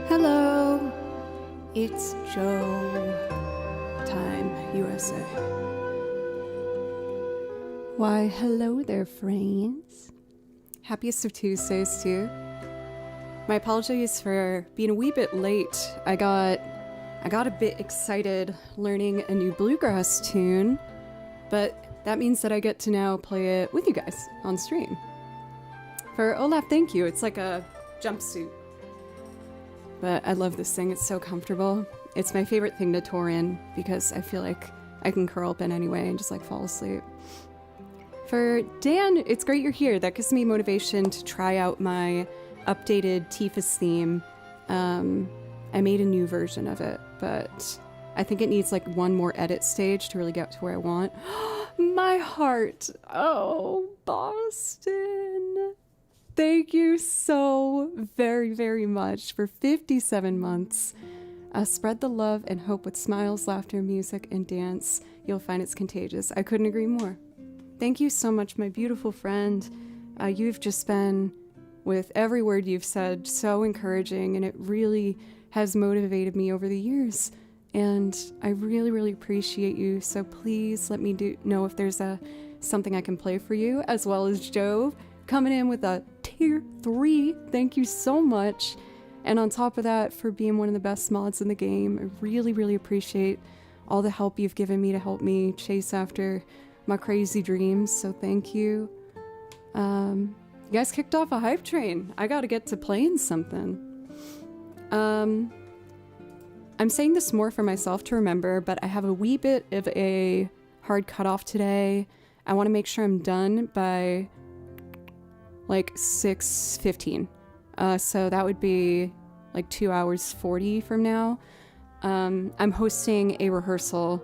Hello, it's Joe Time, USA. Why, hello there, friends. Happiest of Tuesdays to you. My apologies for being a wee bit late. I got a bit excited learning a new bluegrass tune, but that means that I get to now play it with you guys on stream. For Olaf, thank you. It's like a jumpsuit. But I love this thing. It's so comfortable. It's my favorite thing to tour in because I feel like I can curl up in anyway and just like fall asleep. For Dan, it's great you're here. That gives me motivation to try out my updated Tifa's theme. I made a new version of it, but I think it needs like one more edit stage to really get to where I want. My heart. Oh, Boston. Thank you so very, very much for 57 months. Spread the love and hope with smiles, laughter, music, and dance. You'll find it's contagious. I couldn't agree more. Thank you so much, my beautiful friend. You've just been, with every word you've said, so encouraging, and it really has motivated me over the years. And I really, really appreciate you. So please let me know if there's something I can play for you, as well as Jove coming in with a tier 3. Thank you so much. And on top of that, for being one of the best mods in the game, I really, really appreciate all the help you've given me to help me chase after my crazy dreams. So thank you. You guys kicked off a hype train. I gotta get to playing something. I'm saying this more for myself to remember, but I have a wee bit of a hard cutoff today. I want to make sure I'm done by like 6:15. So that would be like 2 hours 40 from now. I'm hosting a rehearsal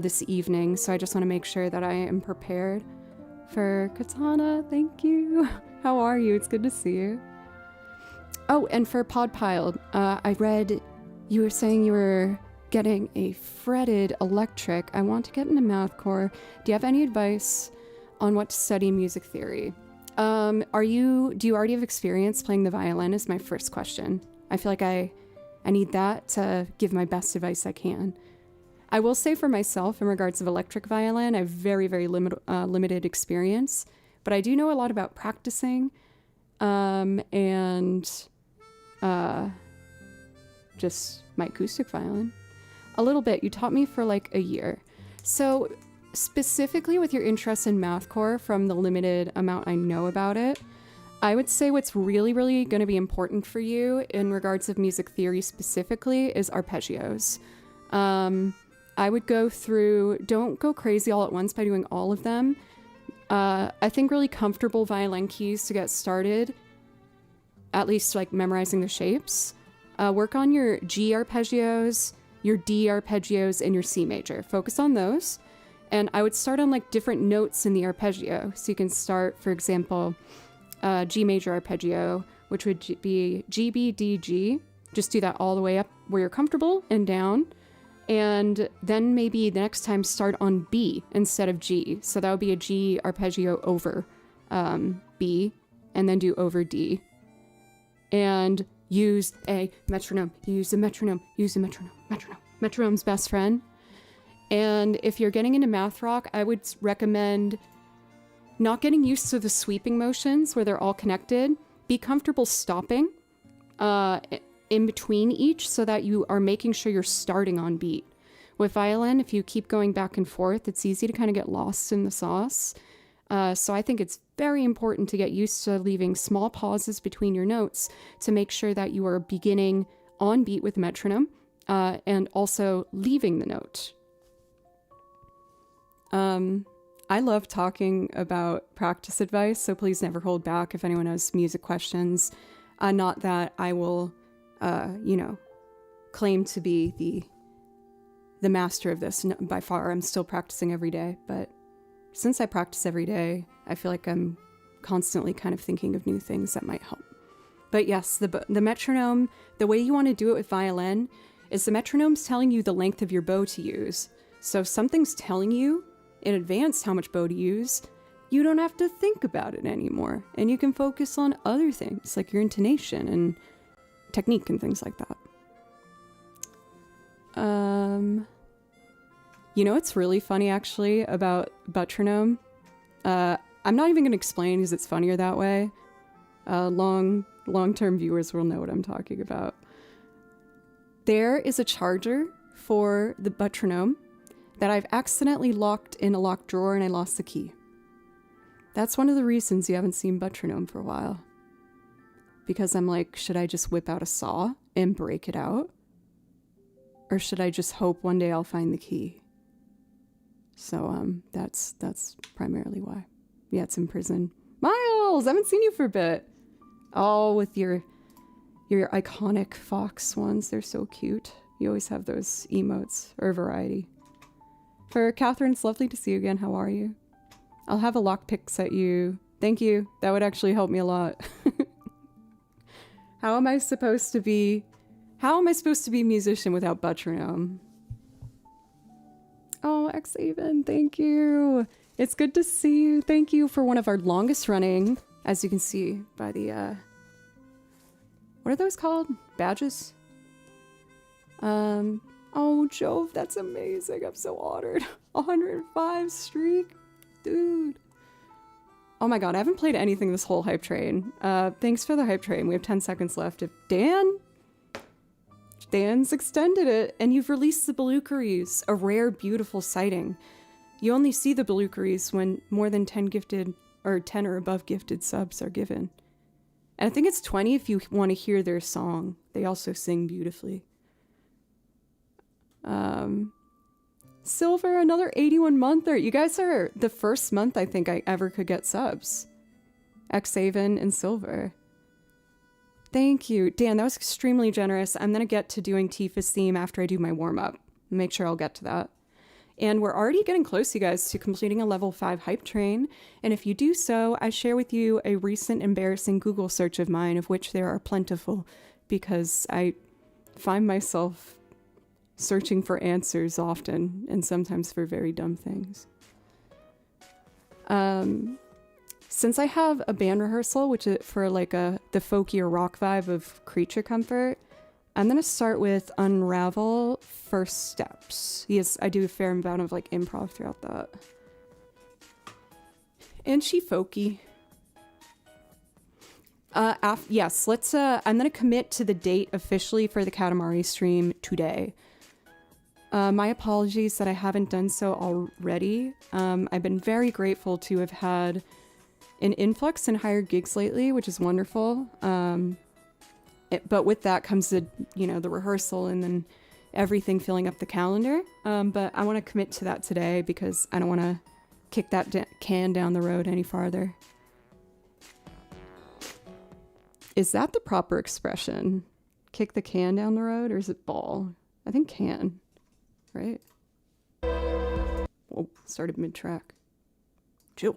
this evening, so I just want to make sure that I am prepared. For Katana, thank you. How are you? It's good to see you. Oh, and for Podpiled, I read you were saying you were getting a fretted electric. I want to get into mathcore. Do you have any advice on what to study in music theory? Do you already have experience playing the violin is my first question. I feel like I need that to give my best advice I can. I will say for myself, in regards of electric violin, I have very, very limited experience, but I do know a lot about practicing, and just my acoustic violin. A little bit. You taught me for like a year. So specifically with your interest in mathcore, from the limited amount I know about it, I would say what's really, really going to be important for you in regards of music theory specifically is arpeggios. I would go through, don't go crazy all at once by doing all of them. I think really comfortable violin keys to get started, at least like memorizing the shapes. Work on your G arpeggios, your D arpeggios, and your C major. Focus on those. And I would start on like different notes in the arpeggio. So you can start, for example, G major arpeggio, which would be G, B, D, G. Just do that all the way up where you're comfortable and down. And then maybe the next time start on B instead of G. So that would be a G arpeggio over B, and then do over D. And use a metronome, use a metronome, use a metronome, metronome's best friend. And if you're getting into math rock, I would recommend not getting used to the sweeping motions where they're all connected. Be comfortable stopping in between each so that you are making sure you're starting on beat. With violin, if you keep going back and forth, it's easy to kind of get lost in the sauce. So I think it's very important to get used to leaving small pauses between your notes to make sure that you are beginning on beat with metronome and also leaving the note. I love talking about practice advice, so please never hold back if anyone has music questions. Not that I will, claim to be the master of this. No, by far, I'm still practicing every day, but since I practice every day, I feel like I'm constantly kind of thinking of new things that might help. But yes, the metronome, the way you want to do it with violin is the metronome's telling you the length of your bow to use. So if something's telling you in advance how much bow to use, you don't have to think about it anymore. And you can focus on other things like your intonation and technique and things like that. It's really funny actually about metronome. I'm not even going to explain because it's funnier that way. Long-term viewers will know what I'm talking about. There is a charger for the metronome that I've accidentally locked in a locked drawer and I lost the key. That's one of the reasons you haven't seen metronome for a while. Because I'm like, should I just whip out a saw and break it out? Or should I just hope one day I'll find the key? So that's primarily why. Yeah, it's in prison. Miles, I haven't seen you for a bit. Oh, with your iconic fox ones. They're so cute. You always have those emotes or variety. For Catherine, it's lovely to see you again. How are you? I'll have a lockpick set you. Thank you. That would actually help me a lot. How am I supposed to be a musician without metronome? Oh, Xaven, thank you. It's good to see you. Thank you for one of our longest running, as you can see by the, what are those called? Badges? Oh, Jove, that's amazing. I'm so honored. 105 streak. Dude. Oh my god, I haven't played anything this whole hype train. Thanks for the hype train. We have 10 seconds left. If Dan's extended it, and you've released the Belucaries, a rare, beautiful sighting. You only see the Belucaries when more than 10 gifted, or 10 or above gifted subs are given. And I think it's 20 if you want to hear their song. They also sing beautifully. Silver, another 81-monther. You guys are the first month I think I ever could get subs. Xaven and Silver. Thank you. Dan, that was extremely generous. I'm going to get to doing Tifa's theme after I do my warm-up. Make sure I'll get to that. And we're already getting close, you guys, to completing a level 5 hype train. And if you do so, I share with you a recent embarrassing Google search of mine, of which there are plentiful, because I find myself searching for answers often, and sometimes for very dumb things. Since I have a band rehearsal, which is for like the folkier rock vibe of Creature Comfort, I'm going to start with Unravel First Steps. Yes, I do a fair amount of like improv throughout that. And she folky. Yes, let's, I'm going to commit to the date officially for the Katamari stream today. My apologies that I haven't done so already. I've been very grateful to have had an influx in higher gigs lately, which is wonderful. But with that comes the rehearsal and then everything filling up the calendar. But I want to commit to that today because I don't want to kick that can down the road any farther. Is that the proper expression? Kick the can down the road, or is it ball? I think can. Right? Oh, started mid-track. Chill.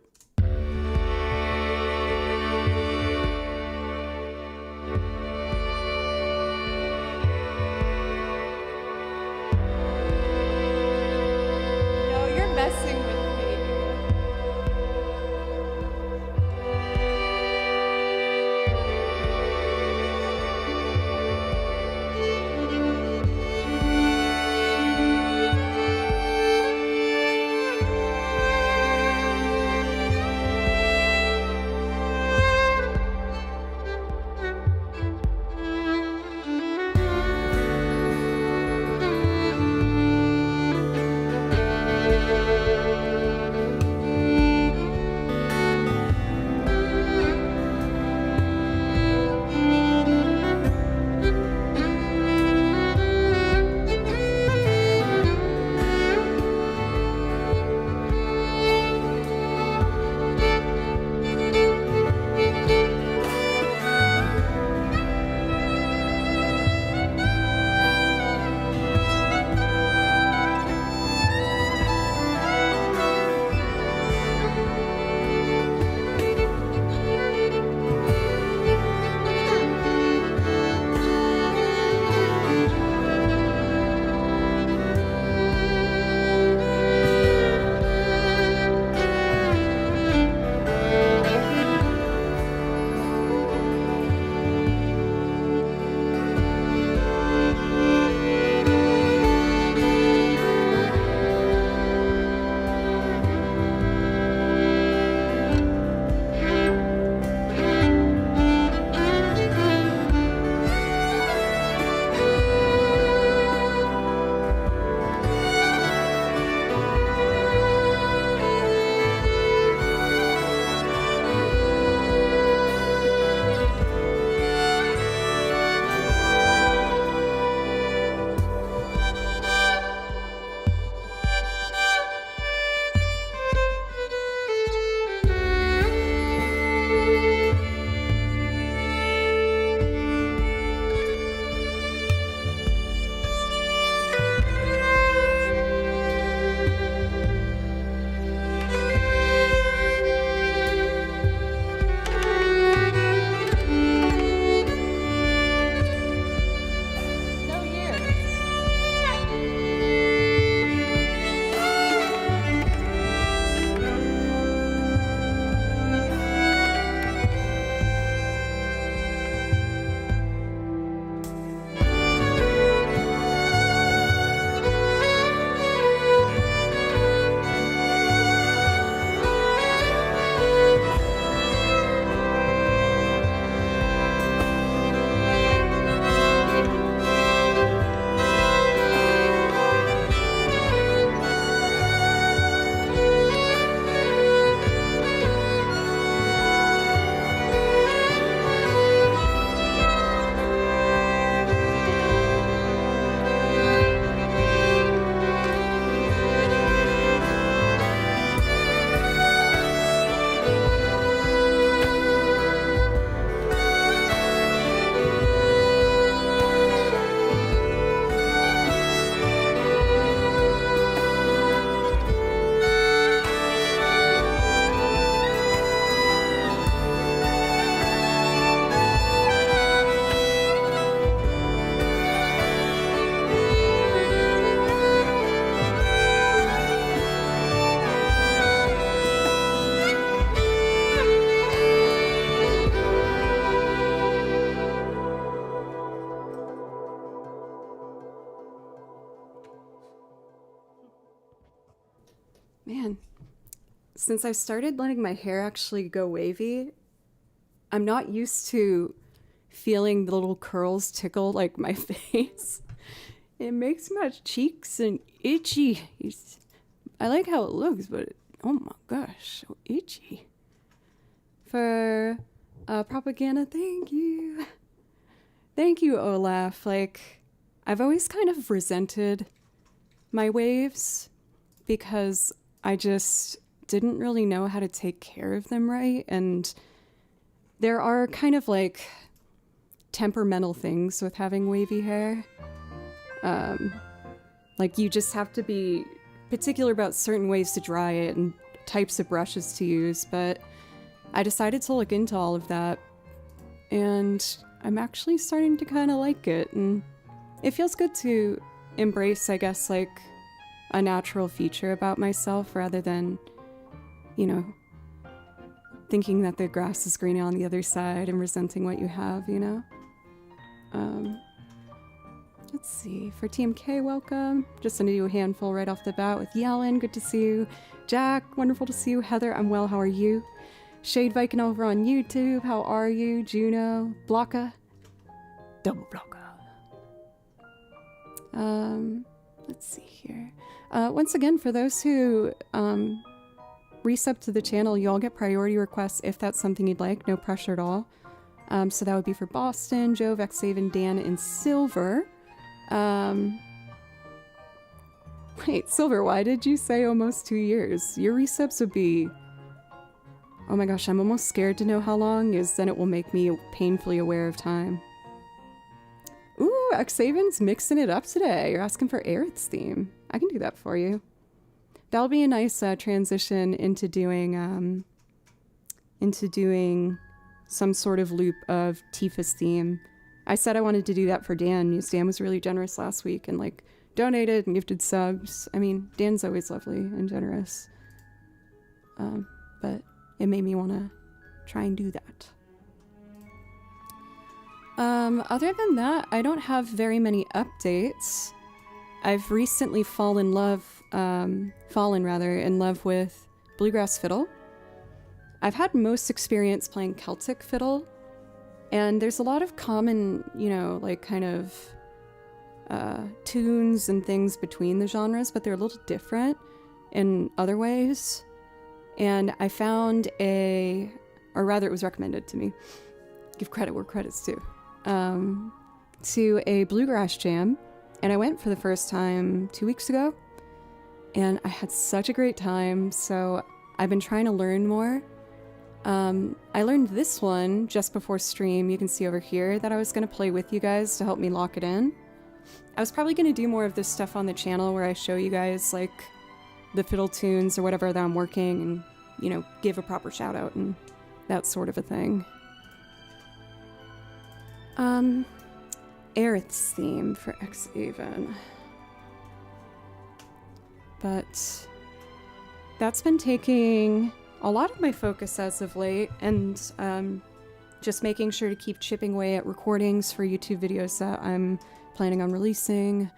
Man, since I started letting my hair actually go wavy, I'm not used to feeling the little curls tickle like my face. It makes my cheeks and itchy. I like how it looks, but oh my gosh, so itchy. For propaganda, thank you. Thank you, Olaf. Like, I've always kind of resented my waves because I just didn't really know how to take care of them right. And there are kind of like temperamental things with having wavy hair. Like you just have to be particular about certain ways to dry it and types of brushes to use, but I decided to look into all of that and I'm actually starting to kind of like it, and it feels good to embrace, I guess, like a natural feature about myself rather than, you know, thinking that the grass is greener on the other side and resenting what you have, you know? Let's see, for TMK, welcome. Just sending you a handful right off the bat with Yellen, good to see you. Jack, wonderful to see you. Heather, I'm well, how are you? Shade Viking over on YouTube, how are you? Juno, Blocka, double Blocka. Let's see here. Once again, for those who resub to the channel, you all get priority requests if that's something you'd like, no pressure at all. So that would be for Boston, Joe, Vexhaven, Dan, and Silver. Wait, Silver, why did you say almost 2 years? Your resubs would be... Oh my gosh, I'm almost scared to know how long, as then it will make me painfully aware of time. Ooh, Xaven's mixing it up today. You're asking for Aerith's theme. I can do that for you. That'll be a nice transition into doing some sort of loop of Tifa's theme. I said I wanted to do that for Dan, because Dan was really generous last week and like donated and gifted subs. I mean, Dan's always lovely and generous. But it made me want to try and do that. Other than that, I don't have very many updates. I've recently fallen in love with Bluegrass Fiddle. I've had most experience playing Celtic Fiddle, and there's a lot of common, you know, like kind of tunes and things between the genres, but they're a little different in other ways. And I found or rather it was recommended to me, give credit where credit's due, to a bluegrass jam. And I went for the first time 2 weeks ago, and I had such a great time. So I've been trying to learn more. I learned this one just before stream. You can see over here that I was going to play with you guys to help me lock it in. I was probably going to do more of this stuff on the channel where I show you guys like the fiddle tunes or whatever that I'm working and, you know, give a proper shout out and that sort of a thing. Aerith's theme for Xhaven. But that's been taking a lot of my focus as of late, and just making sure to keep chipping away at recordings for YouTube videos that I'm planning on releasing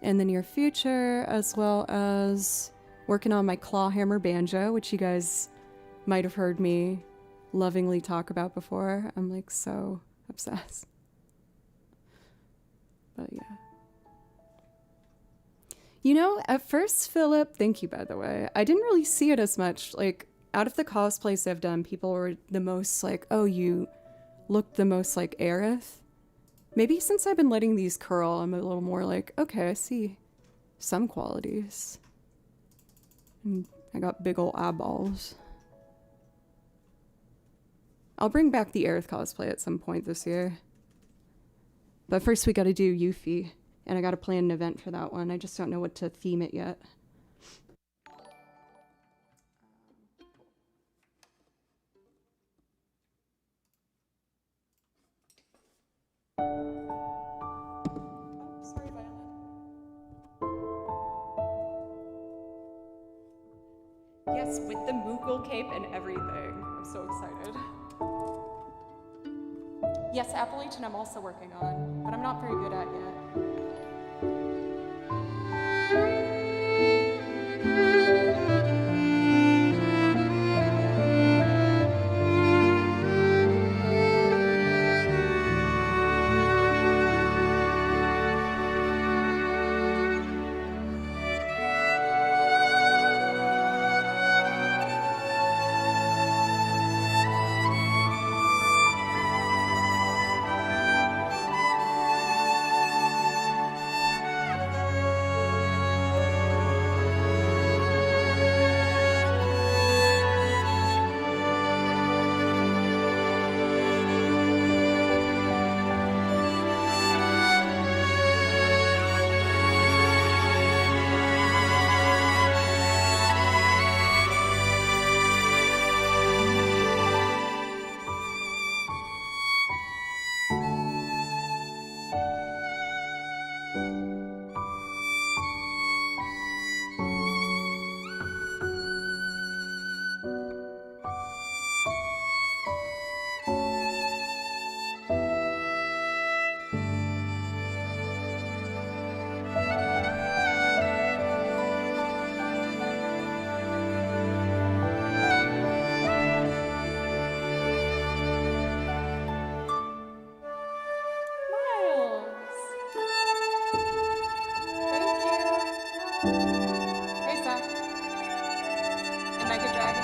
in the near future, as well as working on my clawhammer banjo, which you guys might have heard me lovingly talk about before. I'm like so obsessed. But yeah. You know, at first, Philip, thank you by the way, I didn't really see it as much. Like, out of the cosplays I've done, people were the most like, oh, you look the most like Aerith. Maybe since I've been letting these curl, I'm a little more like, okay, I see some qualities. And I got big ol' eyeballs. I'll bring back the Aerith cosplay at some point this year. But first we gotta do Yuffie, and I gotta plan an event for that one. I just don't know what to theme it yet. Sorry, Violin. Yes, with the Moogle cape and everything. I'm so excited. Yes, Appalachian I'm also working on, but I'm not very good at yet. Tiger Dragon.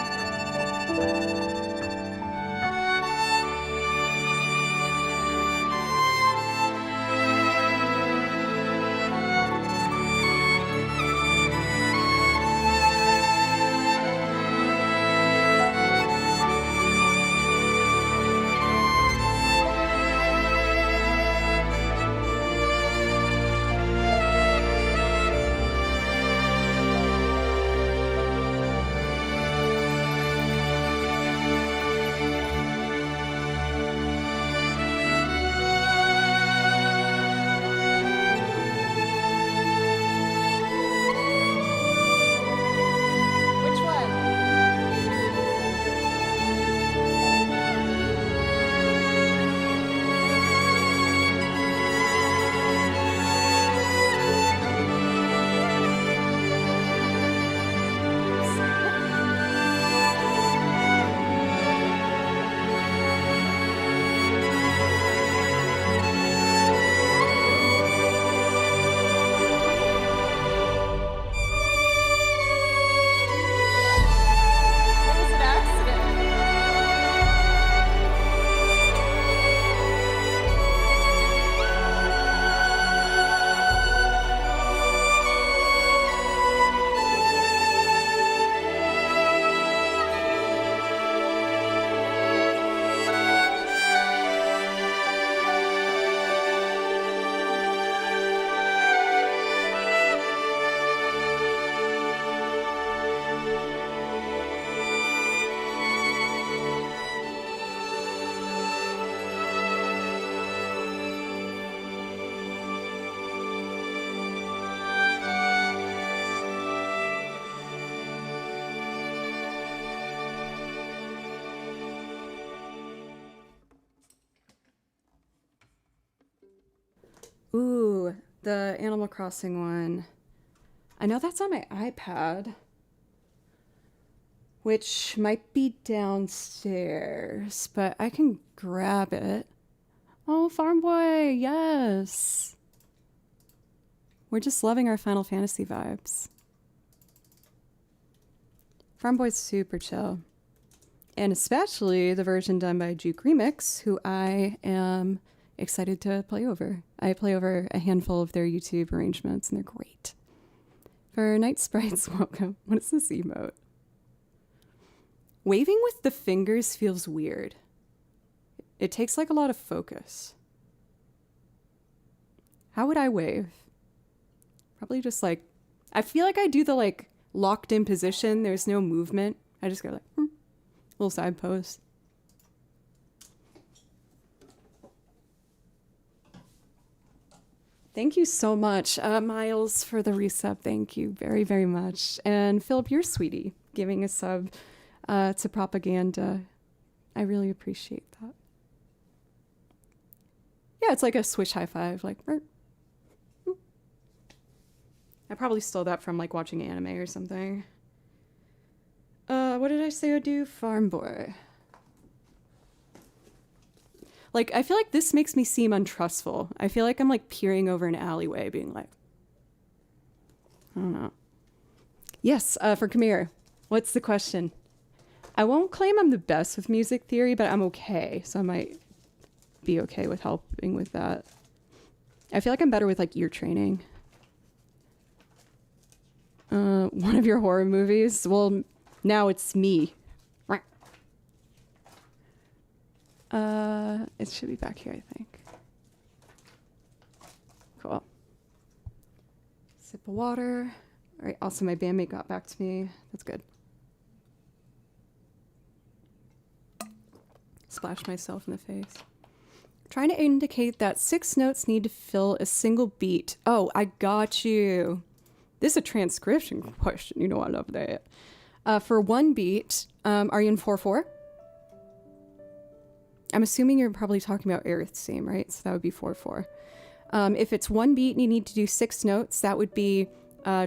Ooh, the Animal Crossing one. I know that's on my iPad, which might be downstairs, but I can grab it. Oh, Farm Boy, yes. We're just loving our Final Fantasy vibes. Farm Boy's super chill. And especially the version done by Juke Remix, who I am excited to play over. I play over a handful of their YouTube arrangements, and they're great. For Night Sprites, welcome. What is this emote? Waving with the fingers feels weird. It takes like a lot of focus. How would I wave? Probably just like, I feel like I do the like locked in position. There's no movement. I just go like, little side pose. Thank you so much, Miles, for the resub. Thank you very, very much. And Philip, you're sweetie, giving a sub to Propaganda. I really appreciate that. Yeah, it's like a Swish high five, like. I probably stole that from like watching anime or something. What did I say I'd do? Farm Boy. Like, I feel like this makes me seem untrustful. I feel like I'm like peering over an alleyway being like, I don't know. Yes, for Kamir, what's the question? I won't claim I'm the best with music theory, but I'm okay. So I might be okay with helping with that. I feel like I'm better with like ear training. One of your horror movies? Well, now it's me. It should be back here, I think. Cool. Sip of water. All right, also my bandmate got back to me. That's good. Splash myself in the face. Trying to indicate that 6 notes need to fill a single beat. Oh, I got you. This is a transcription question. You know I love that. For 1 beat, are you in 4/4? I'm assuming you're probably talking about Aerith's theme, right? So that would be 4/4. If it's 1 beat and you need to do 6 notes, that would be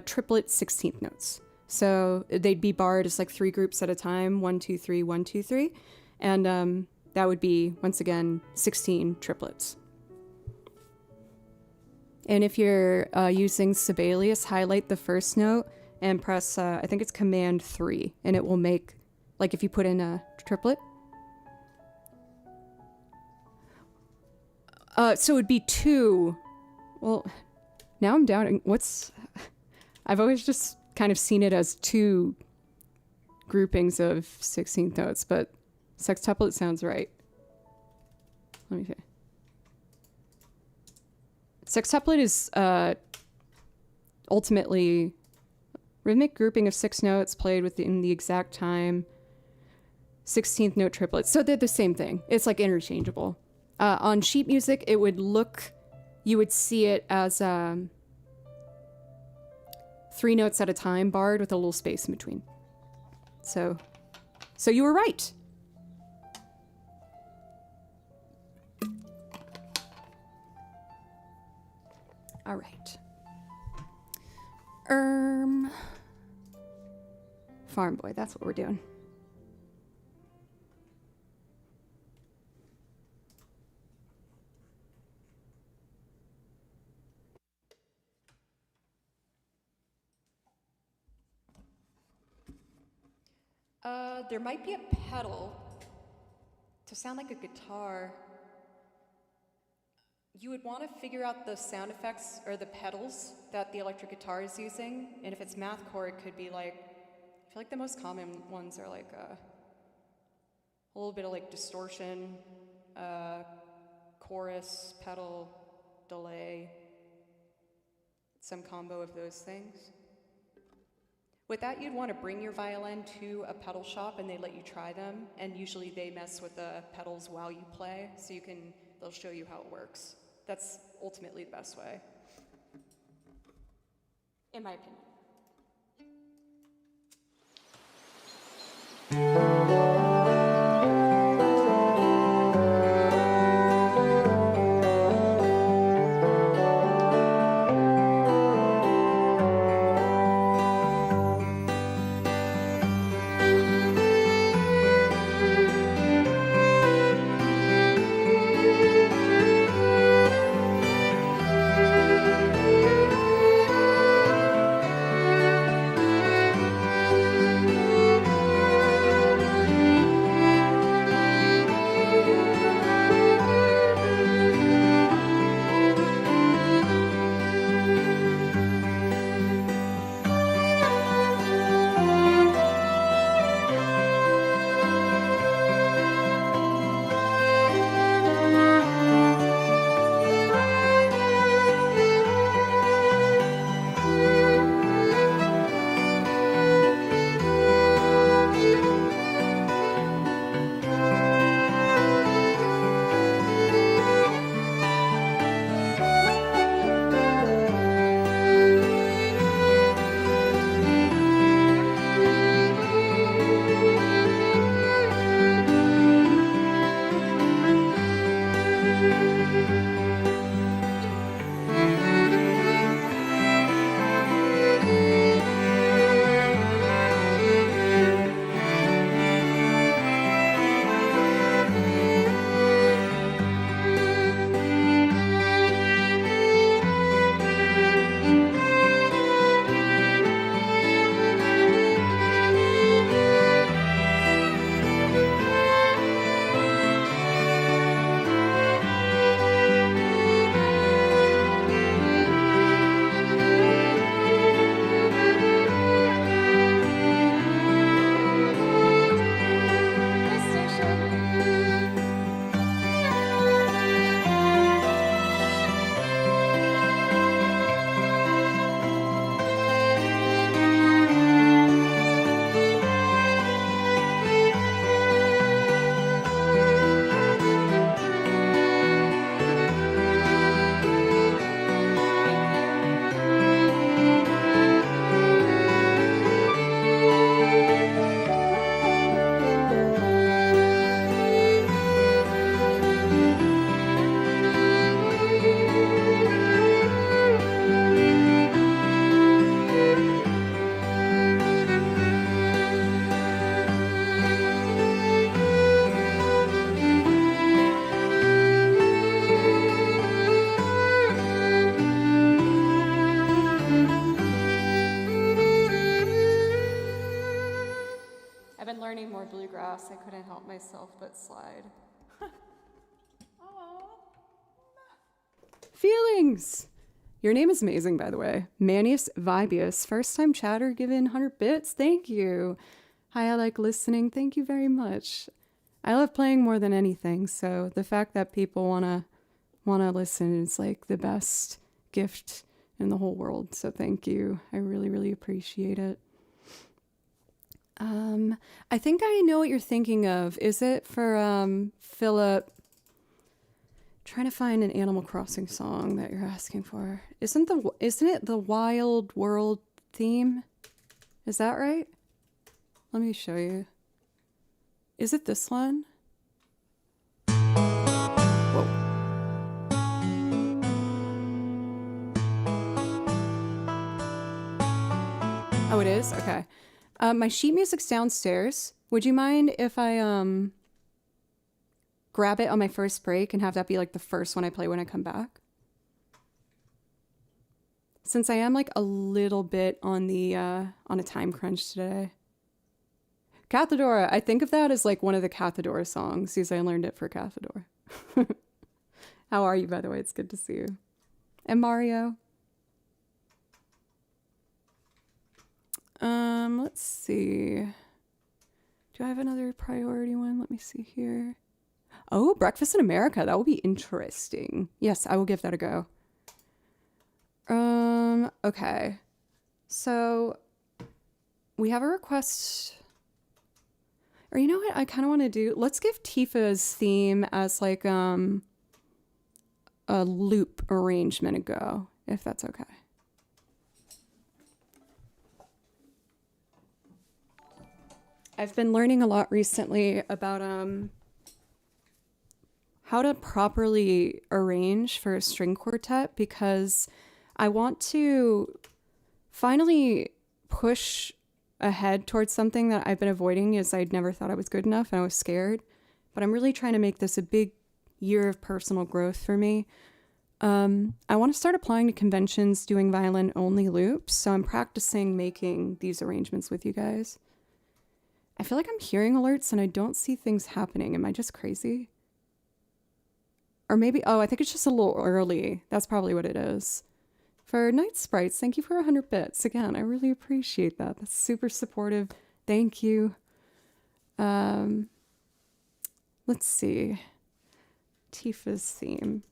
triplet 16th notes. So they'd be barred as like 3 groups at a time, 1, 2, 3, 1, 2, 3. And that would be, once again, 16 triplets. And if you're using Sibelius, highlight the first note and press, I think it's Command 3, and it will make, like if you put in a triplet. So it'd be 2. Well, now I'm doubting I've always just kind of seen it as 2 groupings of 16th notes, but sextuplet sounds right. Let me see. Sextuplet is ultimately rhythmic grouping of 6 notes played within the exact time. 16th note triplets. So they're the same thing. It's like interchangeable. On sheet music, you would see it as 3 notes at a time, barred with a little space in between. So you were right. All right. Farm Boy, that's what we're doing. There might be a pedal to sound like a guitar. You would want to figure out the sound effects or the pedals that the electric guitar is using. And if it's mathcore, it could be like, I feel like the most common ones are like a little bit of like distortion, chorus, pedal, delay, some combo of those things. With that, you'd want to bring your violin to a pedal shop and they let you try them. And usually they mess with the pedals while you play, so they'll show you how it works. That's ultimately the best way, in my opinion. I've been learning more bluegrass. I couldn't help myself but slide. Feelings! Your name is amazing, by the way. Manius Vibius, first time chatter, given 100 bits. Thank you. Hi, I like listening. Thank you very much. I love playing more than anything, so the fact that people wanna listen is like the best gift in the whole world. So thank you. I really, really appreciate it. I think I know what you're thinking of. Is it for Philip? Trying to find an Animal Crossing song that you're asking for. Isn't it the Wild World theme? Is that right? Let me show you. Is it this one? Whoa. Oh, it is? Okay. My sheet music's downstairs. Would you mind if I grab it on my first break and have that be like the first one I play when I come back? Since I am like a little bit on a time crunch today. Cathedora, I think of that as like one of the Cathedora songs because I learned it for Cathedora. How are you, by the way? It's good to see you. And Mario. Let's see. Do I have another priority one? Let me see here. Oh, Breakfast in America. That will be interesting. Yes, I will give that a go. Okay. So we have a request. Or you know what I kind of want to do? Let's give Tifa's theme as like a loop arrangement a go, if that's okay. I've been learning a lot recently about how to properly arrange for a string quartet because I want to finally push ahead towards something that I've been avoiding as I'd never thought I was good enough and I was scared. But I'm really trying to make this a big year of personal growth for me. I want to start applying to conventions doing violin only loops. So I'm practicing making these arrangements with you guys. I feel like I'm hearing alerts and I don't see things happening. Am I just crazy? Or maybe, oh, I think it's just a little early. That's probably what it is. For Night Sprites, thank you for 100 bits. Again, I really appreciate that. That's super supportive. Thank you. Let's see. Tifa's theme.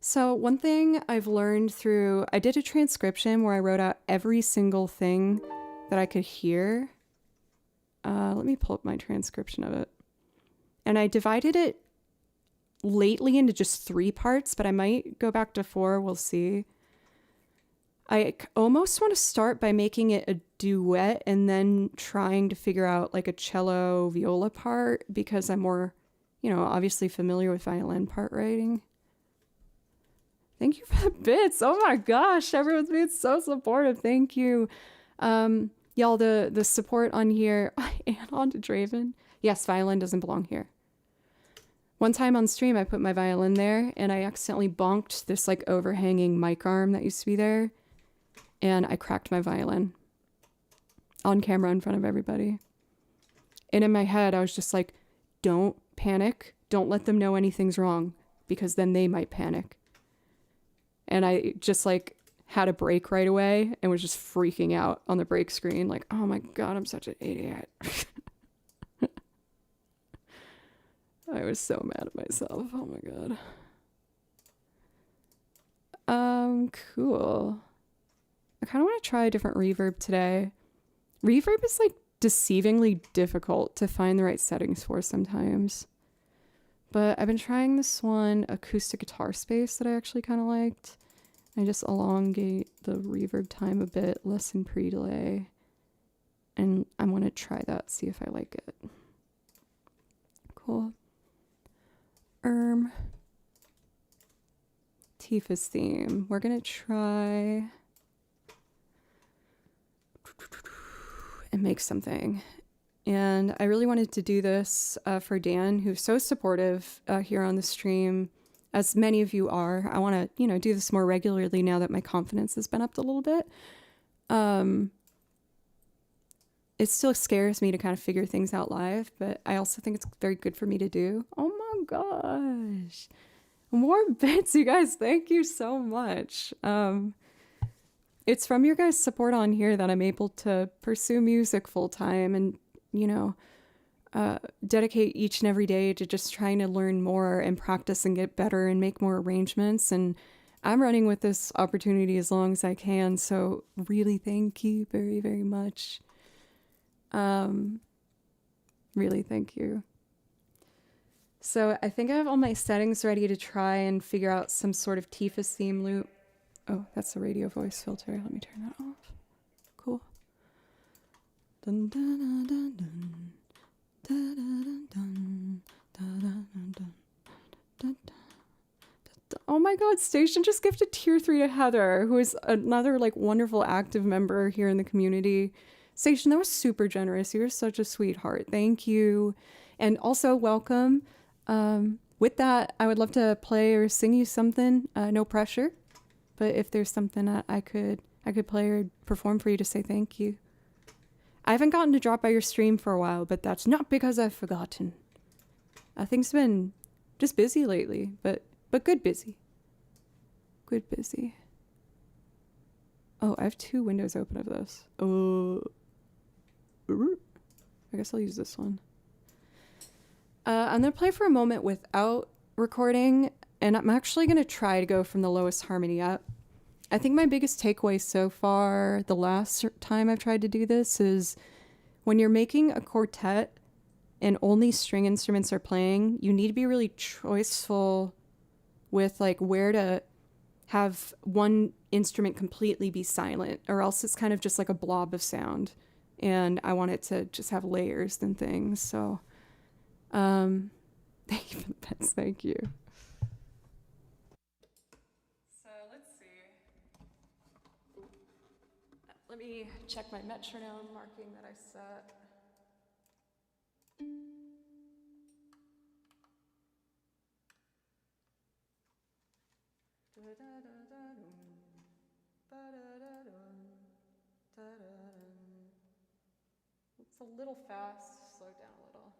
So one thing I've learned through, I did a transcription where I wrote out every single thing that I could hear. Let me pull up my transcription of it. And I divided it lately into just 3 parts, but I might go back to 4. We'll see. I almost want to start by making it a duet and then trying to figure out like a cello viola part because I'm more, obviously familiar with violin part writing. Thank you for the bits. Oh my gosh, everyone's been so supportive. Thank you. Y'all, the support on here, and on to Draven. Yes, violin doesn't belong here. One time on stream, I put my violin there, and I accidentally bonked this like overhanging mic arm that used to be there, and I cracked my violin on camera in front of everybody. And in my head, I was just like, don't panic. Don't let them know anything's wrong, because then they might panic. And I just like had a break right away and was just freaking out on the break screen. Like, oh my God, I'm such an idiot. I was so mad at myself. Oh my God. Cool. I kind of want to try a different reverb today. Reverb is like deceivingly difficult to find the right settings for sometimes. But I've been trying this one acoustic guitar space that I actually kind of liked. I just elongate the reverb time a bit, lessen pre-delay. And I'm going to try that, see if I like it. Cool. Tifa's theme. We're going to try and make something. And I really wanted to do this for Dan, who's so supportive here on the stream, as many of you are. I want to, do this more regularly now that my confidence has been upped a little bit. it still scares me to kind of figure things out live, but I also think it's very good for me to do. Oh my gosh. More bits, you guys. Thank you so much. It's from your guys' support on here that I'm able to pursue music full time and, you know, dedicate each and every day to just trying to learn more and practice and get better and make more arrangements. And I'm running with this opportunity as long as I can. So really thank you very, very much. Really thank you. So I think I have all my settings ready to try and figure out some sort of Tifa's theme loop. Oh, that's the radio voice filter. Let me turn that off. Cool. Dun, dun, dun, dun, dun, dun, dun, dun, dun, dun, dun, dun. Oh my god, Station just gifted tier 3 to Heather, who is another like wonderful active member here in the community. Station, that was super generous. You're such a sweetheart. Thank you. And also welcome. With that, I would love to play or sing you something. No pressure. But if there's something that I could play or perform for you to say thank you. I haven't gotten to drop by your stream for a while, but that's not because I've forgotten. Things have been just busy lately, but good busy. Good busy. Oh, I have 2 windows open of this. Oh, I guess I'll use this one. I'm gonna play for a moment without recording, and I'm actually gonna try to go from the lowest harmony up. I think my biggest takeaway so far, the last time I've tried to do this, is when you're making a quartet and only string instruments are playing, you need to be really choiceful with like where to have one instrument completely be silent, or else it's kind of just like a blob of sound. And I want it to just have layers and things. So, thank you for the pets. Thank you. So let's see. Let me check my metronome marking that I set. It's a little fast, slow down a little.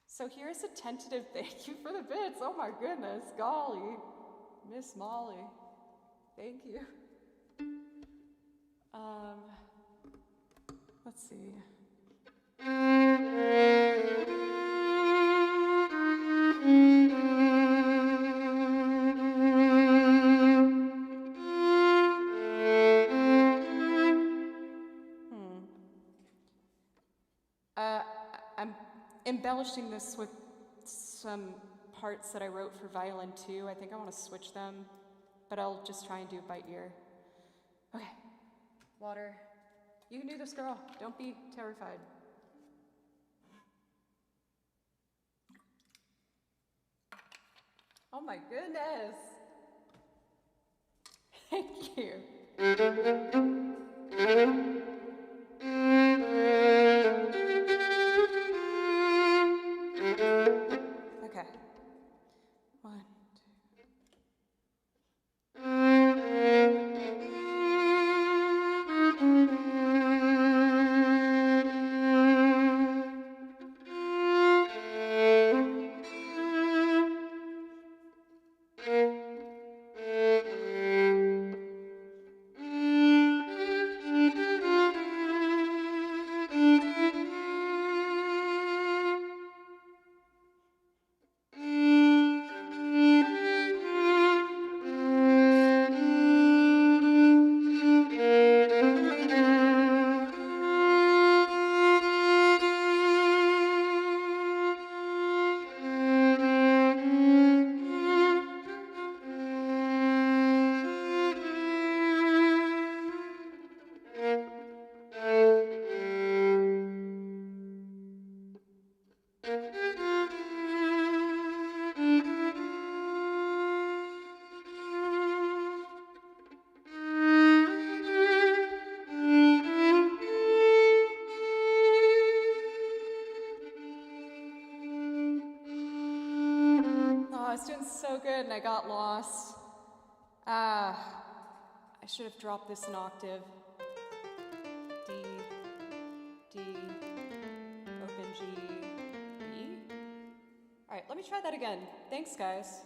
So here's a tentative thank you for the bits. Oh my goodness, golly. Miss Molly, thank you. Let's see. I'm embellishing this with some parts that I wrote for Violin too. I think I want to switch them, but I'll just try and do it by ear. Okay, water. You can do this, girl. Don't be terrified. Oh my goodness. Thank you. Okay. 1, 2. Oh, I was doing so good and I got lost. I should have dropped this an octave. D, Let's try that again. Thanks, guys.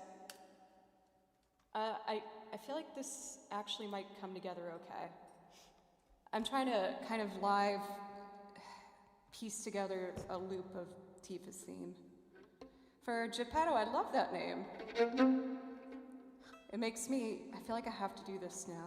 I feel like this actually might come together okay. I'm trying to kind of live piece together a loop of Tifa's theme. For Geppetto, I love that name. It makes me, I feel like I have to do this now.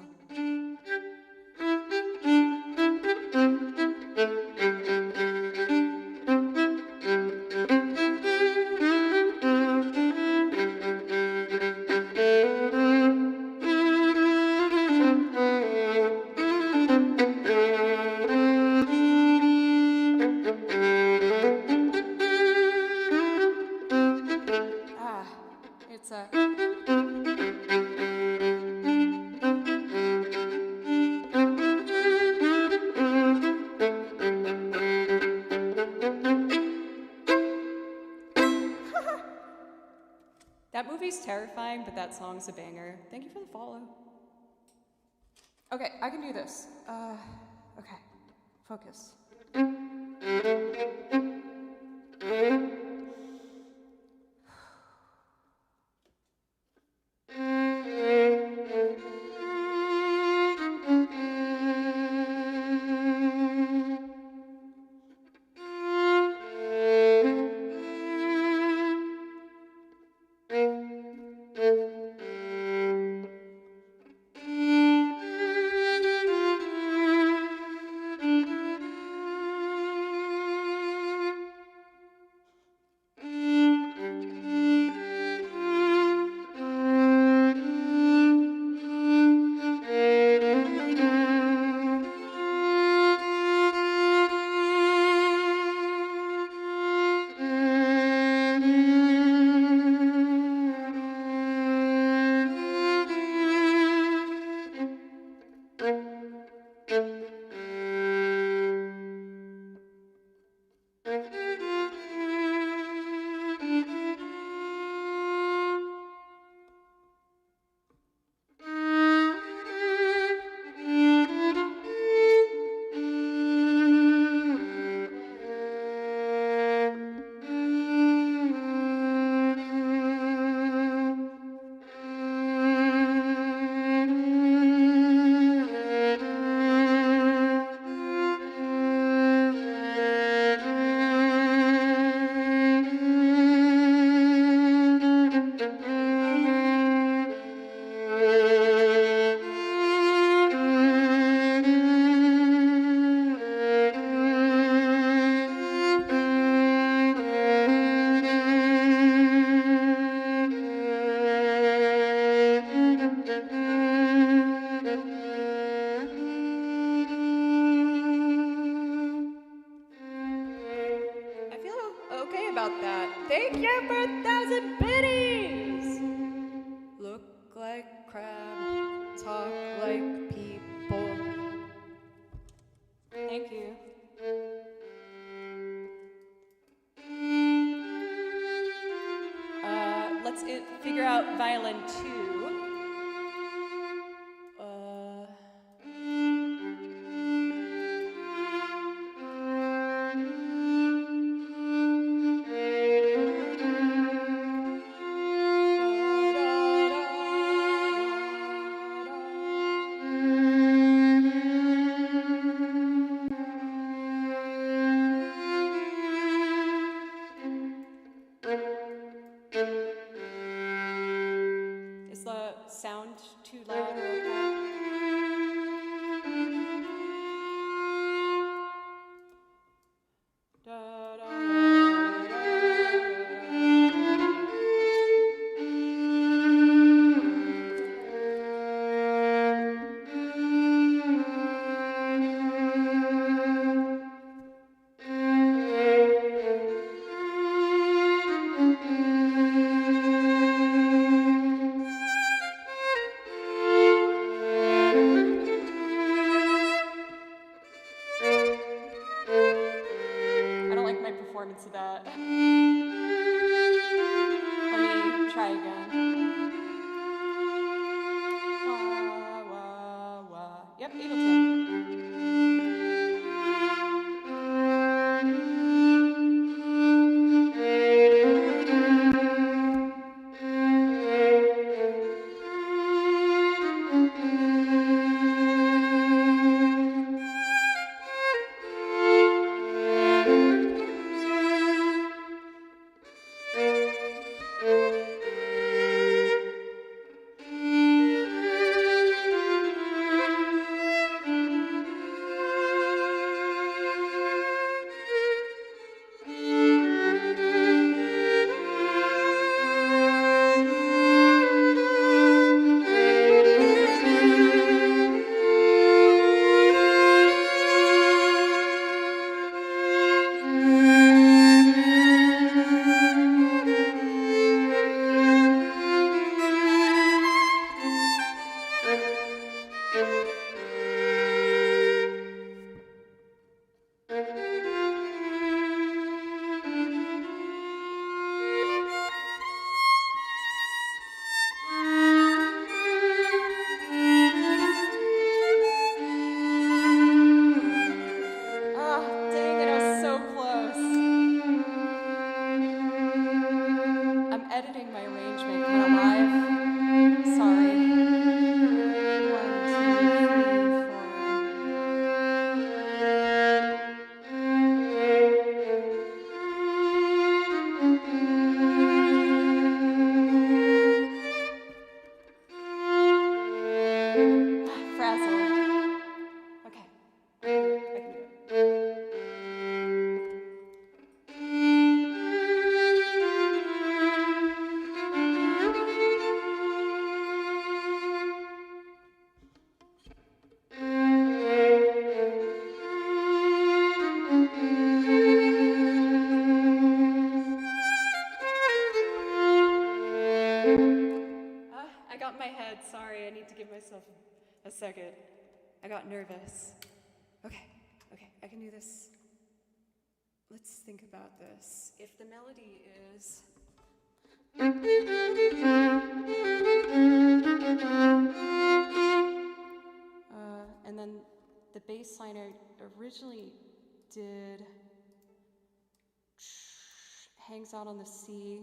It's a... That movie's terrifying, but that song's a banger. Thank you for the follow. Okay, I can do this. Okay, focus. About that. Thank you for 1,000 biddies! Look like crab, talk like people. Thank you. Let's figure out violin 2. Is the sound too loud or okay? Performance of that. Let me try again. Wah, wah, wah. Yep, Ableton. a second. I got nervous. Okay, I can do this. Let's think about this. If the melody is... and then the bass line I originally did hangs out on the C.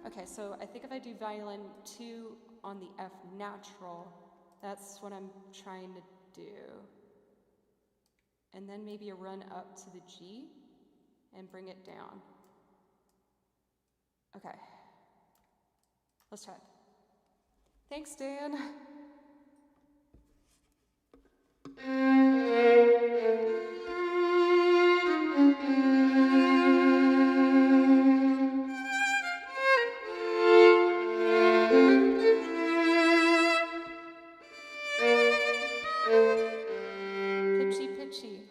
Okay, so I think if I do violin 2 on the F natural, that's what I'm trying to do. And then maybe a run up to the G and bring it down. Okay. Let's try it. Thanks, Dan. Pitchy, pitchy.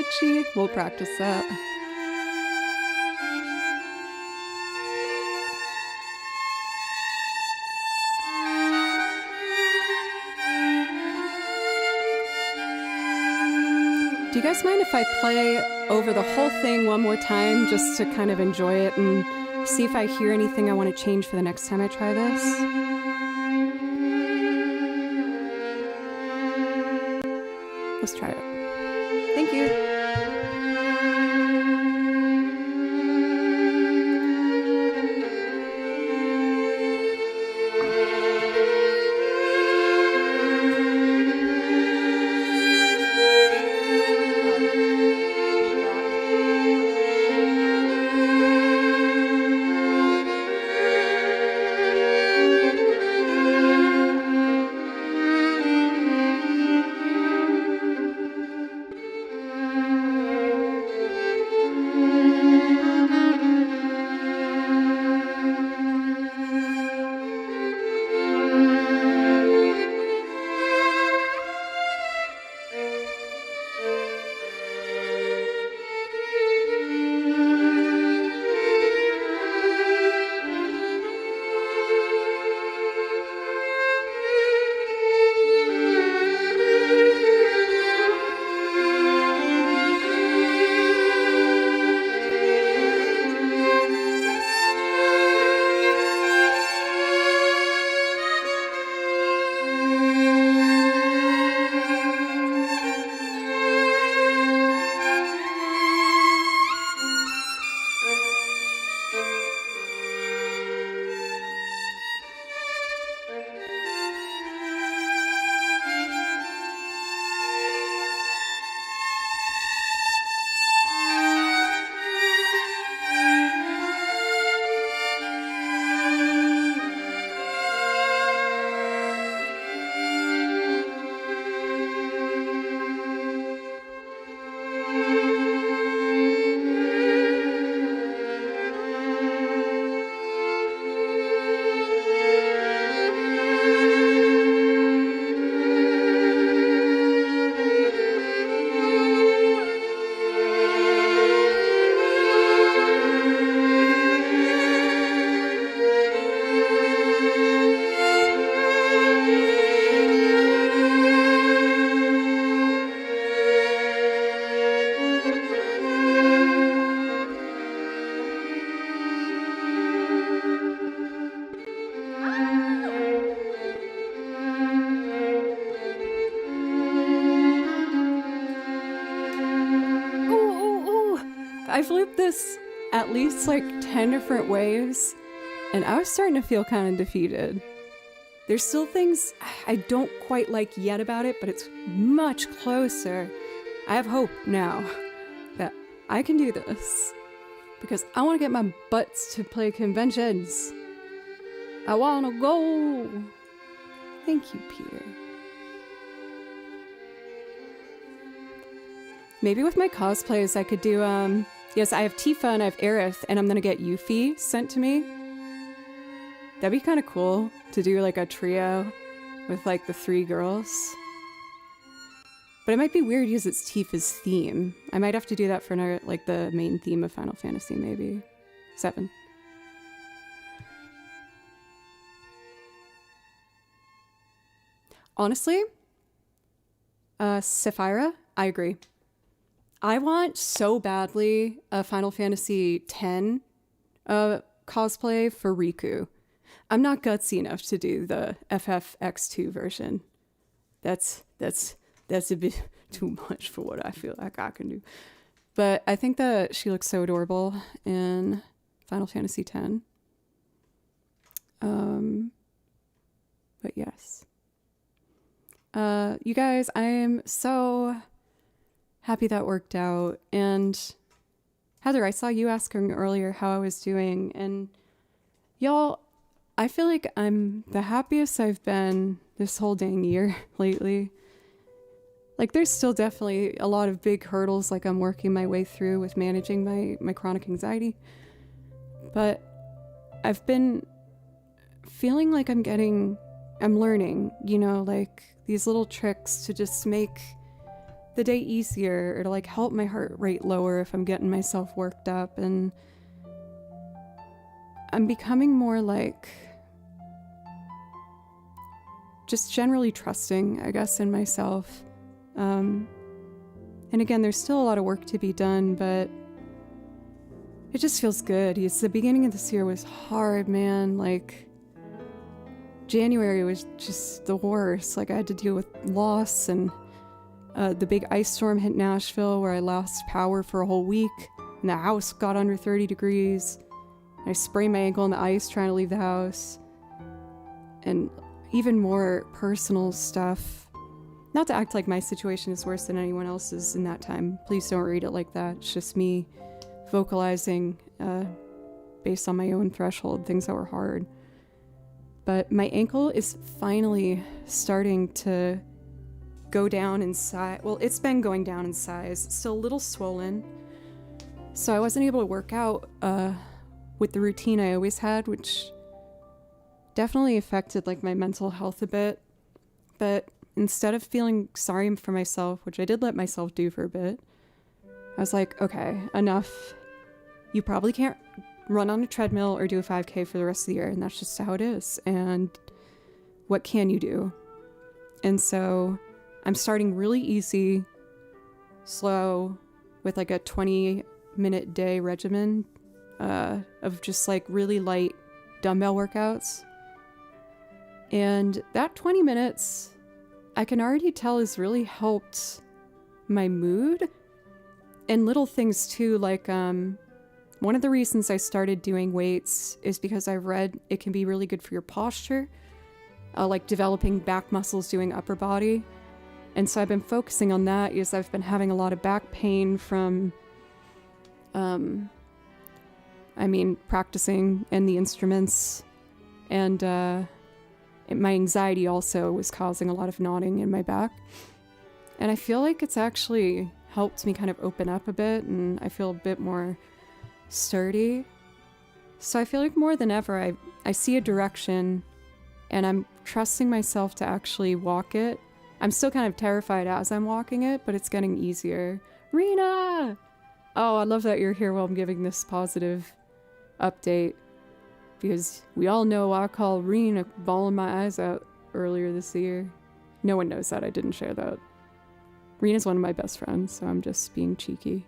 pitchy. We'll practice that. Do you guys mind if I play over the whole thing one more time just to kind of enjoy it and see if I hear anything I want to change for the next time I try this? Let's try it. Thank you. I've looped this at least like 10 different ways, and I was starting to feel kind of defeated. There's still things I don't quite like yet about it, but it's much closer. I have hope now that I can do this, because I want to get my butts to play conventions. I want to go. Thank you, Peter. Maybe with my cosplays I could do, yes, I have Tifa and I have Aerith, and I'm gonna get Yuffie sent to me. That'd be kind of cool to do like a trio with like the 3 girls. But it might be weird because it's Tifa's theme. I might have to do that for another, like the main theme of Final Fantasy, maybe. 7. Honestly, Sapphira, I agree. I want so badly a Final Fantasy X cosplay for Riku. I'm not gutsy enough to do the FFX2 version. That's a bit too much for what I feel like I can do. But I think that she looks so adorable in Final Fantasy X. But yes. You guys, I am so happy that worked out. And Heather, I saw you asking earlier how I was doing, and y'all, I feel like I'm the happiest I've been this whole dang year lately. Like, there's still definitely a lot of big hurdles like I'm working my way through with managing my chronic anxiety, but I've been feeling like I'm learning, you know, like these little tricks to just make the day easier, or to like help my heart rate lower if I'm getting myself worked up. And I'm becoming more like just generally trusting, I guess, in myself. And again, there's still a lot of work to be done, but it just feels good. The beginning of this year was hard, man. Like, January was just the worst. Like, I had to deal with loss, and the big ice storm hit Nashville where I lost power for a whole week, and the house got under 30 degrees. I sprained my ankle on the ice trying to leave the house. And even more personal stuff. Not to act like my situation is worse than anyone else's in that time. Please don't read it like that. It's just me vocalizing based on my own threshold, things that were hard. But my ankle is finally starting to go down in size. Well, it's been going down in size. It's still a little swollen. So I wasn't able to work out with the routine I always had, which definitely affected like my mental health a bit. But instead of feeling sorry for myself, which I did let myself do for a bit, I was like, okay, enough. You probably can't run on a treadmill or do a 5K for the rest of the year, and that's just how it is. And what can you do? And so I'm starting really easy, slow, with like a 20-minute day regimen of just like really light dumbbell workouts. And that 20 minutes, I can already tell, has really helped my mood. And little things too, like one of the reasons I started doing weights is because I read it can be really good for your posture, like developing back muscles doing upper body. And so I've been focusing on that because I've been having a lot of back pain from, practicing and the instruments. And my anxiety also was causing a lot of knotting in my back. And I feel like it's actually helped me kind of open up a bit, and I feel a bit more sturdy. So I feel like more than ever, I see a direction, and I'm trusting myself to actually walk it. I'm still kind of terrified as I'm walking it, but it's getting easier. Rena! Oh, I love that you're here while I'm giving this positive update, because we all know I called Rena bawling my eyes out earlier this year. No one knows that. I didn't share that. Rena's one of my best friends, so I'm just being cheeky.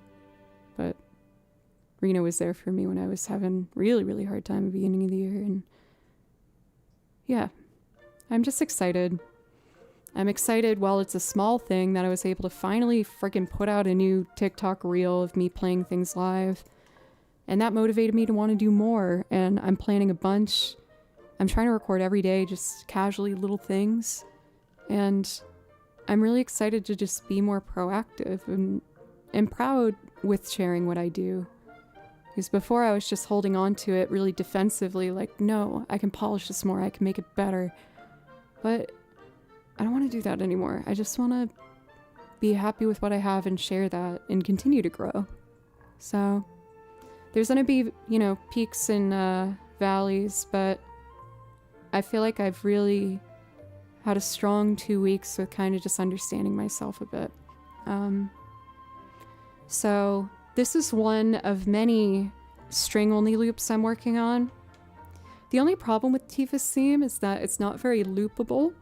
But Rena was there for me when I was having really, really hard time at the beginning of the year. And yeah, I'm just excited. I'm excited, while it's a small thing, that I was able to finally freaking put out a new TikTok reel of me playing things live. And that motivated me to want to do more. And I'm planning a bunch. I'm trying to record every day, just casually little things. And I'm really excited to just be more proactive and proud with sharing what I do. Because before I was just holding on to it really defensively, like, no, I can polish this more, I can make it better. But I don't want to do that anymore. I just want to be happy with what I have and share that and continue to grow. So there's going to be, peaks and valleys, but I feel like I've really had a strong 2 weeks with kind of just understanding myself a bit. So this is one of many string-only loops I'm working on. The only problem with Tifa's theme is that it's not very loopable.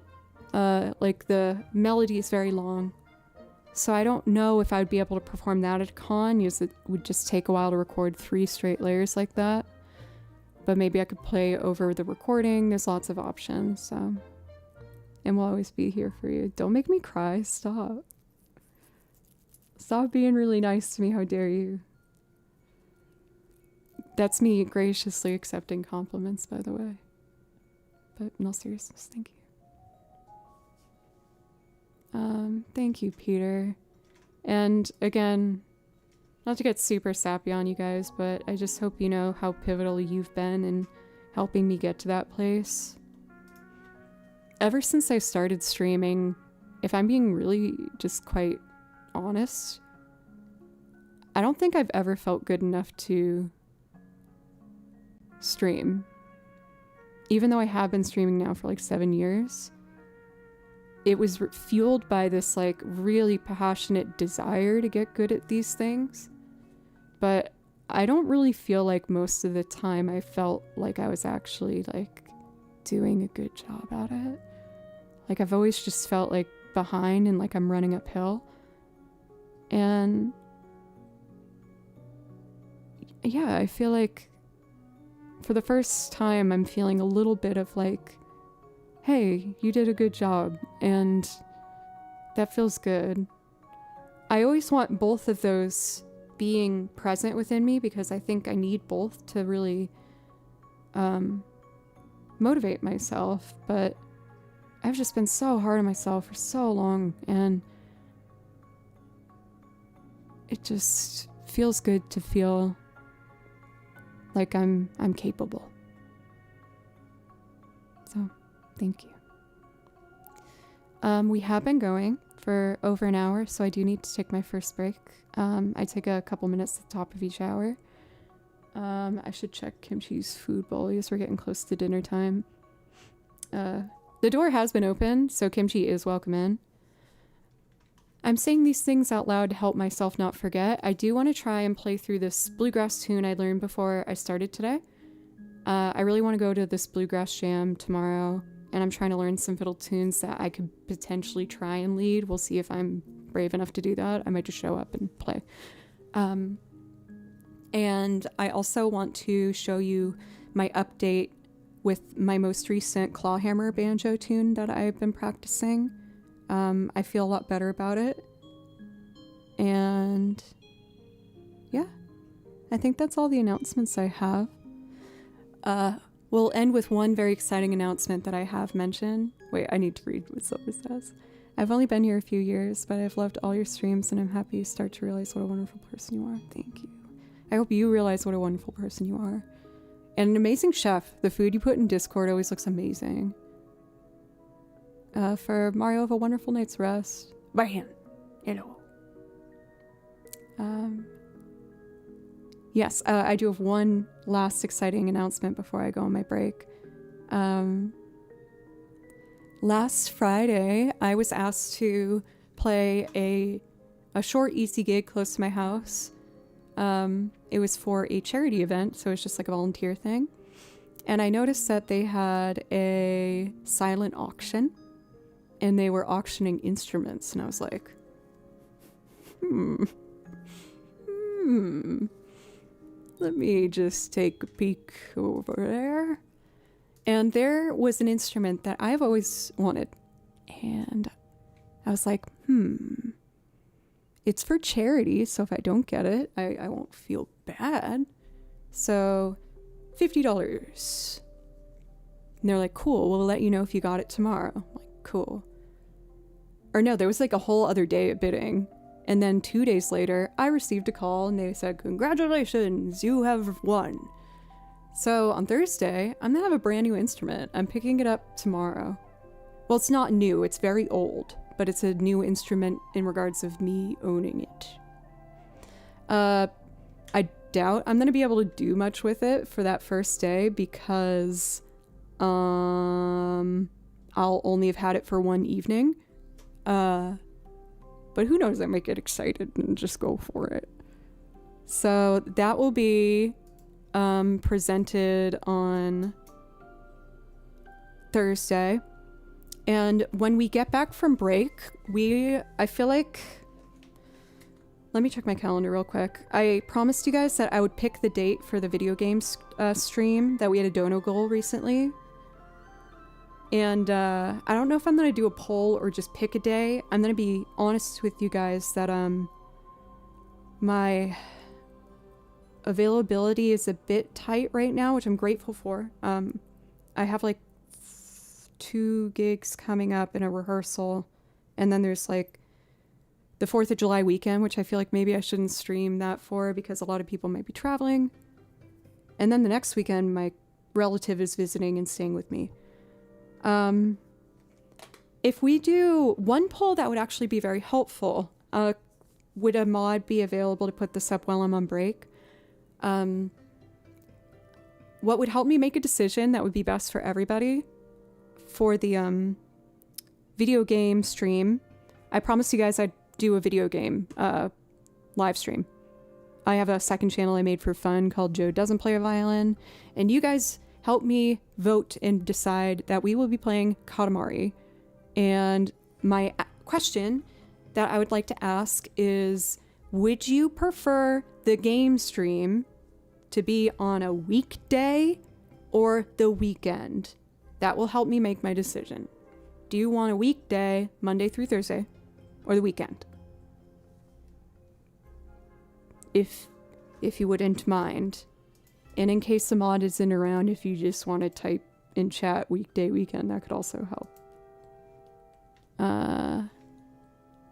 Like the melody is very long. So I don't know if I'd be able to perform that at a con, because it would just take a while to record 3 straight layers like that. But maybe I could play over the recording. There's lots of options, so. And we'll always be here for you. Don't make me cry. Stop. Stop being really nice to me. How dare you? That's me graciously accepting compliments, by the way. But in all seriousness, thank you. Thank you, Peter. And again, not to get super sappy on you guys, but I just hope you know how pivotal you've been in helping me get to that place. Ever since I started streaming, if I'm being really just quite honest, I don't think I've ever felt good enough to stream. Even though I have been streaming now for like 7 years, it was fueled by this like really passionate desire to get good at these things. But I don't really feel like most of the time I felt like I was actually like doing a good job at it. Like I've always just felt like behind and like I'm running uphill. And yeah, I feel like for the first time I'm feeling a little bit of like, hey, you did a good job, and that feels good. I always want both of those being present within me because I think I need both to really motivate myself, but I've just been so hard on myself for so long, and it just feels good to feel like I'm capable. So, thank you. We have been going for over an hour, so I do need to take my first break. I take a couple minutes at the top of each hour. I should check Kimchi's food bowl as we're getting close to dinner time. The door has been open, so Kimchi is welcome in. I'm saying these things out loud to help myself not forget. I do want to try and play through this bluegrass tune I learned before I started today. I really want to go to this bluegrass jam tomorrow, and I'm trying to learn some fiddle tunes that I could potentially try and lead. We'll see if I'm brave enough to do that. I might just show up and play. And I also want to show you my update with my most recent clawhammer banjo tune that I've been practicing. I feel a lot better about it. And yeah, I think that's all the announcements I have. We'll end with one very exciting announcement that I have mentioned. Wait, I need to read what Silver says. I've only been here a few years, but I've loved all your streams, and I'm happy you start to realize what a wonderful person you are. Thank you. I hope you realize what a wonderful person you are. And an amazing chef. The food you put in Discord always looks amazing. For Mario, have a wonderful night's rest. By hand. Hello. Yes, I do have one last exciting announcement before I go on my break. Last Friday, I was asked to play a short, easy gig close to my house. It was for a charity event, so it's just like a volunteer thing. And I noticed that they had a silent auction, and they were auctioning instruments, and I was like, let me just take a peek over there. And there was an instrument that I've always wanted. And I was like, it's for charity, so if I don't get it, I won't feel bad. So, $50. And they're like, cool, we'll let you know if you got it tomorrow. I'm like, cool. Or no, there was like a whole other day of bidding. And then 2 days later, I received a call and they said, congratulations, you have won. So on Thursday, I'm gonna have a brand new instrument. I'm picking it up tomorrow. Well, it's not new, it's very old, but it's a new instrument in regards of me owning it. I doubt I'm gonna be able to do much with it for that first day because I'll only have had it for one evening. But who knows, I might get excited and just go for it. So that will be presented on Thursday. And when we get back from break, I feel like, let me check my calendar real quick. I promised you guys that I would pick the date for the video games stream that we had a dono goal recently. And I don't know if I'm going to do a poll or just pick a day. I'm going to be honest with you guys that my availability is a bit tight right now, which I'm grateful for. I have like 2 gigs coming up in a rehearsal. And then there's like the 4th of July weekend, which I feel like maybe I shouldn't stream that for because a lot of people might be traveling. And then the next weekend, my relative is visiting and staying with me. If we do one poll, that would actually be very helpful. Would a mod be available to put this up while I'm on break? What would help me make a decision that would be best for everybody for the video game stream. I promised you guys I'd do a video game live stream. I have a second channel I made for fun called Joe Doesn't Play a Violin, and you guys help me vote and decide that we will be playing Katamari. And my question that I would like to ask is, would you prefer the game stream to be on a weekday or the weekend? That will help me make my decision. Do you want a weekday, Monday through Thursday, or the weekend? If you wouldn't mind. And in case the mod isn't around, if you just want to type in chat weekday, weekend, that could also help.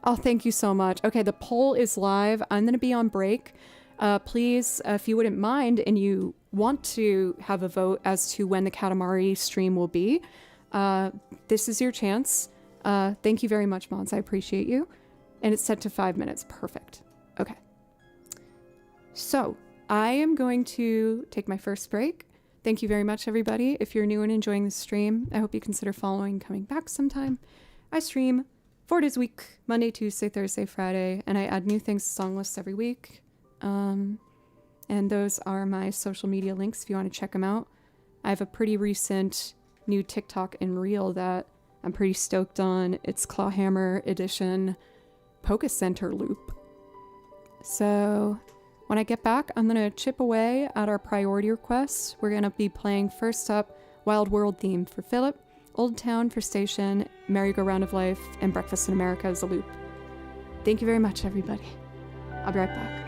Oh, thank you so much. Okay, the poll is live. I'm going to be on break. Please, if you wouldn't mind and you want to have a vote as to when the Katamari stream will be, this is your chance. Thank you very much, mods. I appreciate you. And it's set to 5 minutes. Perfect. Okay. So, I am going to take my first break. Thank you very much, everybody. If you're new and enjoying the stream, I hope you consider following, coming back sometime. I stream 4 days a week, Monday, Tuesday, Thursday, Friday, and I add new things to Songlist every week. And those are my social media links if you want to check them out. I have a pretty recent new TikTok and Reel that I'm pretty stoked on. It's Clawhammer Edition Polka Center Loop. So when I get back, I'm going to chip away at our priority requests. We're going to be playing first up Wild World theme for Philip, Old Town for Station, Merry-Go-Round of Life, and Breakfast in America as a loop. Thank you very much, everybody. I'll be right back.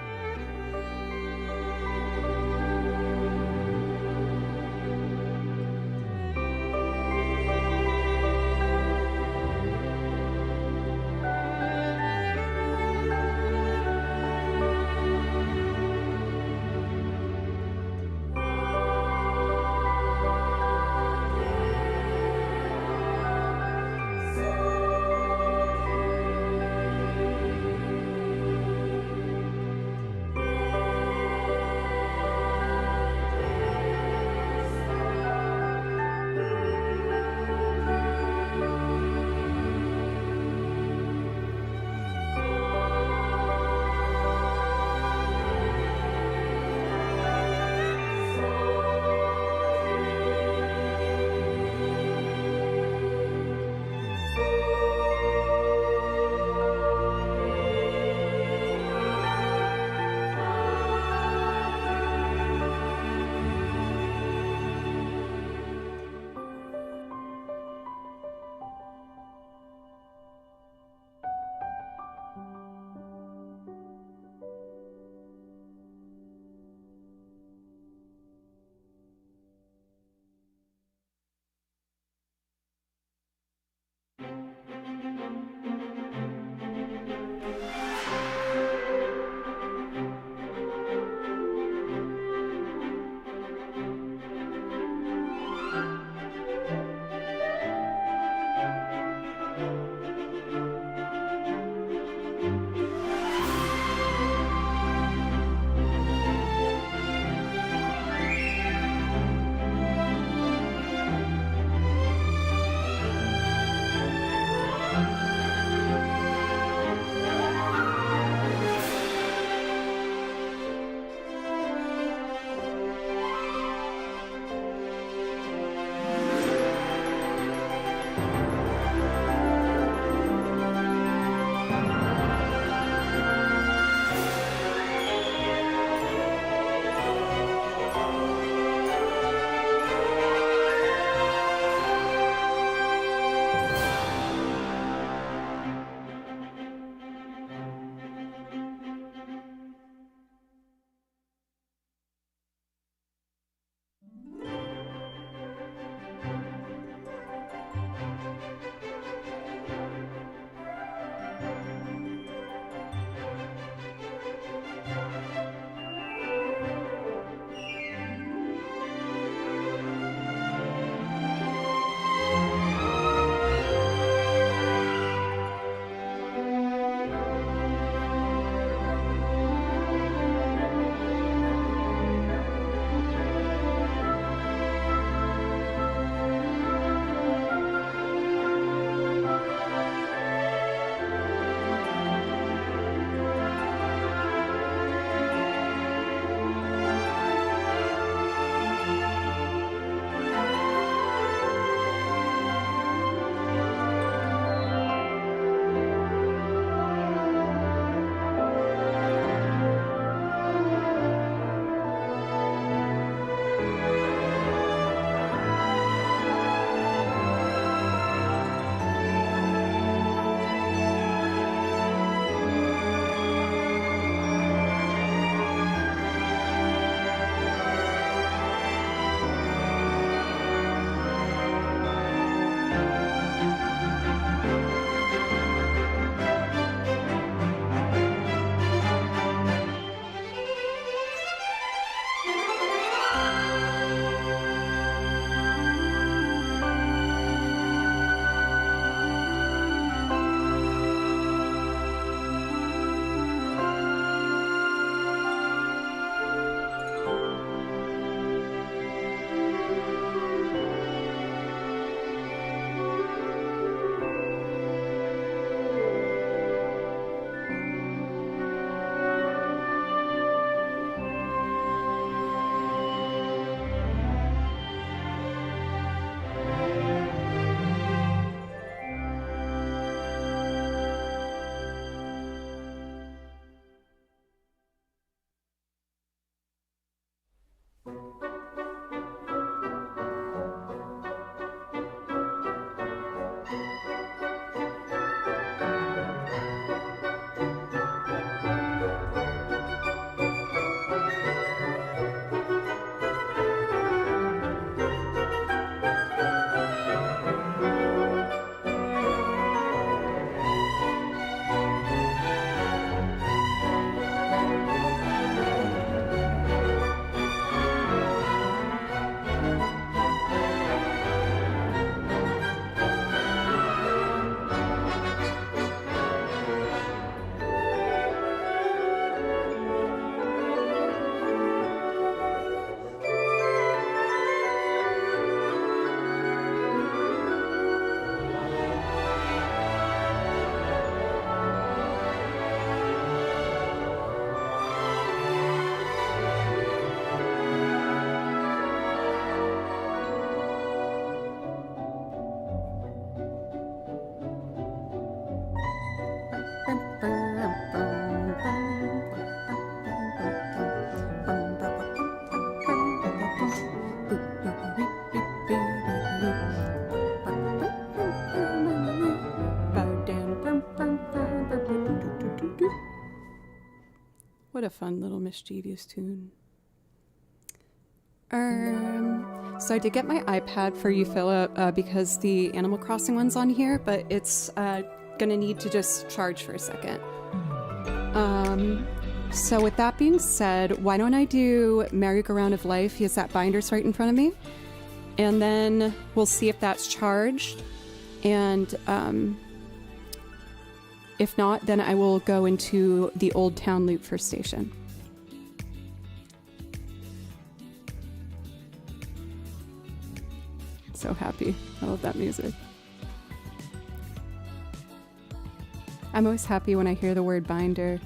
What a fun little mischievous tune. So I did get my iPad for you, Philip, because the Animal Crossing one's on here, but it's gonna need to just charge for a second. So with that being said, why don't I do Merry-Go-Round of Life? He has that binder's right in front of me. And then we'll see if that's charged. And if not, then I will go into the Old Town loop for station. So happy. I love that music. I'm always happy when I hear the word binder.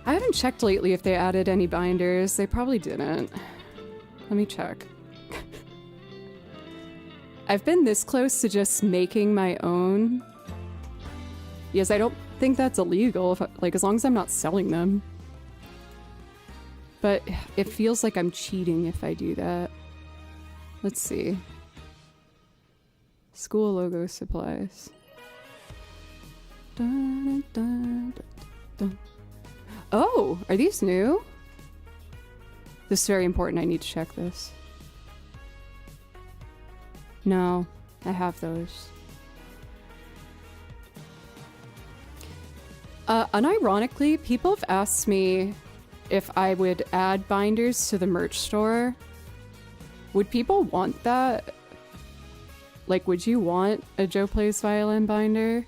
I haven't checked lately if they added any binders. They probably didn't. Let me check. I've been this close to just making my own. Yes, I don't think that's illegal, like as long as I'm not selling them. But it feels like I'm cheating if I do that. Let's see. School logo supplies. Dun, dun, dun, dun. Oh, are these new? This is very important. I need to check this. No, I have those. Unironically, people have asked me if I would add binders to the merch store. Would people want that? Like, would you want a Joe Plays Violin binder?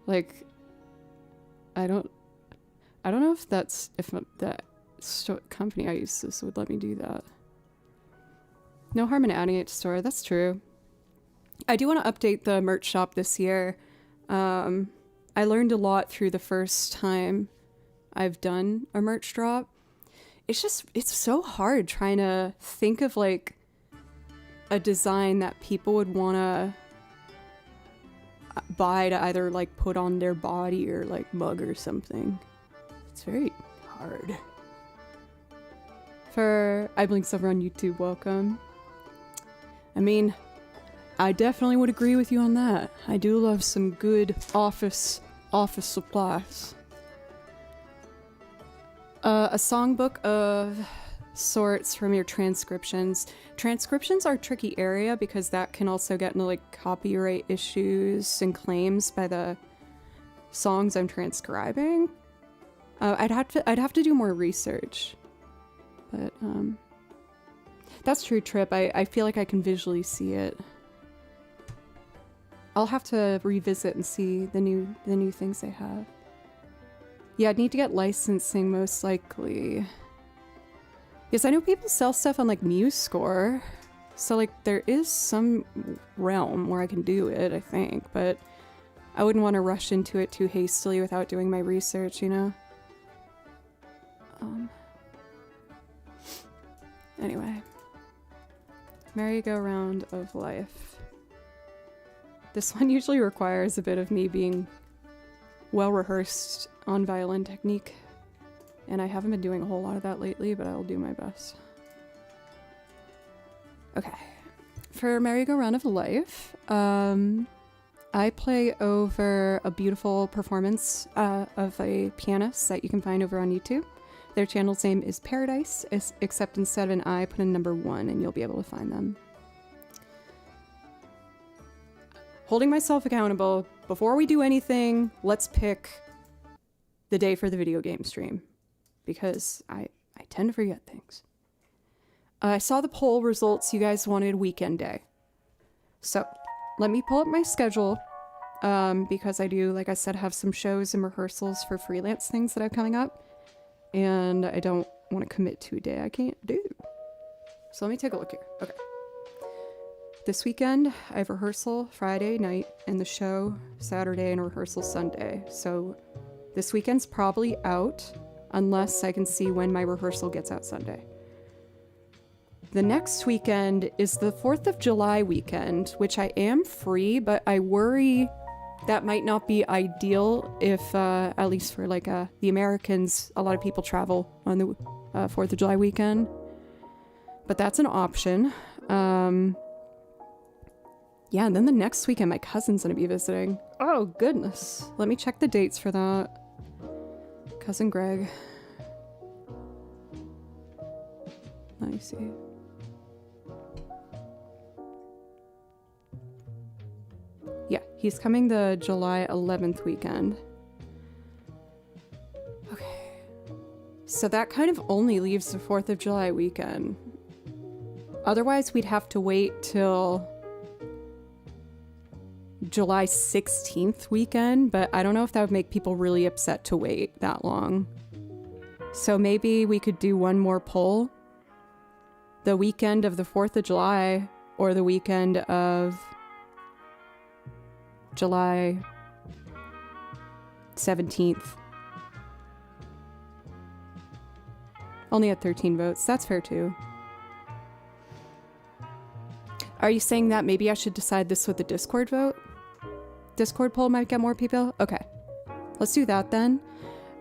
Like, I don't know if that company I use this would let me do that. No harm in adding it to store. That's true. I do want to update the merch shop this year. I learned a lot through the first time I've done a merch drop. It's so hard trying to think of like a design that people would want to buy to either like put on their body or like mug or something. It's very hard. For I Blink Silver on YouTube, welcome. I mean, I definitely would agree with you on that. I do love some good office supplies. A songbook of sorts from your transcriptions. Transcriptions are a tricky area because that can also get into like copyright issues and claims by the songs I'm transcribing. I'd have to do more research. But that's true, Trip. I feel like I can visually see it. I'll have to revisit and see the new things they have. Yeah, I'd need to get licensing most likely. Yes, I know people sell stuff on like MuseScore, so like there is some realm where I can do it, I think, but I wouldn't want to rush into it too hastily without doing my research, you know? Anyway. Merry-Go-Round of Life. This one usually requires a bit of me being well rehearsed on violin technique, and I haven't been doing a whole lot of that lately, but I'll do my best. Okay. For Merry-Go-Round of Life, I play over a beautiful performance of a pianist that you can find over on YouTube. Their channel's name is Paradise, except instead of an I, put in number 1, and you'll be able to find them. Holding myself accountable, before we do anything, let's pick the day for the video game stream, because I tend to forget things. I saw the poll results. You guys wanted weekend day. So let me pull up my schedule, because I do, like I said, have some shows and rehearsals for freelance things that are coming up, and I don't want to commit to a day I can't do. So let me take a look here. Okay. This weekend, I have rehearsal Friday night and the show Saturday and rehearsal Sunday. So this weekend's probably out unless I can see when my rehearsal gets out Sunday. The next weekend is the 4th of July weekend, which I am free, but I worry that might not be ideal if, at least for like the Americans, a lot of people travel on the 4th of July weekend. But that's an option. Yeah, and then the next weekend, my cousin's gonna be visiting. Oh, goodness. Let me check the dates for that. Cousin Greg. Let me see. Yeah, he's coming the July 11th weekend. Okay. So that kind of only leaves the 4th of July weekend. Otherwise, we'd have to wait till July 16th weekend, but I don't know if that would make people really upset to wait that long. So maybe we could do one more poll. The weekend of the 4th of July or the weekend of July 17th. Only had 13 votes. That's fair too. Are you saying that maybe I should decide this with the Discord vote? Discord poll might get more people? Okay. Let's do that then.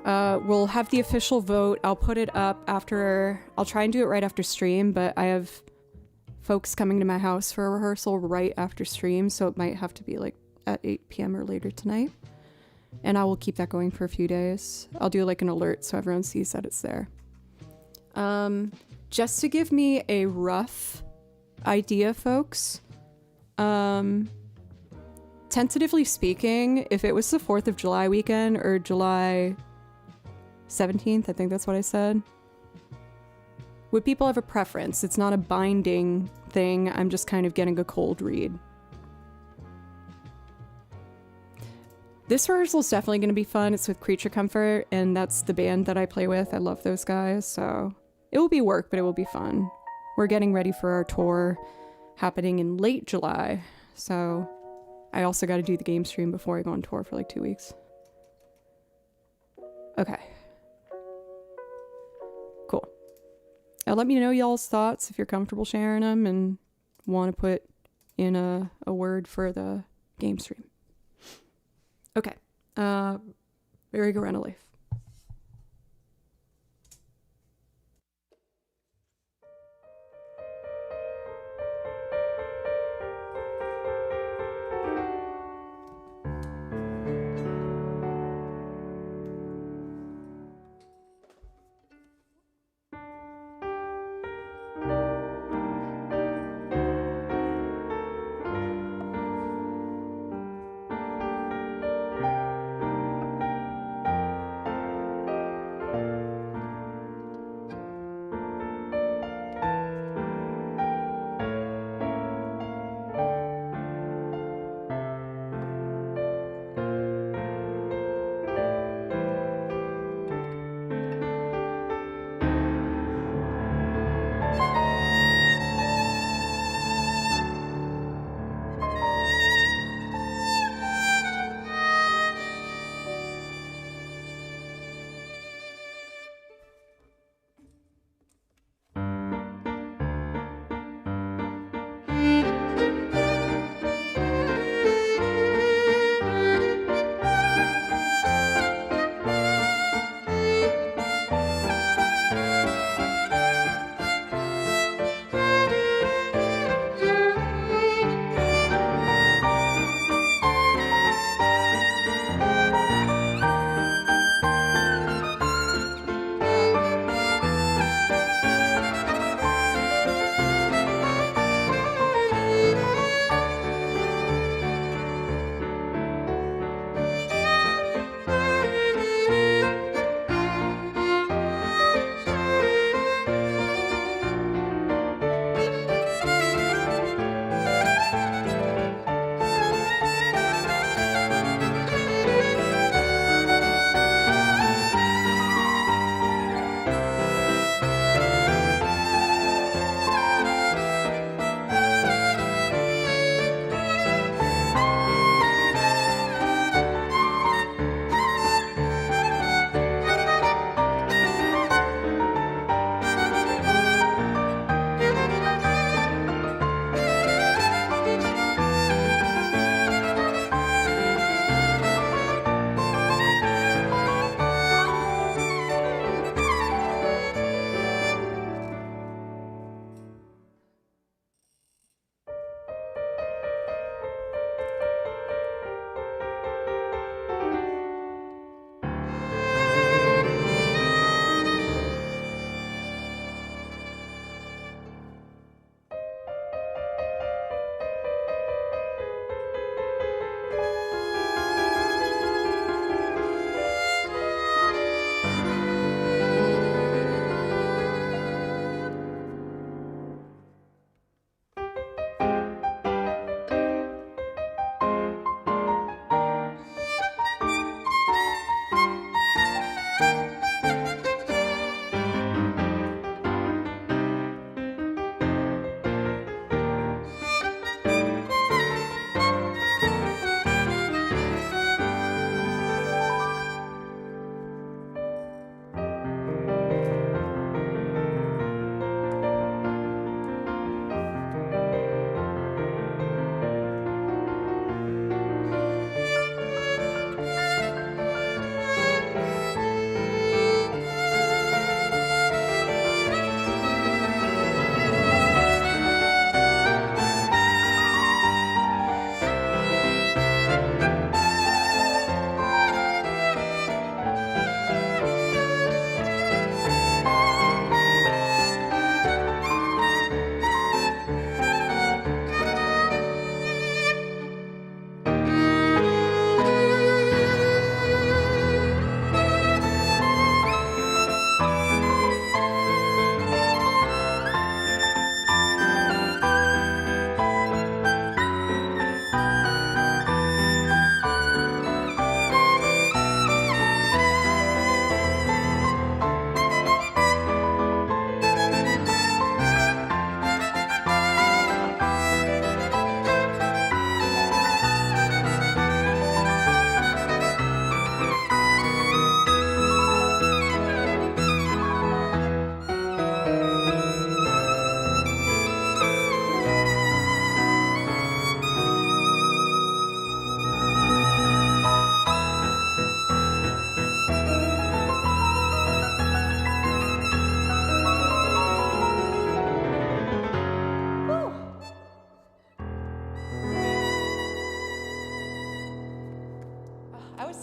We'll have the official vote. I'll put it up after... I'll try and do it right after stream, but I have folks coming to my house for a rehearsal right after stream, so it might have to be like at 8 p.m. or later tonight. And I will keep that going for a few days. I'll do like an alert so everyone sees that it's there. Just to give me a rough idea, folks, tentatively speaking, if it was the 4th of July weekend or July 17th, I think that's what I said, would people have a preference? It's not a binding thing. I'm just kind of getting a cold read. This rehearsal is definitely going to be fun. It's with Creature Comfort, and that's the band that I play with. I love those guys, so it will be work, but it will be fun. We're getting ready for our tour happening in late July, so I also got to do the game stream before I go on tour for like 2 weeks. Okay. Cool. Let me know y'all's thoughts if you're comfortable sharing them and want to put in a word for the game stream. Okay. Very go around life.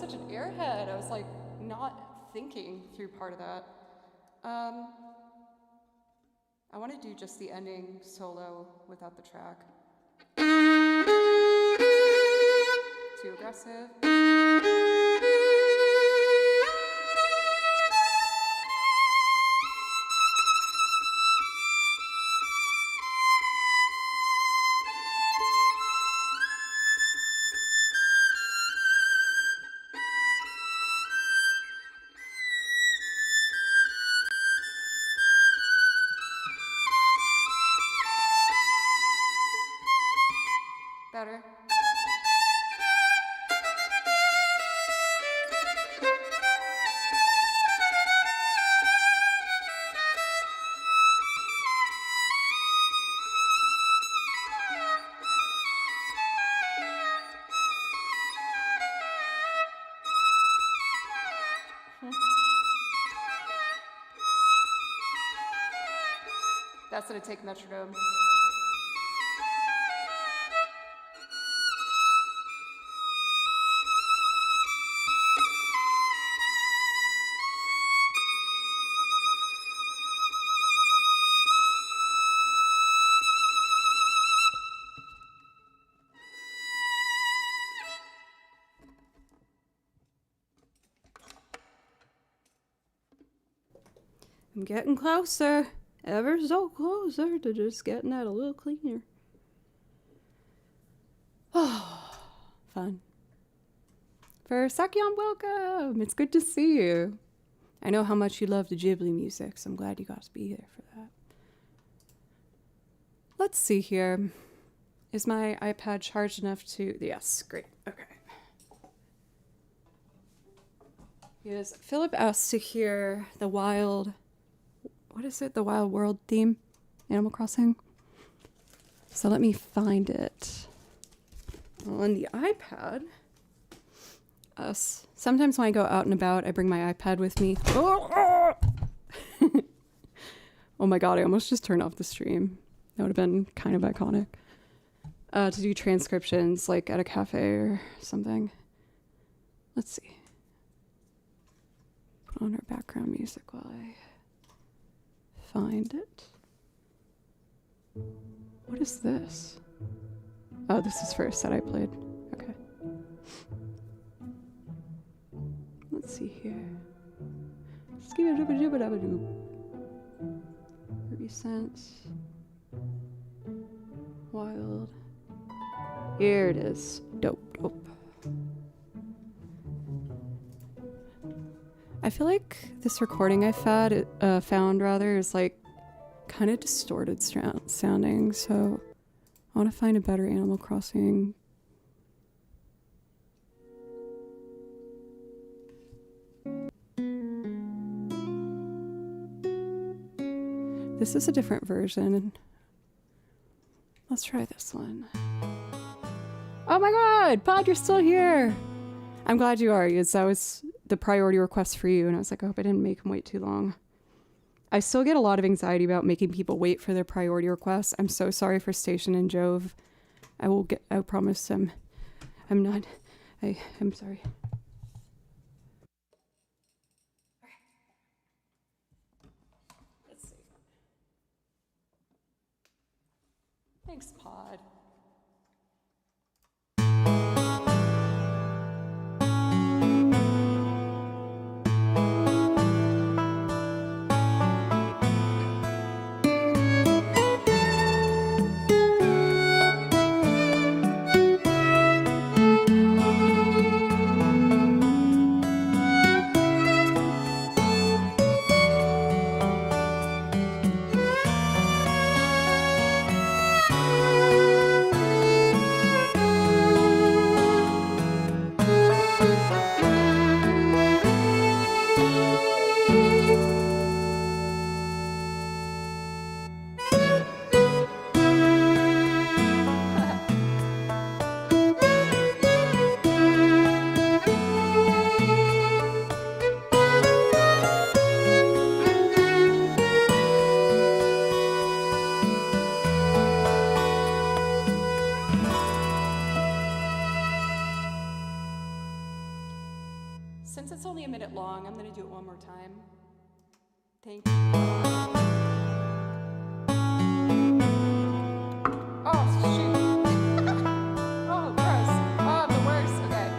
such an airhead. I was like not thinking through part of that. I want to do just the ending solo without the track. Too aggressive. Better. That's gonna take metronome. I'm getting closer, ever so closer to just getting that a little cleaner. Oh, fun. For Sakyon, welcome! It's good to see you. I know how much you love the Ghibli music, so I'm glad you got to be here for that. Let's see here. Is my iPad charged enough to... Yes, great. Okay. Yes, Philip asked to hear the wild... What is it? The Wild World theme? Animal Crossing? So let me find it. On the iPad... sometimes when I go out and about, I bring my iPad with me. Oh my god, I almost just turned off the stream. That would have been kind of iconic. To do transcriptions, like at a cafe or something. Let's see. Put on our background music while I find it. What is this? Oh, this is for a set I played. Okay. Let's see here. Recent. Wild. Here it is. Dope. I feel like this recording I found is like kind of distorted sounding, so I want to find a better Animal Crossing. This is a different version. Let's try this one. Oh my god, Pod, you're still here! I'm glad you are, because that was the priority request for you, and I was like, I hope I didn't make him wait too long. I still get a lot of anxiety about making people wait for their priority requests. I'm so sorry for Station and Jove. I promise I'm sorry. Let's see. Thanks, Pod. It's only a minute long. I'm gonna do it one more time. Thank you. Oh, shoot. Oh, gross. Oh, I'm the worst. Okay.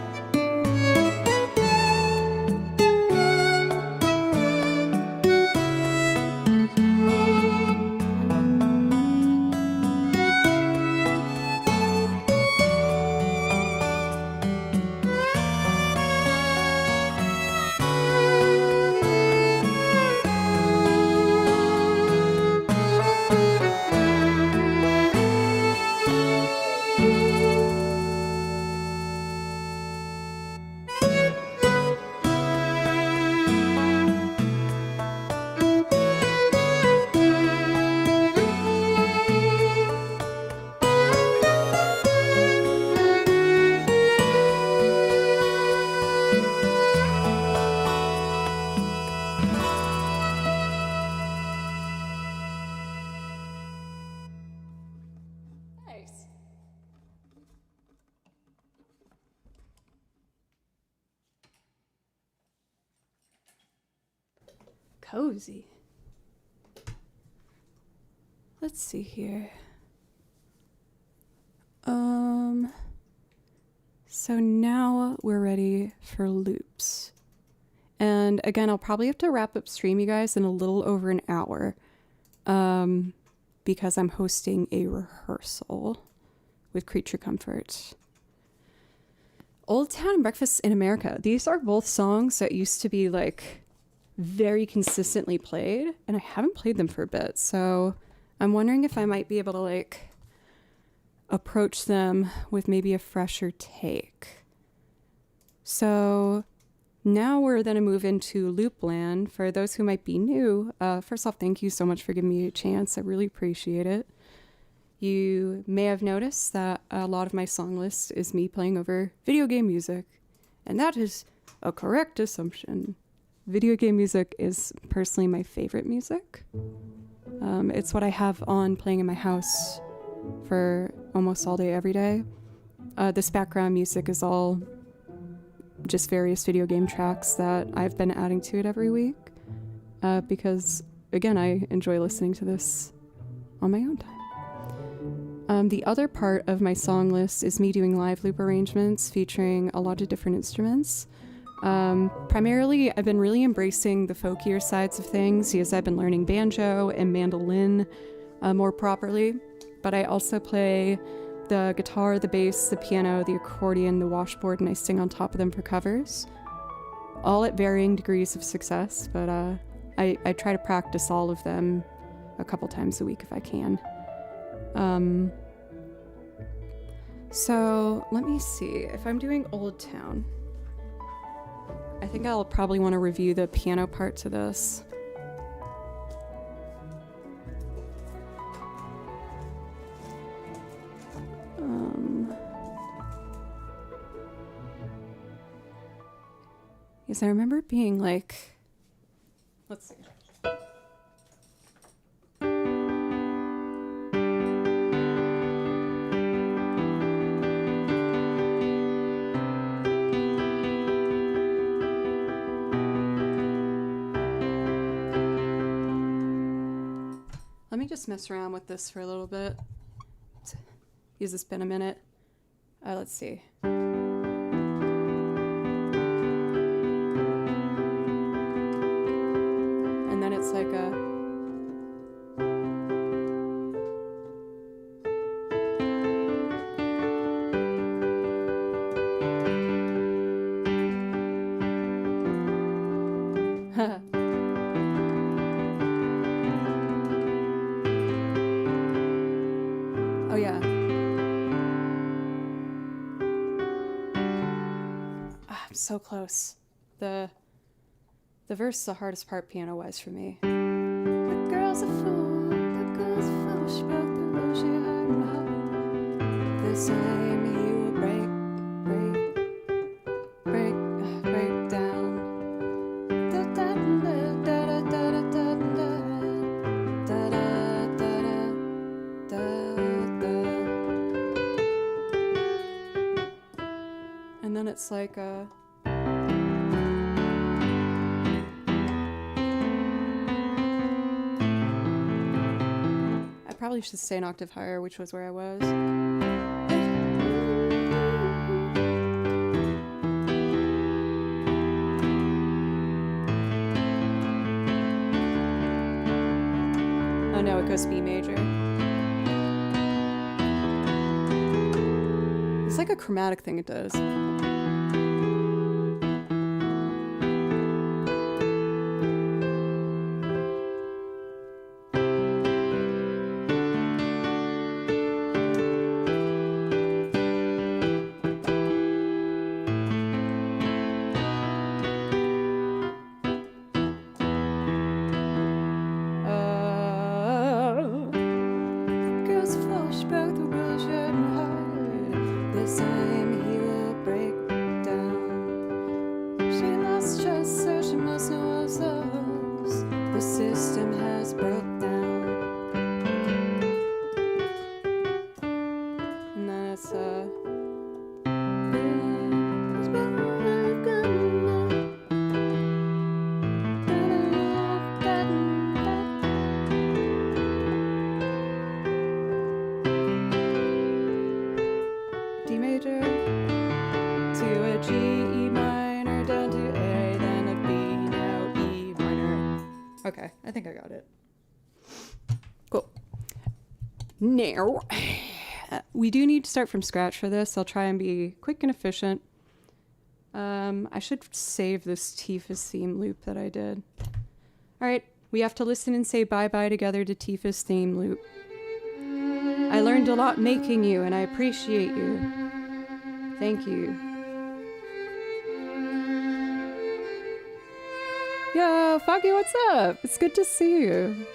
Nice. Cozy. Let's see here. So now we're ready for loops. And again, I'll probably have to wrap up stream, you guys, in a little over an hour. Because I'm hosting a rehearsal with Creature Comfort. Old Town and Breakfast in America. These are both songs that used to be like very consistently played, and I haven't played them for a bit. So I'm wondering if I might be able to like approach them with maybe a fresher take. So now we're going to move into Loopland. For those who might be new, first off, thank you so much for giving me a chance. I really appreciate it. You may have noticed that a lot of my song list is me playing over video game music, and that is a correct assumption. Video game music is personally my favorite music. It's what I have on playing in my house for almost all day, every day. This background music is all just various video game tracks that I've been adding to it every week. Because, again, I enjoy listening to this on my own time. The other part of my song list is me doing live loop arrangements featuring a lot of different instruments. Primarily, I've been really embracing the folkier sides of things because I've been learning banjo and mandolin more properly. But I also play the guitar, the bass, the piano, the accordion, the washboard, and I sing on top of them for covers. All at varying degrees of success, but I try to practice all of them a couple times a week if I can. So let me see, if I'm doing Old Town, I think I'll probably want to review the piano part to this. Yes, I remember being like, let's see. Let me just mess around with this for a little bit. Use this been a minute. Let's see. And then it's like a... Oh yeah. I'm so close. The verse is the hardest part piano-wise for me. The girl's a fool, the girl's a fool, she broke the rule, she hadn't heard. This time he will break down. Da da da da da da da da da da da. And then it's like a... probably should stay an octave higher, which was where I was. Oh no, it goes B major. It's like a chromatic thing it does. Okay, I think I got it. Cool. Now, we do need to start from scratch for this. I'll try and be quick and efficient. I should save this Tifa's theme loop that I did. All right, we have to listen and say bye-bye together to Tifa's theme loop. I learned a lot making you, and I appreciate you. Thank you. Yo, Foggy, what's up? It's good to see you.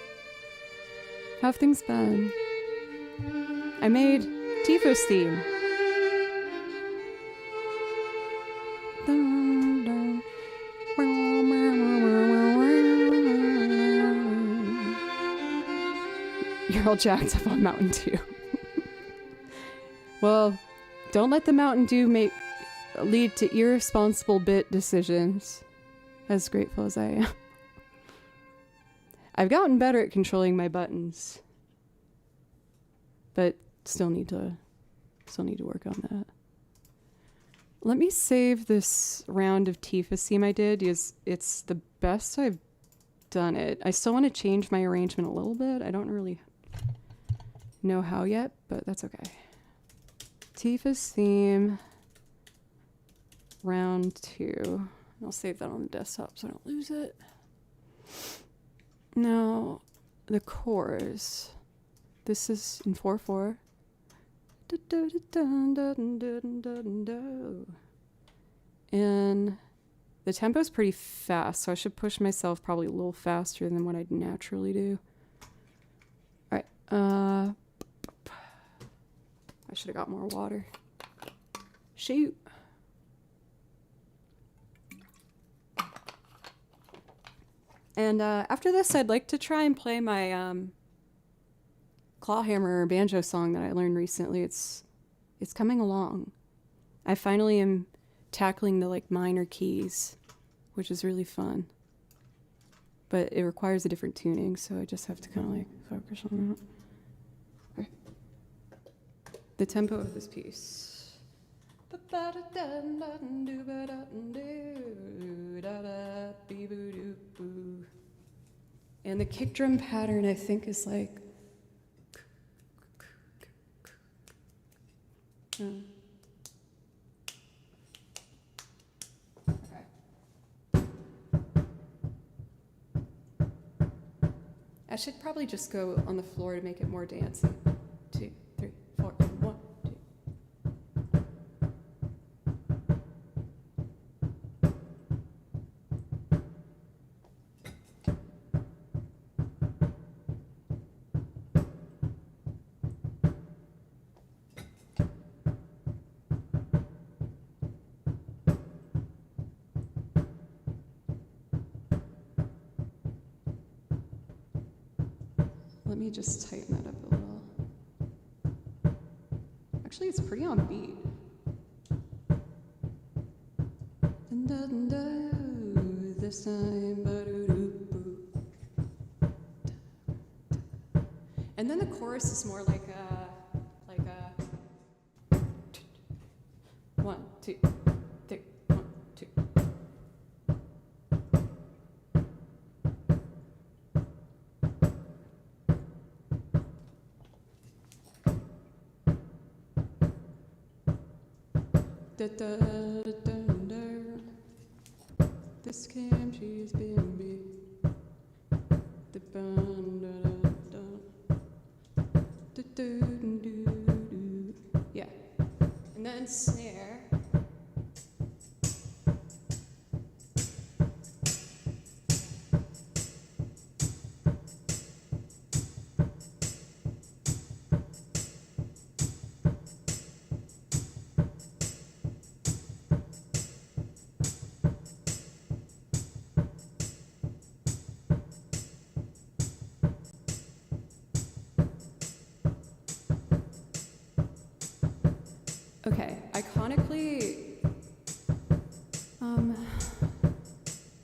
How have things been? I made Tifa's theme. You're all jacked up on Mountain Dew. Well, don't let the Mountain Dew lead to irresponsible bit decisions. As grateful as I am. I've gotten better at controlling my buttons, but still need to work on that. Let me save this round of Tifa's theme I did because it's the best I've done it. I still want to change my arrangement a little bit. I don't really know how yet, but that's okay. Tifa's theme, round 2. I'll save that on the desktop so I don't lose it. Now, the chorus. This is in 4/4. And the tempo's pretty fast, so I should push myself probably a little faster than what I'd naturally do. All right. I should have got more water. Shoot. And after this, I'd like to try and play my clawhammer banjo song that I learned recently. It's coming along. I finally am tackling the minor keys, which is really fun. But it requires a different tuning, so I just have to kind of focus on that. Okay. The tempo of this piece. And the kick drum pattern, I think, is like. Okay. I should probably just go on the floor to make it more dancey. 2, 3, 4, 1, 2. Let me just tighten that up a little. Actually, it's pretty on beat. This time, And then the chorus is more like a 1, 2, 3, 1, 2. Da, da, da, da, da. This camp she's been me. The bun, da, da, da. Do, do, do, do. Yeah. And then snare. Okay, iconically,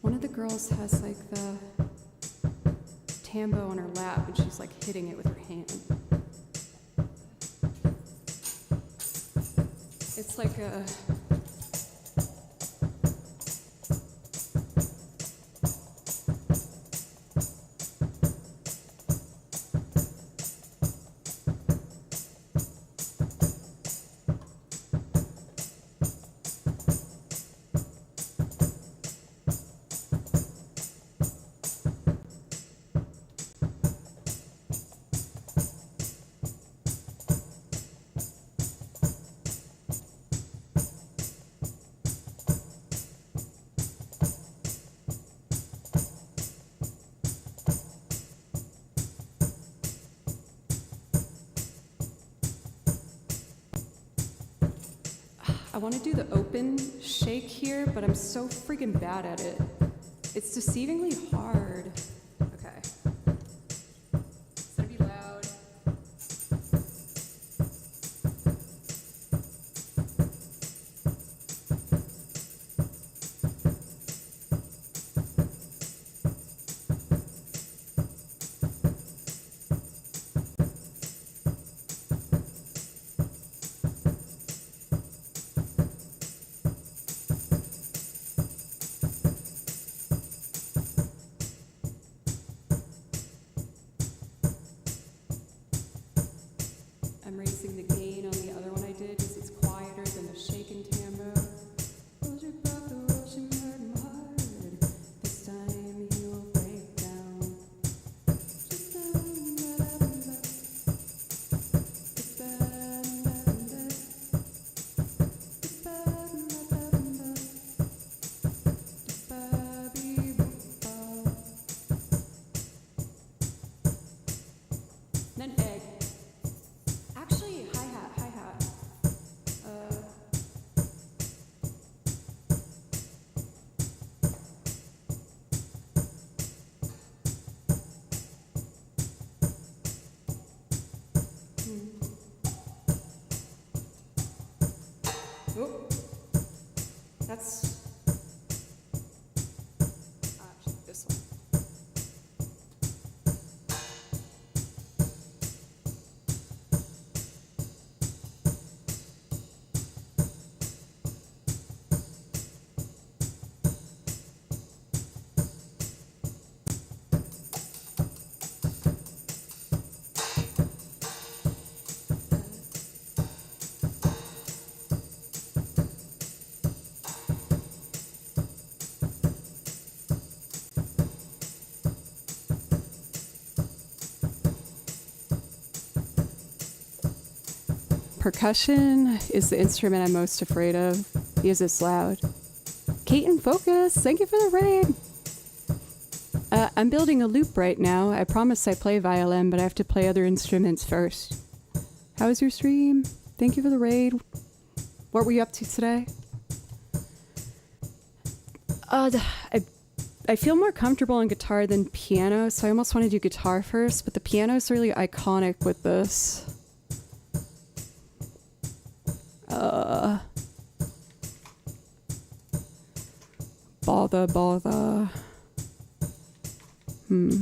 one of the girls has like the tambo on her lap and she's like hitting it with her hand. It's like a... I want to do the open shake here, but I'm so freaking bad at it. It's deceivingly hard. Okay. It's gonna be loud. I'm raising the gain on the other one I did because it's quieter than the shaken tambo. Hold your breath, the rushing hard. This time he will break down. Just then egg. Actually, hi-hat. Oh, that's this one. Percussion is the instrument I'm most afraid of because it's loud. Kate and Focus, thank you for the raid. I'm building a loop right now. I promise I play violin, but I have to play other instruments first. How was your stream? Thank you for the raid. What were you up to today? I feel more comfortable on guitar than piano, so I almost want to do guitar first, but the piano is really iconic with this. Bother. Okay.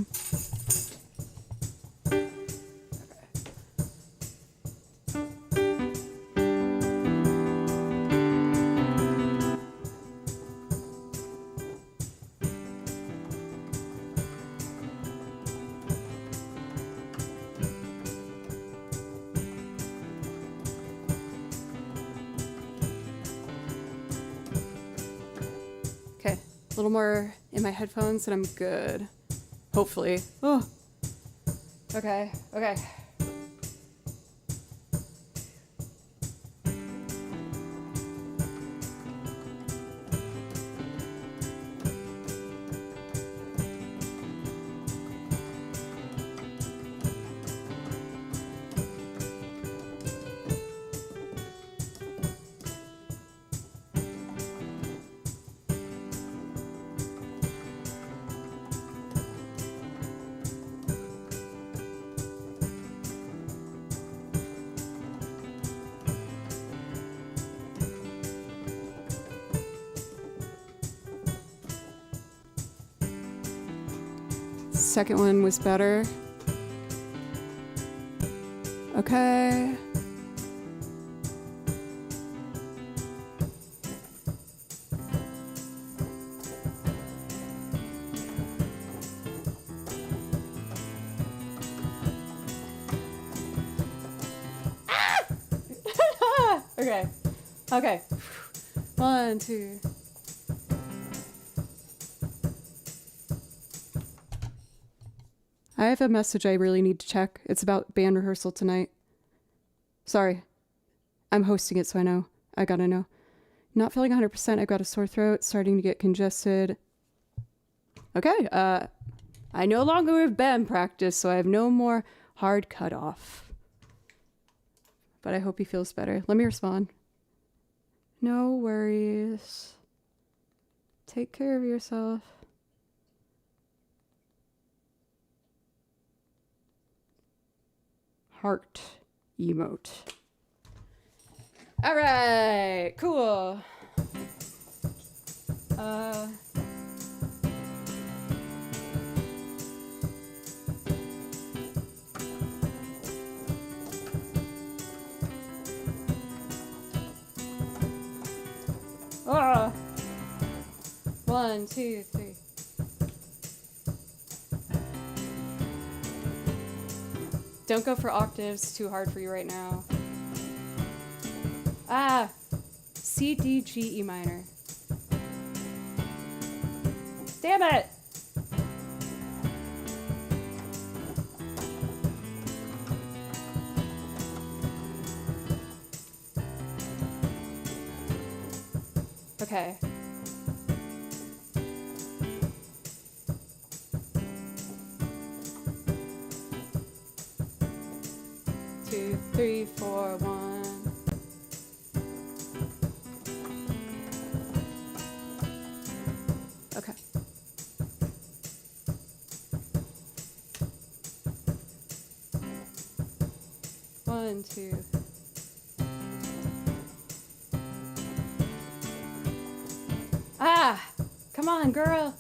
little more in my headphones and I'm good. Hopefully. Oh. Okay, okay. Second one was better. Okay. Ah! Okay. Okay. 1, 2. I have a message I really need to check. It's about band rehearsal tonight. Sorry. I'm hosting it, so I know. I gotta know. Not feeling 100%. I've got a sore throat, starting to get congested. Okay, I no longer have band practice, so I have no more hard cutoff. But I hope he feels better. Let me respond. No worries. Take care of yourself. Heart emote. All right, cool. Ah. 1, 2, 3. Don't go for octaves, too hard for you right now. Ah, C, D, G, E minor. Damn it! Okay. Two, 3, 4, 1. Okay. One, 2. Ah! Come on, girl!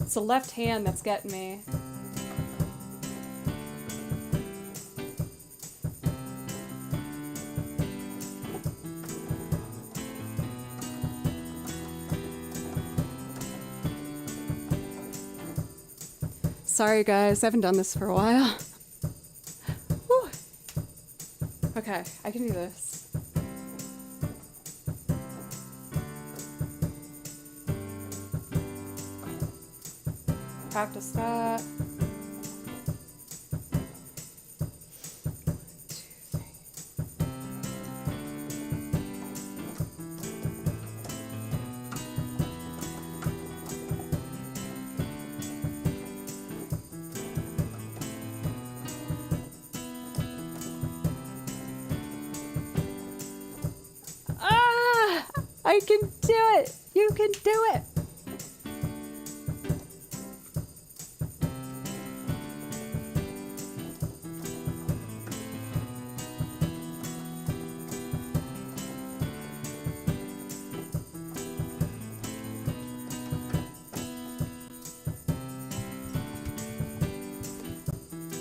It's the left hand that's getting me. Sorry guys, I haven't done this for a while. Whew. Okay, I can do this. Practice that. 1, 2, 3. Ah! I can do it! You can do it!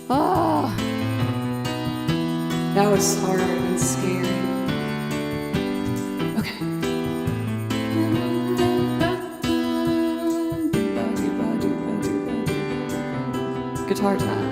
Oh, that was hard and scary. Okay. Guitar time.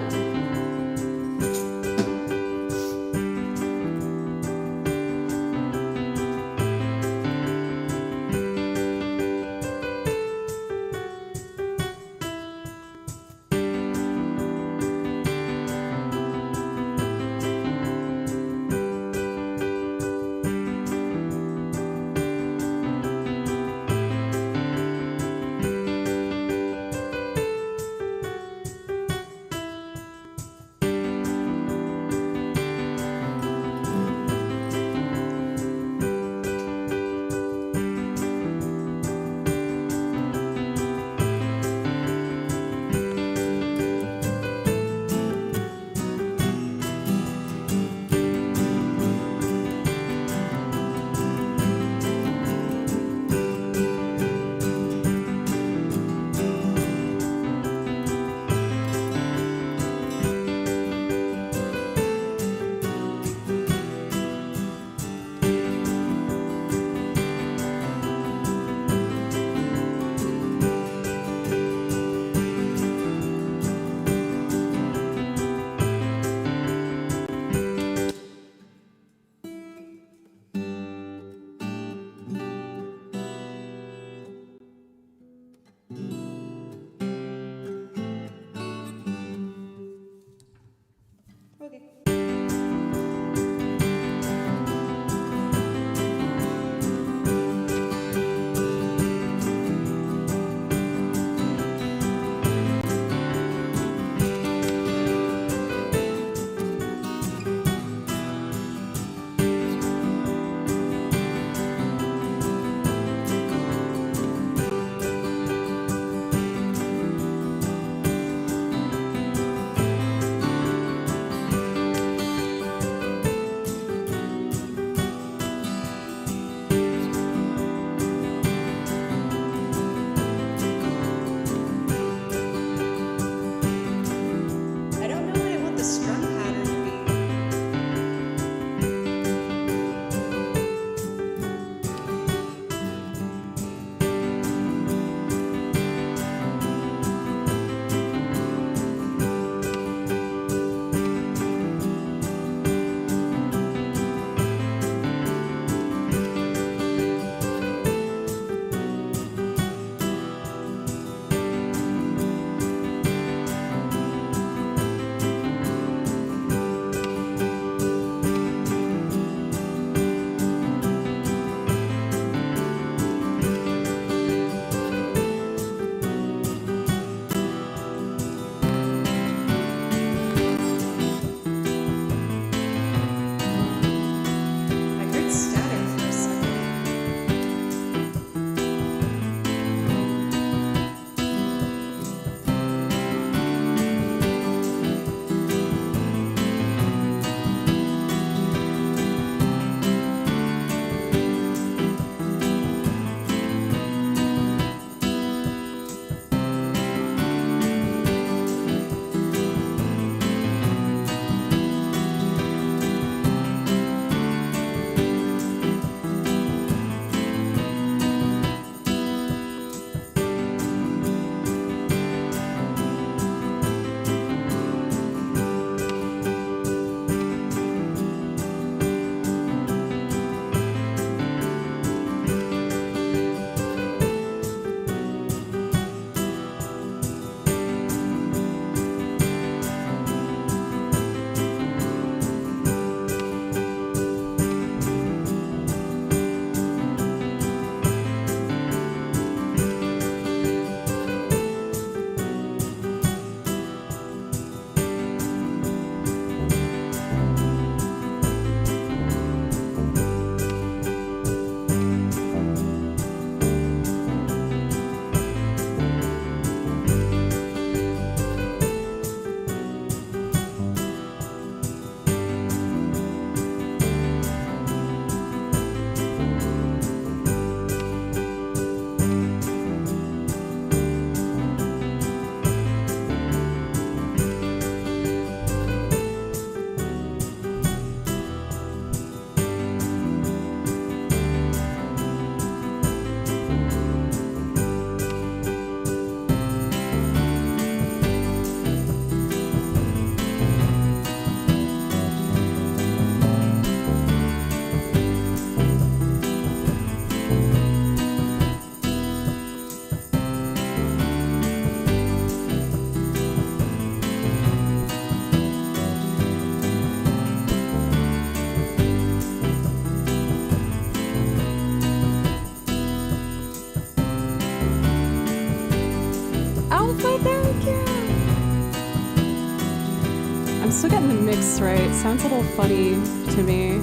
still getting the mix right. Sounds a little funny to me.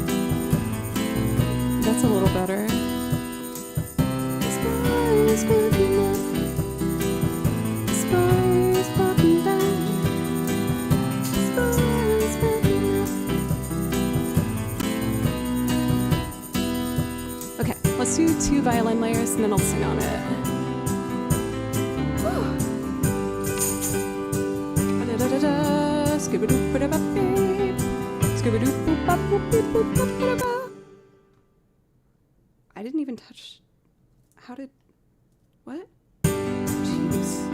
That's a little better. Okay, let's do 2 violin layers and then I'll sing on it. I didn't even touch. How did. What? Jeez.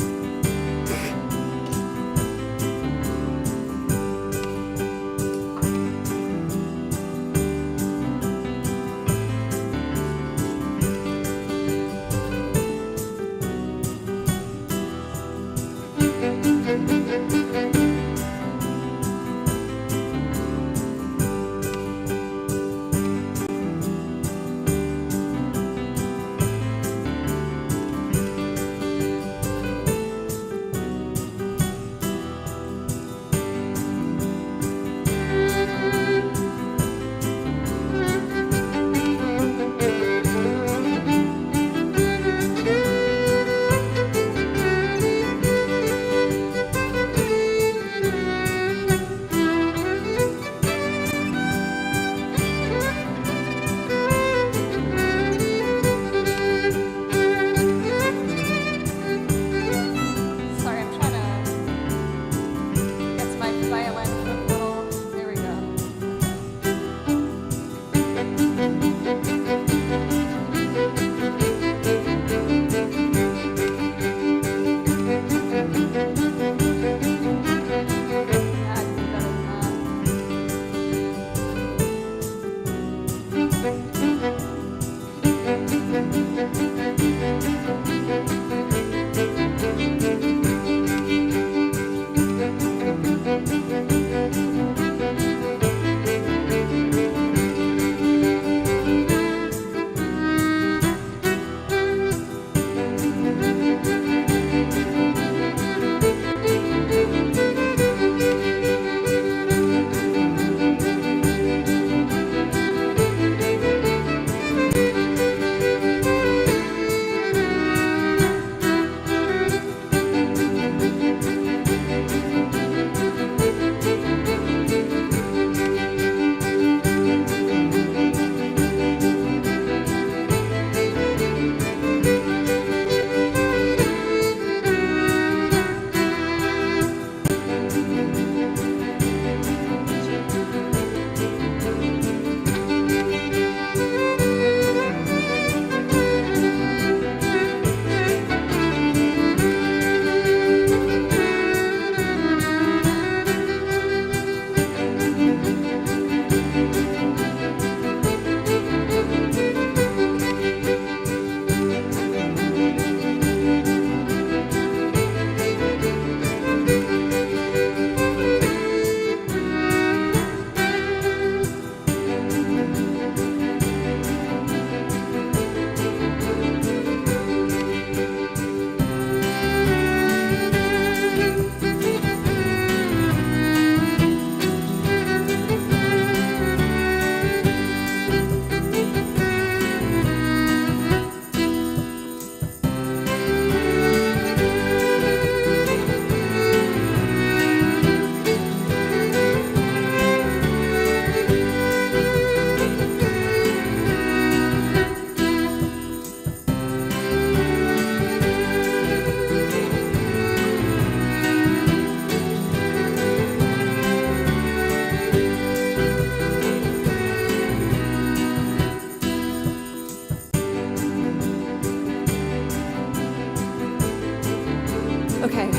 Okay,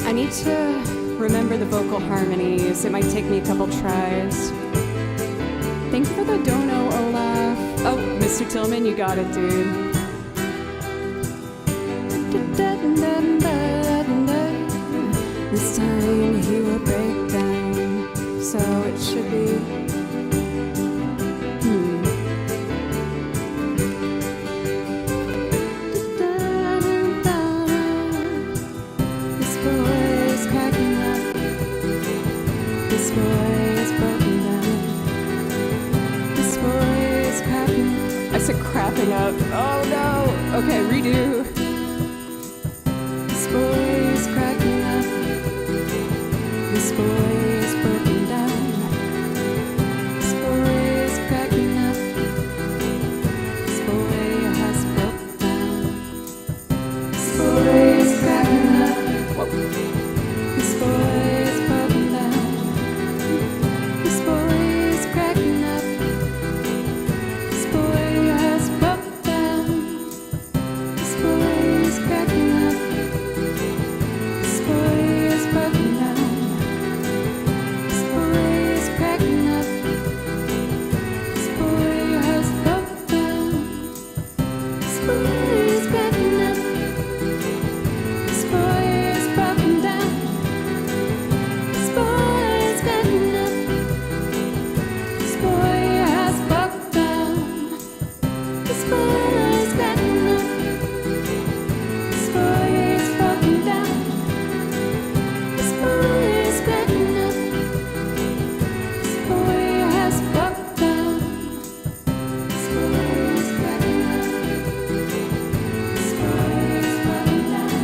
I need to remember the vocal harmonies. It might take me a couple tries. Thank you for the dono, Olaf. Oh, Mr. Tillman, you got it, dude. This time he will break down, so it should be. This This boy is broken down. This boy is cracking. I said crapping up. Oh no. Okay, redo. This boy is cracking up. This boy is broken down. This boy is cracking up. This boy has broken down. This boy is cracking up. Whoa. This boy is broken down. This boy is cracking up. This boy has broken down. This boy is cracking up. This boy is broken down. This boy is cracking up. This boy has broken down. This boy is cracking up. This boy is broken down. This boy is cracking up. This boy has broken down. This boy is cracking up. This boy is broken down. This boy is cracking up. This boy has broken down. This boy is cracking up. This boy is broken down.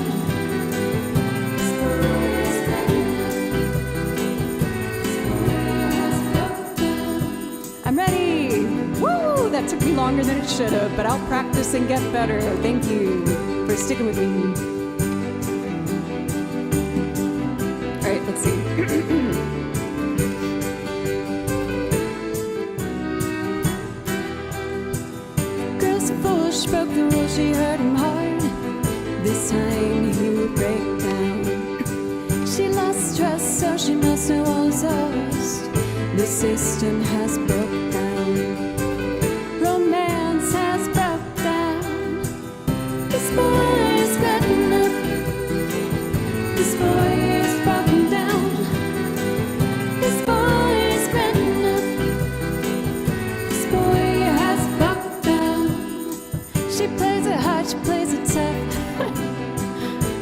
This boy is cracking up. This boy has broken down. I'm ready! Woo! That took me longer than it should have, but I'll practice and get better. Thank you for sticking with me. All right, let's see. Girls are full, she broke the rules, she hurt him hard. This time he would break down. She lost trust, so she must know all is lost. The system has broke down. Romance has broke down. This boy is cracking up. This boy is broken down. This boy is cracking up. This boy has broken down. She plays it hard, she plays it tough.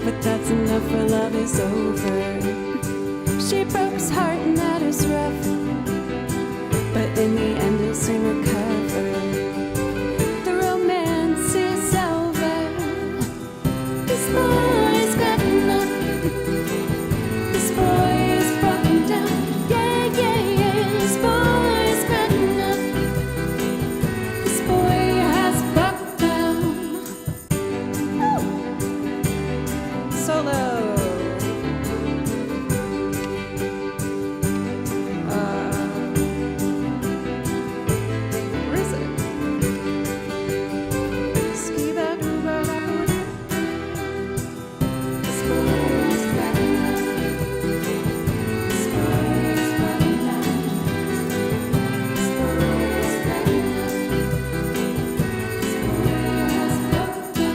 But that's enough, her love is over. She broke his heart and that is rough. But in the end he'll soon recover. The romance is over. This boy is cracking up. This boy is broken down. Yeah, yeah, yeah. This boy is cracking up. This boy has broken down. Woo! Solo. Where is it? Ski that over that booty. This boy is cracking up. This boy is broken down. This boy is cracking up. This boy has broken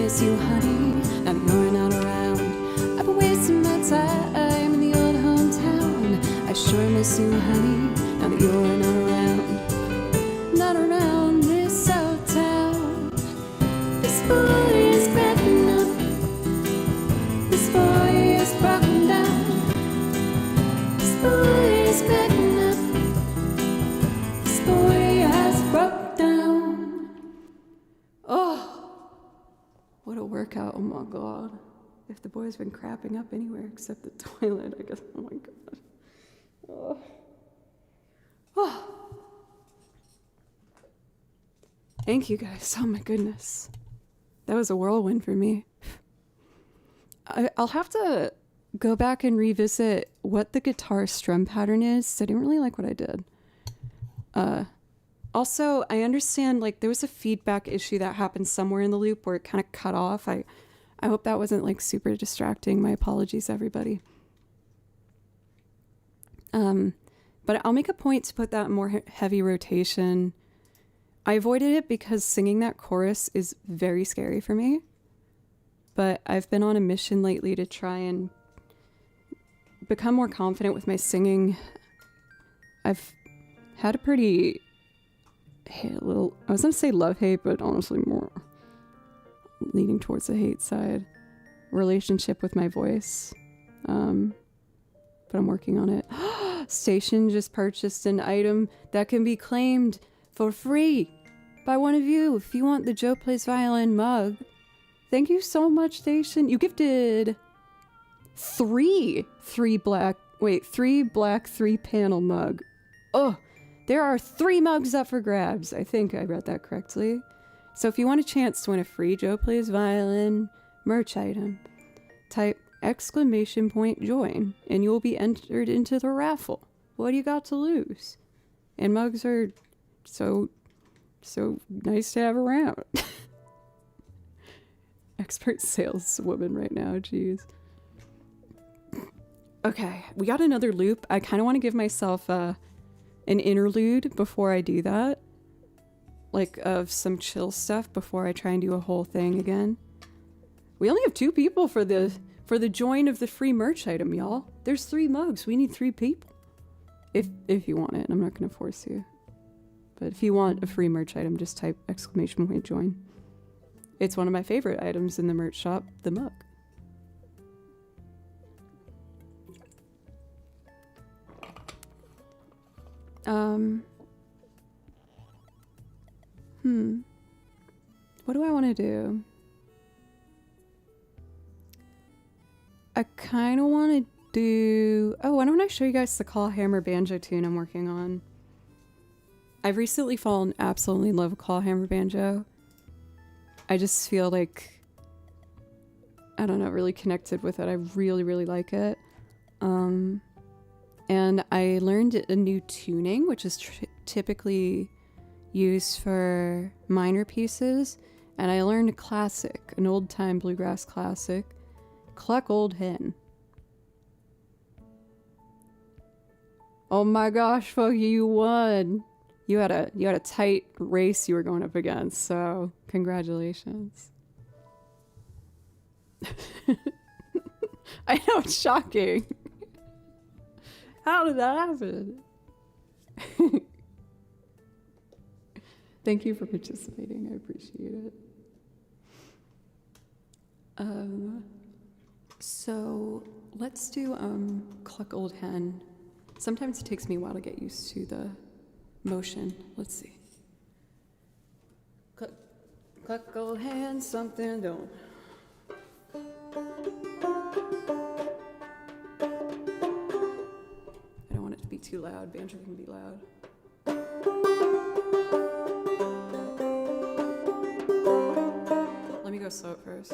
miss you, honey, now that you're not around. I've been wasting my time in the old hometown. I sure miss you, honey, now that you're not around. Not around this old town. This boy is cracking up. This boy is broken down. This boy is cracking up. This boy has broke down. workout. Oh my god. If the boy's been crapping up anywhere except the toilet, I guess. Oh my god. Oh. Oh. Thank you guys. Oh my goodness. That was a whirlwind for me. I'll have to go back and revisit what the guitar strum pattern is. I didn't really like what I did. Also, I understand like there was a feedback issue that happened somewhere in the loop where it kind of cut off. I hope that wasn't like super distracting. My apologies, everybody. But I'll make a point to put that in more heavy rotation. I avoided it because singing that chorus is very scary for me. But I've been on a mission lately to try and become more confident with my singing. I've had a pretty, I was going to say love-hate, but honestly more leaning towards the hate side, relationship with my voice. But I'm working on it. Station just purchased an item that can be claimed for free by one of you if you want the Joe Plays Violin mug. Thank you so much, Station. You gifted three black, 3-panel mug. Oh, there are 3 mugs up for grabs. I think I read that correctly. So if you want a chance to win a free Joe Plays Violin merch item, type !join and you will be entered into the raffle. What do you got to lose? And mugs are so nice to have around. Expert saleswoman right now, jeez. Okay, we got another loop. I kind of want to give myself an interlude before I do that. Like of some chill stuff before I try and do a whole thing again. We only have 2 people for the join of the free merch item, y'all. There's 3 mugs. We need 3 people. If you want it. I'm not going to force you. But if you want a free merch item, just type !join. It's one of my favorite items in the merch shop, the mug. What do I want to do? I kind of want to do... Oh, why don't I show you guys the claw hammer banjo tune I'm working on? I've recently fallen absolutely in love with claw hammer banjo. I just feel like, I don't know, really connected with it. I really, really like it. And I learned a new tuning, which is typically used for minor pieces. And I learned a classic, an old-time bluegrass classic, Cluck Old Hen. Oh my gosh, Foggy, you won! You had a tight race you were going up against, so congratulations. I know, it's shocking. How did that happen? Thank you for participating. I appreciate it. So let's do Cluck Old Hen. Sometimes it takes me a while to get used to the motion. Let's see. Cluck, cluck old hen, something don't. I don't want it to be too loud. Banjo can be loud. Let me go slow at first.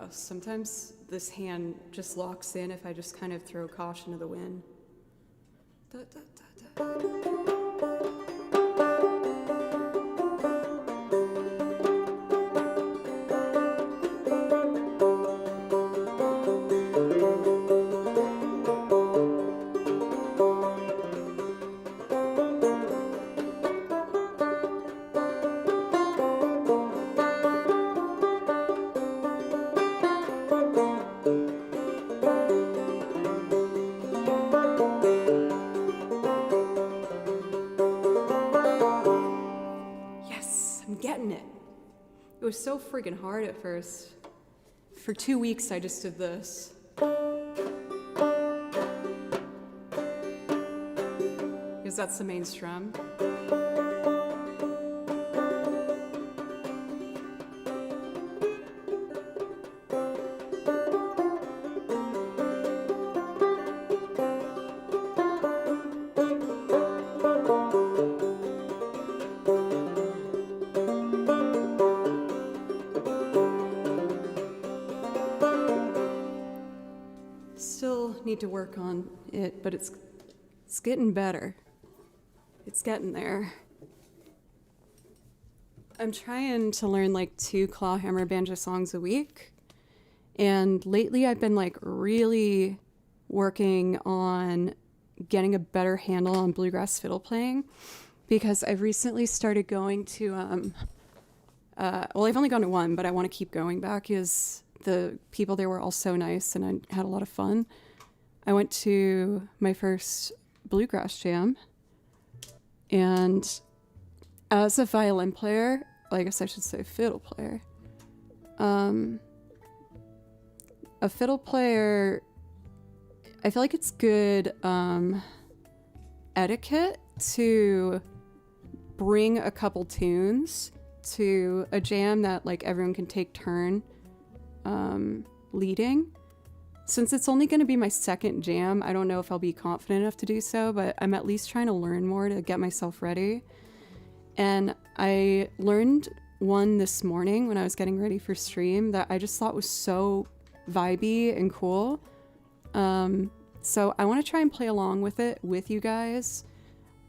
us. Sometimes this hand just locks in if I just kind of throw caution to the wind. Da, da, da, da. It was so friggin' hard at first. For 2 weeks, I just did this. Because that's the main strum. Still need to work on it, but it's getting better. It's getting there. I'm trying to learn like 2 clawhammer banjo songs a week. And lately I've been like really working on getting a better handle on bluegrass fiddle playing, because I've recently started going to, well, I've only gone to one, but I want to keep going back because the people there were all so nice and I had a lot of fun. I went to my first bluegrass jam, and as a violin player, well, I guess I should say fiddle player, a fiddle player, I feel like it's good etiquette to bring a couple tunes to a jam that like everyone can take turn leading. Since it's only going to be my second jam, I don't know if I'll be confident enough to do so, but I'm at least trying to learn more to get myself ready. And I learned one this morning when I was getting ready for stream that I just thought was so vibey and cool. So I want to try and play along with it with you guys.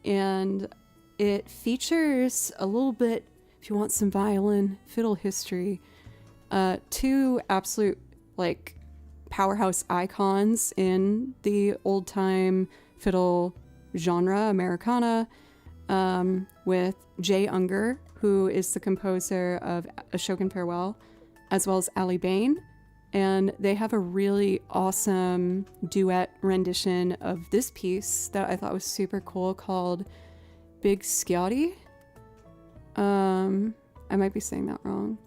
And it features a little bit, if you want some violin fiddle history, 2 absolute like powerhouse icons in the old time fiddle genre, Americana, with Jay Unger, who is the composer of Ashokan Farewell, as well as Ali Bain. And they have a really awesome duet rendition of this piece that I thought was super cool called Big Scotty. I might be saying that wrong,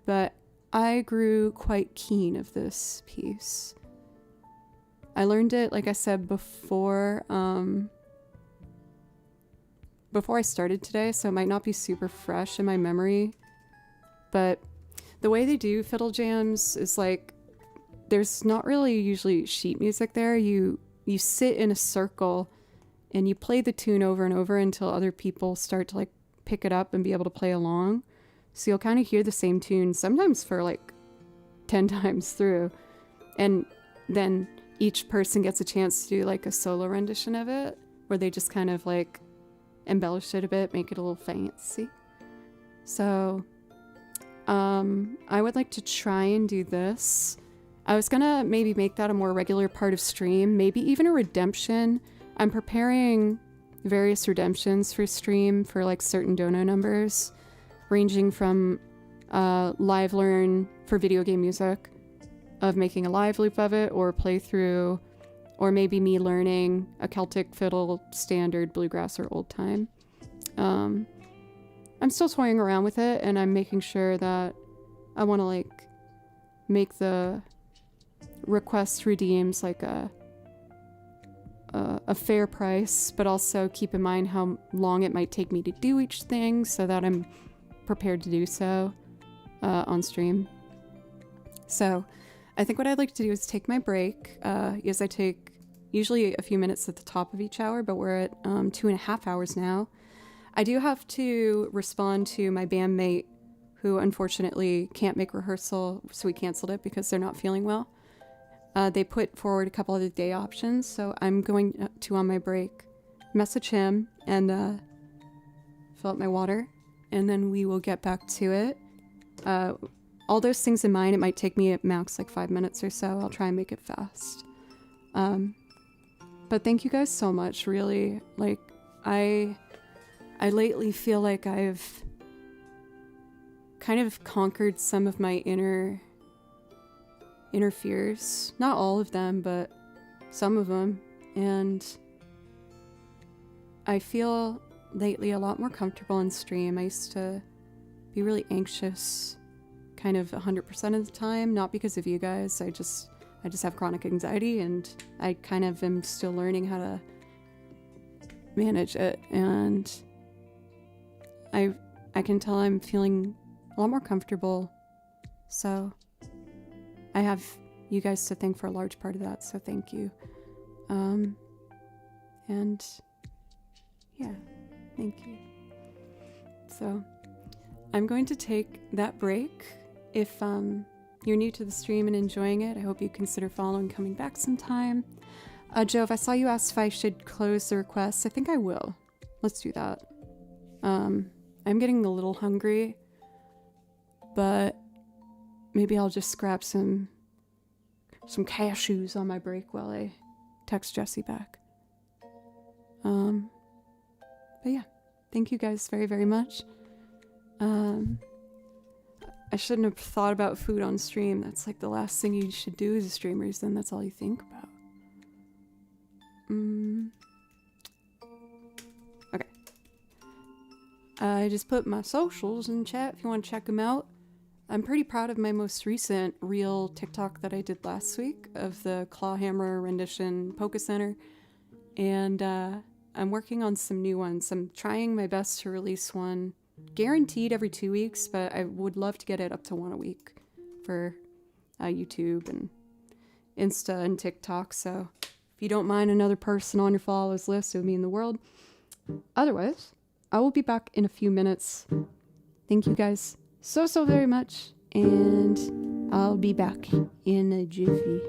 but I grew quite keen of this piece. I learned it, like I said, before I started today, so it might not be super fresh in my memory. But the way they do fiddle jams is like, there's not really usually sheet music there. You sit in a circle and you play the tune over and over until other people start to like pick it up and be able to play along. So you'll kind of hear the same tune sometimes for like 10 times through. And then each person gets a chance to do like a solo rendition of it, where they just kind of like embellish it a bit, make it a little fancy. So I would like to try and do this. I was gonna maybe make that a more regular part of stream, maybe even a redemption. I'm preparing various redemptions for stream for like certain dono numbers, ranging from live learn for video game music, of making a live loop of it or playthrough, or maybe me learning a Celtic fiddle, standard, bluegrass, or old time. I'm still toying around with it, and I'm making sure that I want to like make the request redeems like a fair price, but also keep in mind how long it might take me to do each thing so that I'm prepared to do so on stream. So I think what I'd like to do is take my break. Yes, I take usually a few minutes at the top of each hour, but we're at 2.5 hours now. I do have to respond to my bandmate who unfortunately can't make rehearsal, so we canceled it because they're not feeling well. They put forward a couple other day options, so I'm going to, on my break, message him and fill up my water, and then we will get back to it. All those things in mind, it might take me at max like 5 minutes or so. I'll try and make it fast. But thank you guys so much, really. Like, I lately feel like I've kind of conquered some of my inner fears. Not all of them, but some of them. And I feel lately a lot more comfortable in stream. I used to be really anxious kind of 100% of the time, not because of you guys. I just have chronic anxiety, and I kind of am still learning how to manage it. And I can tell I'm feeling a lot more comfortable. So I have you guys to thank for a large part of that. So thank you. And yeah, thank you. So I'm going to take that break. If you're new to the stream and enjoying it, I hope you consider following, coming back sometime. Joe, if I saw you ask if I should close the requests, I think I will. Let's do that. I'm getting a little hungry, but maybe I'll just grab some cashews on my break while I text Jesse back. But yeah, thank you guys very, very much. I shouldn't have thought about food on stream. That's like the last thing you should do as a streamer, is then that's all you think about. Okay. I just put my socials in chat if you want to check them out. I'm pretty proud of my most recent real TikTok that I did last week of the Clawhammer rendition Polka Center. And I'm working on some new ones. I'm trying my best to release one guaranteed every 2 weeks, but I would love to get it up to one a week for YouTube and Insta and TikTok. So if you don't mind another person on your followers list, it would mean the world. Otherwise, I will be back in a few minutes. Thank you guys so very much, and I'll be back in a jiffy.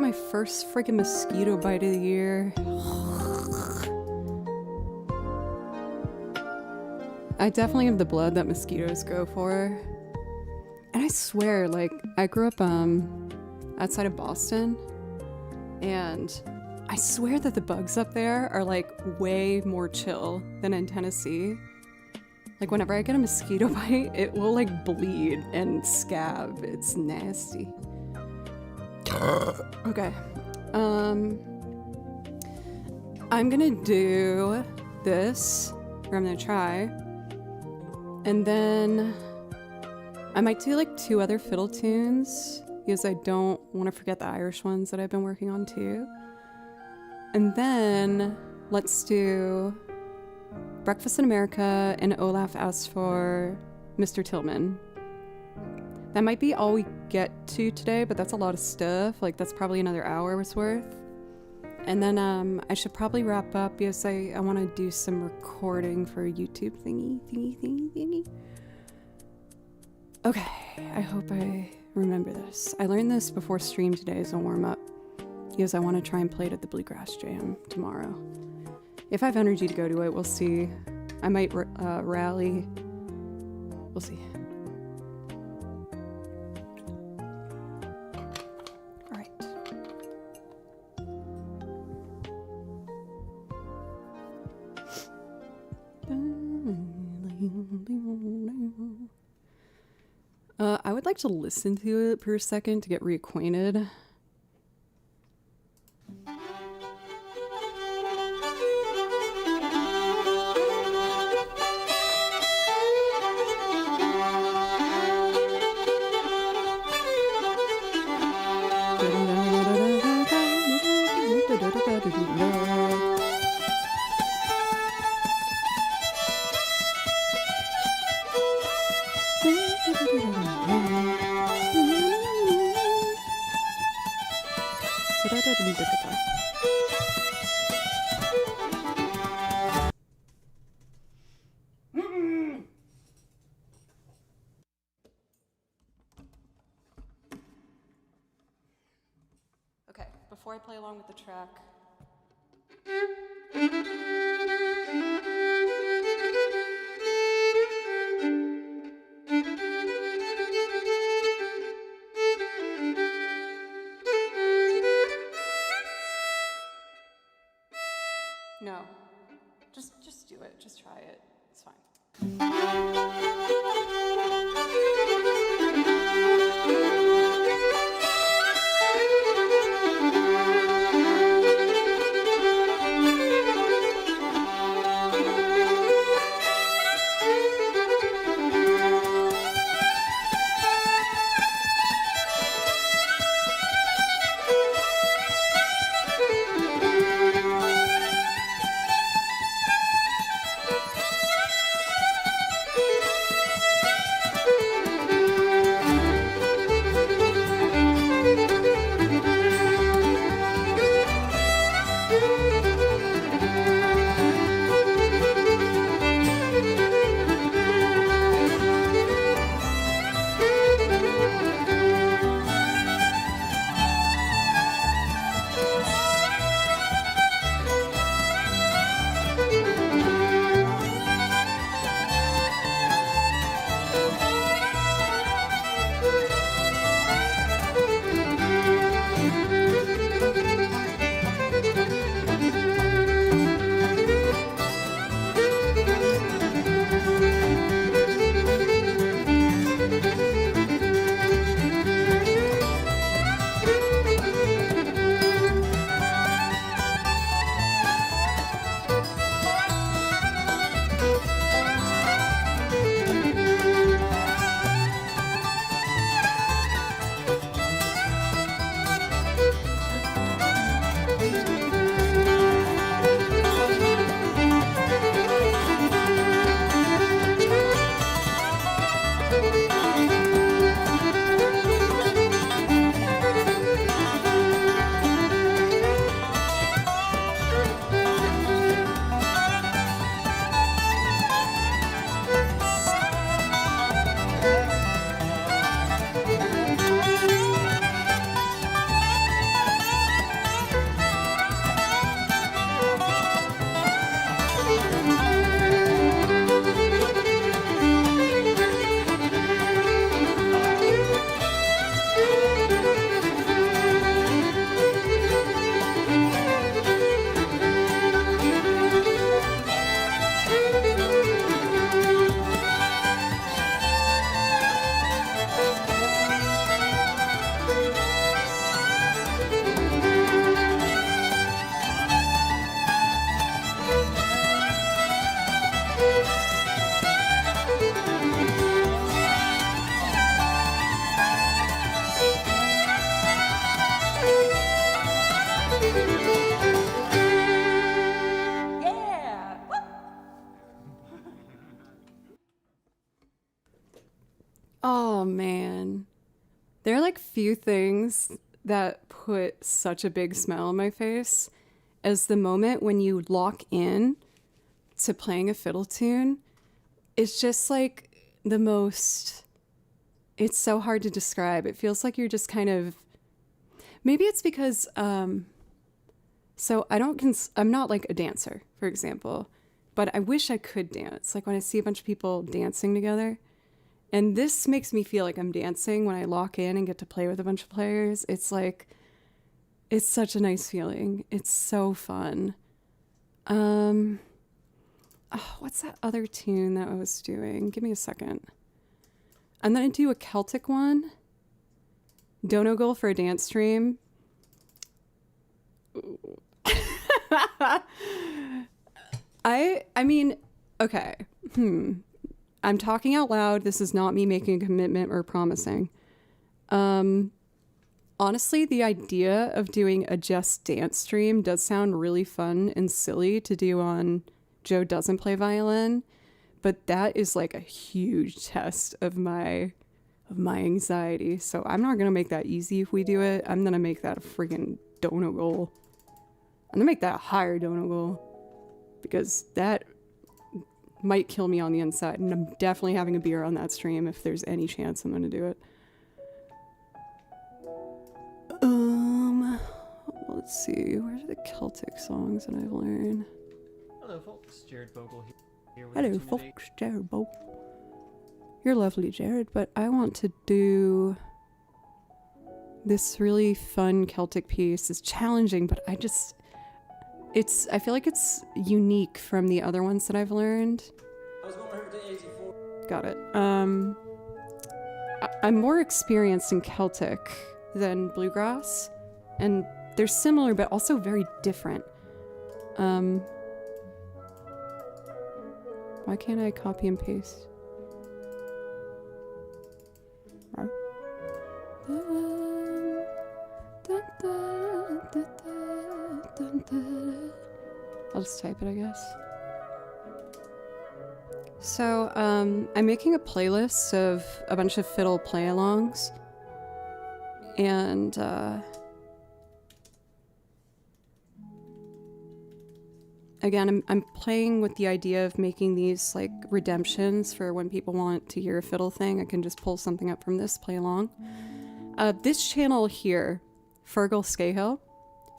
my first freaking mosquito bite of the year. I definitely have the blood that mosquitoes go for. And I swear, like, I grew up outside of Boston, and I swear that the bugs up there are like way more chill than in Tennessee. Like whenever I get a mosquito bite, it will like bleed and scab. It's nasty. Okay. I'm gonna do this, or I'm gonna try. And then I might do like 2 other fiddle tunes because I don't want to forget the Irish ones that I've been working on too. And then let's do Breakfast in America, and Olaf asked for Mr. Tillman. That might be all we get to today, but that's a lot of stuff. Like that's probably another hour's worth. And then I should probably wrap up because I want to do some recording for a YouTube thingy. Okay, I hope I remember this. I learned this before stream today as a warm-up because I want to try and play it at the Bluegrass Jam tomorrow. If I have energy to go to it, we'll see. I might rally. We'll see. All right. I would like to listen to it for a second to get reacquainted. Okay, before I play along with the track. No, just do it. Just try it. It's fine. man. There are like few things that put such a big smile on my face as the moment when you lock in to playing a fiddle tune. It's just like the most, it's so hard to describe. It feels like you're just kind of, maybe it's because, so I'm not like a dancer, for example, but I wish I could dance. Like when I see a bunch of people dancing together, and this makes me feel like I'm dancing when I lock in and get to play with a bunch of players. It's like, it's such a nice feeling. It's so fun. Oh, what's that other tune that I was doing? Give me a second. I'm going to do a Celtic one. Donegal for a dance stream. I mean, okay. I'm talking out loud. This is not me making a commitment or promising. Honestly, the idea of doing a Just Dance stream does sound really fun and silly to do on Joe Doesn't Play Violin, but that is like a huge test of my anxiety. So I'm not gonna make that easy if we do it. I'm gonna make that a freaking Donegal. I'm gonna make that a higher Donegal because that might kill me on the inside, and I'm definitely having a beer on that stream if there's any chance I'm gonna do it. Let's see, where's the Celtic songs that I've learned? Hello folks, Jared Bogle here with Hello folks, Jared Bogle. You're lovely, Jared, but I want to do this really fun Celtic piece. It's challenging, but I feel like it's unique from the other ones that I've learned. I was going over to 84. Got it. I'm more experienced in Celtic than bluegrass, and they're similar but also very different. Why can't I copy and paste? I'll just type it, I guess. So, I'm making a playlist of a bunch of fiddle play-alongs, and again, I'm playing with the idea of making these like redemptions for when people want to hear a fiddle thing. I can just pull something up from this play-along. This channel here, Fergal Scahill,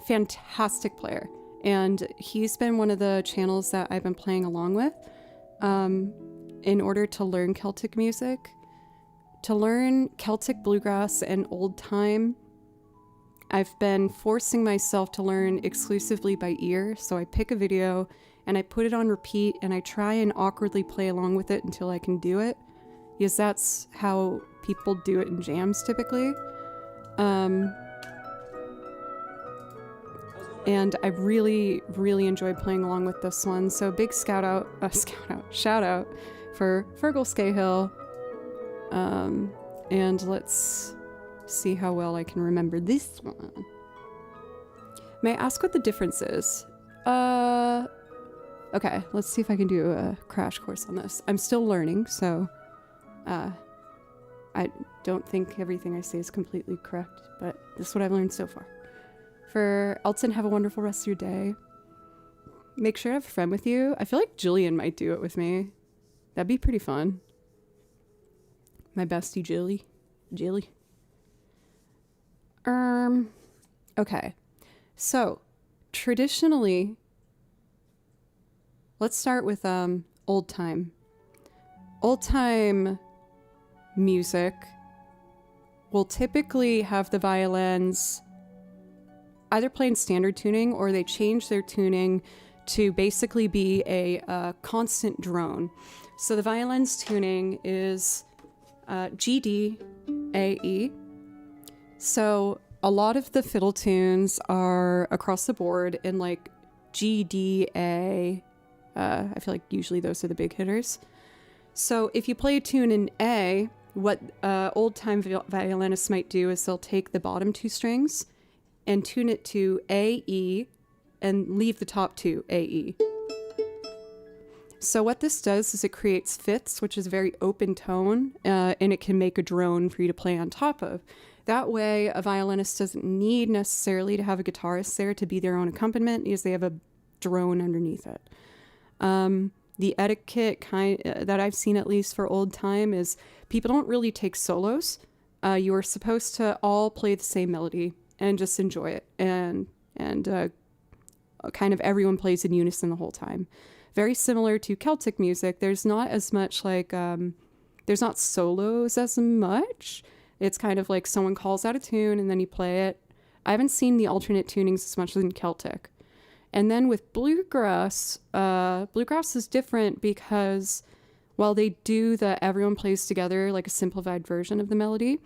fantastic player. And he's been one of the channels that I've been playing along with in order to learn Celtic music. To learn Celtic bluegrass and old time, I've been forcing myself to learn exclusively by ear. So I pick a video and I put it on repeat and I try and awkwardly play along with it until I can do it. Because that's how people do it in jams typically. And I really, really enjoyed playing along with this one. So big shout out for Fergal Scahill. And let's see how well I can remember this one. May I ask what the difference is? Okay, let's see if I can do a crash course on this. I'm still learning, so I don't think everything I say is completely correct, but this is what I've learned so far. For Elton, have a wonderful rest of your day. Make sure to have a friend with you. I feel like Jillian might do it with me. That'd be pretty fun. My bestie Jilly. Okay. So, traditionally, let's start with old time. Old time music will typically have the violins either play in standard tuning or they change their tuning to basically be a constant drone. So the violin's tuning is G, D, A, E. So a lot of the fiddle tunes are across the board in like G, D, A. I feel like usually those are the big hitters. So if you play a tune in A, what old-time violinists might do is they'll take the bottom two strings and tune it to A, E, and leave the top two, A, E. So what this does is it creates fifths, which is a very open tone, and it can make a drone for you to play on top of. That way, a violinist doesn't need necessarily to have a guitarist there to be their own accompaniment because they have a drone underneath it. The etiquette that I've seen, at least for old time, is people don't really take solos. You are supposed to all play the same melody and just enjoy it, and kind of everyone plays in unison the whole time. Very similar to Celtic music. There's not as much there's not solos as much. It's kind of like someone calls out a tune and then you play it. I haven't seen the alternate tunings as much as in Celtic. And then with bluegrass, bluegrass is different because while they do everyone plays together, like a simplified version of the melody,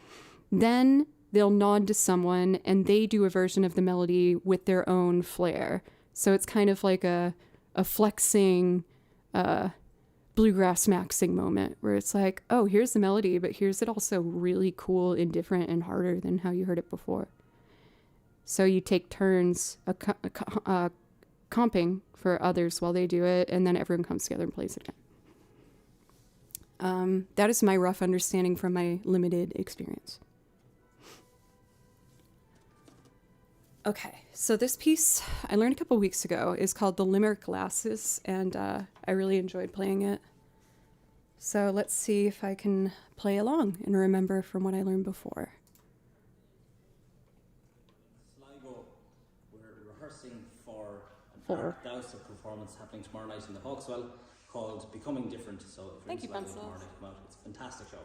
then they'll nod to someone and they do a version of the melody with their own flair. So it's kind of like a flexing, bluegrass maxing moment where it's like, oh, here's the melody, but here's it also really cool and different and harder than how you heard it before. So you take turns comping for others while they do it, and then everyone comes together and plays it again. That is my rough understanding from my limited experience. Okay, so this piece I learned a couple weeks ago is called The Limerick Glasses, and I really enjoyed playing it. So let's see if I can play along and remember from what I learned before. Sligo, we're rehearsing for an art douse performance happening tomorrow night in the Hawkswell called Becoming Different. So if Thank you, Sligo Pencils. tomorrow night, come out. It's a fantastic show.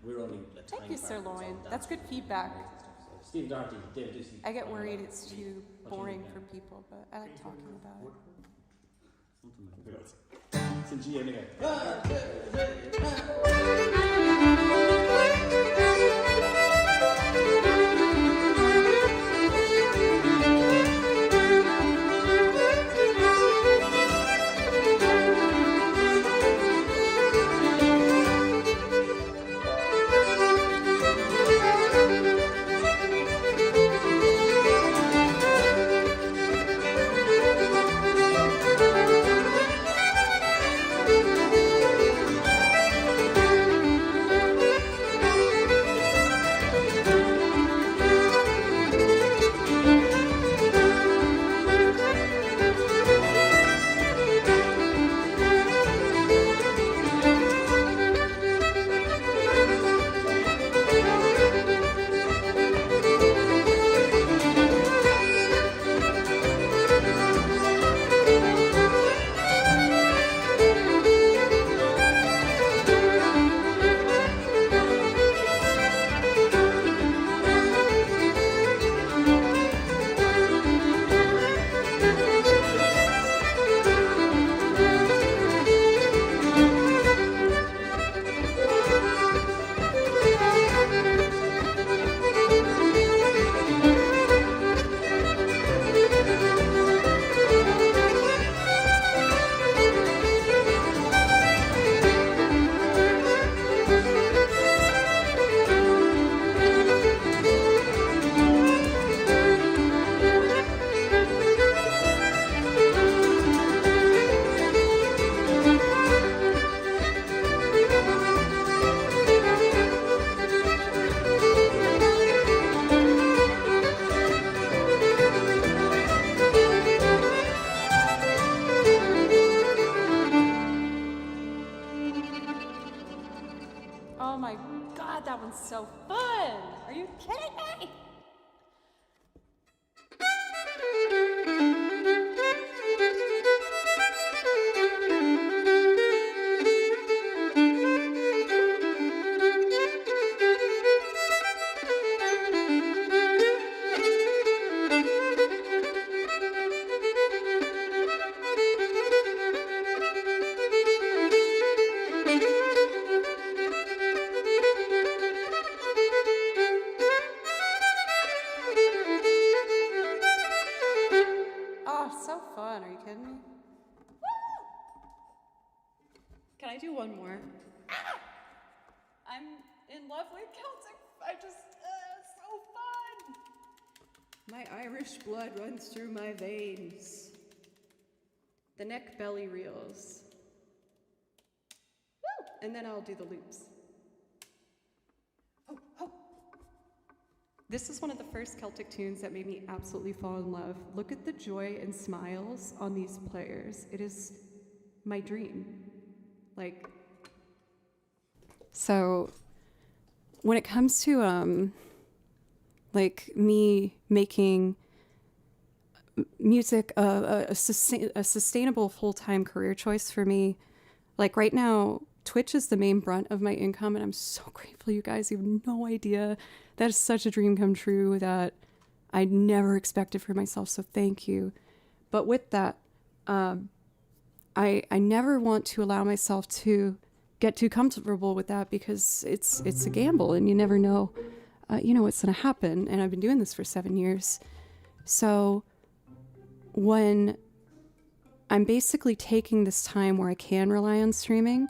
We're only a tiny Thank you, part Sir of it, so Loin. That's good feedback. amazing stuff. So Steve Doherty, David Ducey. I get worried it's too boring for people, but I like talking about it. Something like that. It's in G anyway. Oh my god, that one's so fun! Are you kidding me? Fun. Are you kidding me? Woo! Can I do one more? Ah! I'm in love with Celtic. It's so fun. My Irish blood runs through my veins. the neck belly reels. Woo! And then I'll do the loops. Oh, oh. This is one of the first Celtic tunes that made me absolutely fall in love. Look at the joy and smiles on these players. It is my dream. Like, so when it comes to like me making music a sustainable full-time career choice for me, like right now Twitch is the main brunt of my income, and I'm so grateful. You guys, you have no idea. That is such a dream come true that I never expected for myself, so thank you. But with that, I never want to allow myself to get too comfortable with that, because it's a gamble and you never know what's going to happen. And I've been doing this for 7 years. So when I'm basically taking this time where I can rely on streaming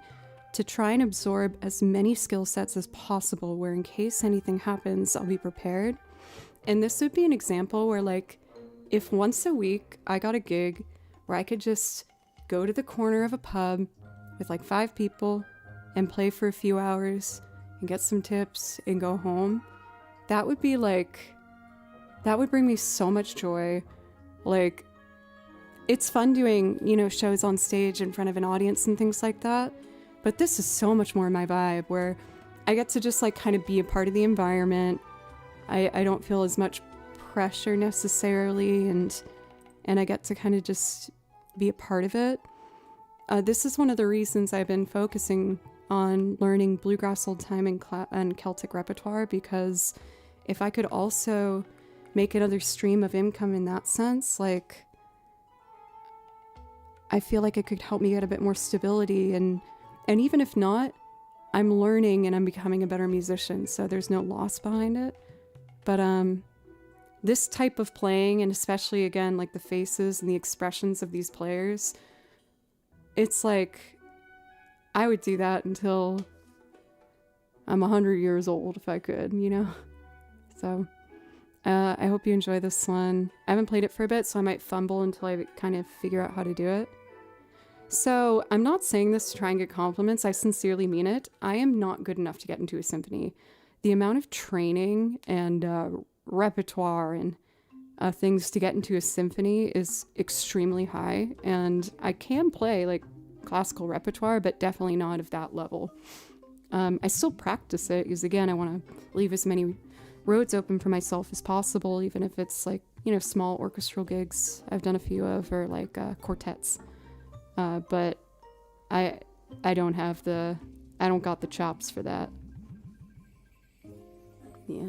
to try and absorb as many skill sets as possible, where in case anything happens, I'll be prepared. And this would be an example where, like, if once a week I got a gig where I could just go to the corner of a pub with like 5 people and play for a few hours and get some tips and go home, that would be like, that would bring me so much joy. Like, it's fun doing, shows on stage in front of an audience and things like that. But this is so much more my vibe, where I get to just like kind of be a part of the environment. I don't feel as much pressure necessarily, and I get to kind of just be a part of it. This is one of the reasons I've been focusing on learning bluegrass, old time, and Celtic repertoire, because if I could also make another stream of income in that sense, like, I feel like it could help me get a bit more stability, and even if not, I'm learning and I'm becoming a better musician, so there's no loss behind it. But this type of playing, and especially again like the faces and the expressions of these players, it's like I would do that until I'm 100 years old if I could, So I hope you enjoy this one. I haven't played it for a bit, so I might fumble until I kind of figure out how to do it. So I'm not saying this to try and get compliments. I sincerely mean it. I am not good enough to get into a symphony. The amount of training and repertoire and things to get into a symphony is extremely high. And I can play like classical repertoire, but definitely not of that level. I still practice it because, again, I want to leave as many roads open for myself as possible, even if it's like, small orchestral gigs I've done a few of, or like quartets. But I don't got the chops for that. Yeah,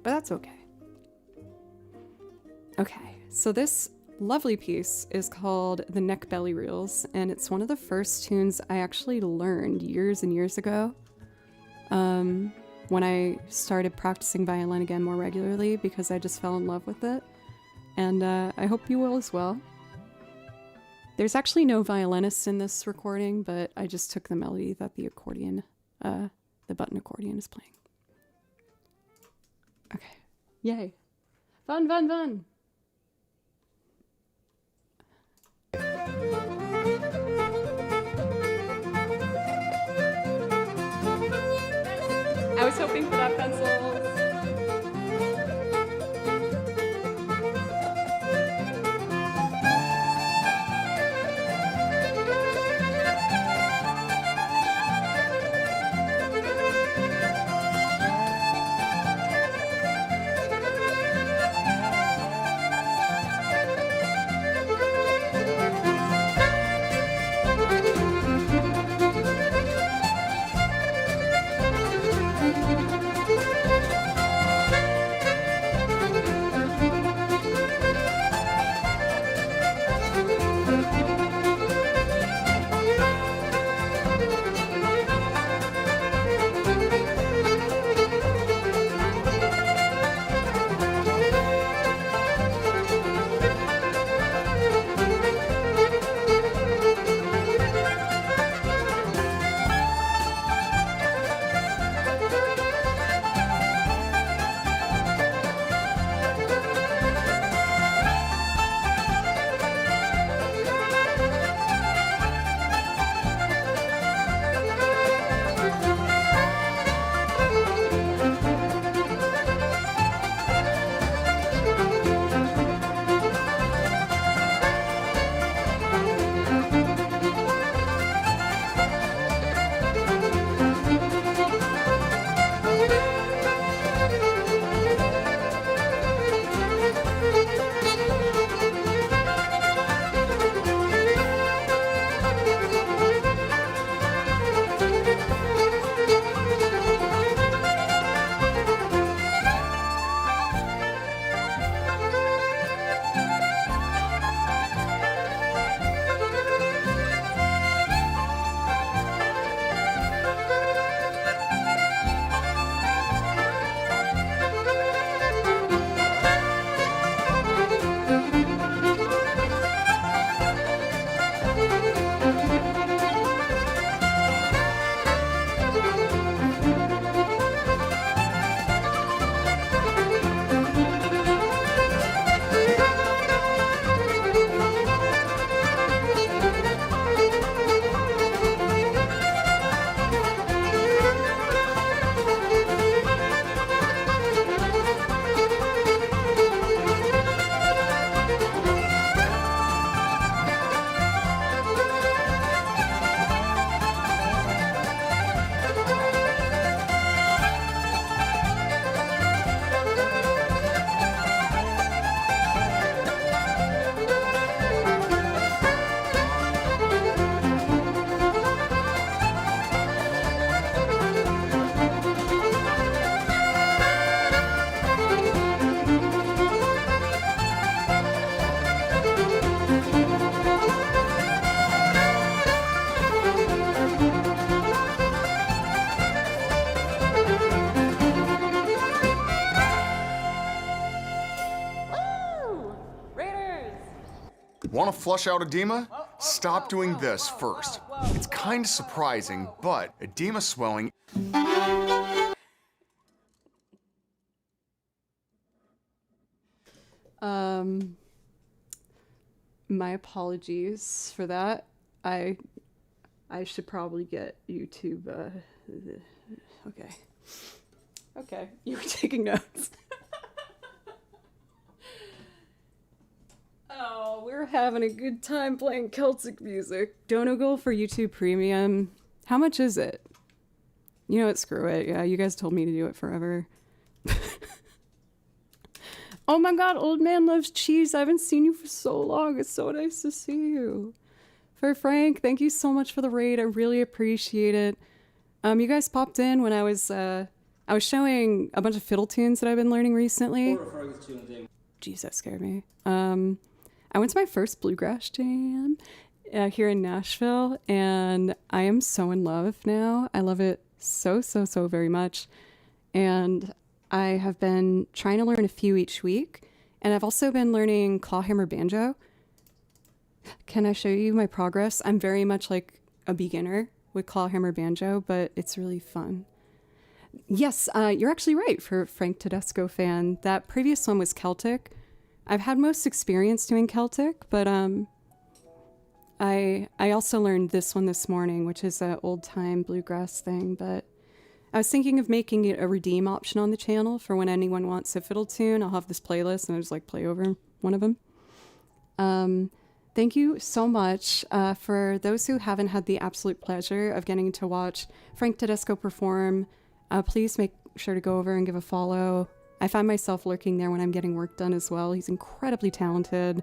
but that's okay. Okay, so this lovely piece is called The Neck Belly Reels, and it's one of the first tunes I actually learned years and years ago, when I started practicing violin again more regularly, because I just fell in love with it, and I hope you will as well. There's actually no violinist in this recording, but I just took the melody that the accordion, the button accordion is playing. Okay, yay. Fun, fun, fun. I was hoping for that pencil. Want to flush out edema? Stop doing this first. It's kind of surprising, but edema swelling... My apologies for that. I should probably get YouTube, Okay, you were taking notes. Oh, we're having a good time playing Celtic music. Donegal for YouTube Premium. How much is it? You know what, screw it. Yeah, you guys told me to do it forever. Oh my god, Old Man Loves Cheese. I haven't seen you for so long. It's so nice to see you. For Frank, thank you so much for the raid. I really appreciate it. You guys popped in when I was showing a bunch of fiddle tunes that I've been learning recently. Jeez, that scared me. I went to my first bluegrass jam here in Nashville, and I am so in love now. I love it so very much. And I have been trying to learn a few each week, and I've also been learning clawhammer banjo. Can I show you my progress? I'm very much like a beginner with clawhammer banjo, but it's really fun. Yes, you're actually right for Frank Tedesco fan. That previous one was Celtic. I've had most experience doing Celtic, but I also learned this one this morning, which is an old time bluegrass thing, but I was thinking of making it a redeem option on the channel for when anyone wants a fiddle tune. I'll have this playlist and I'll just like play over one of them. Thank you so much. For those who haven't had the absolute pleasure of getting to watch Frank Tedesco perform, please make sure to go over and give a follow. I find myself lurking there when I'm getting work done as well. He's incredibly talented,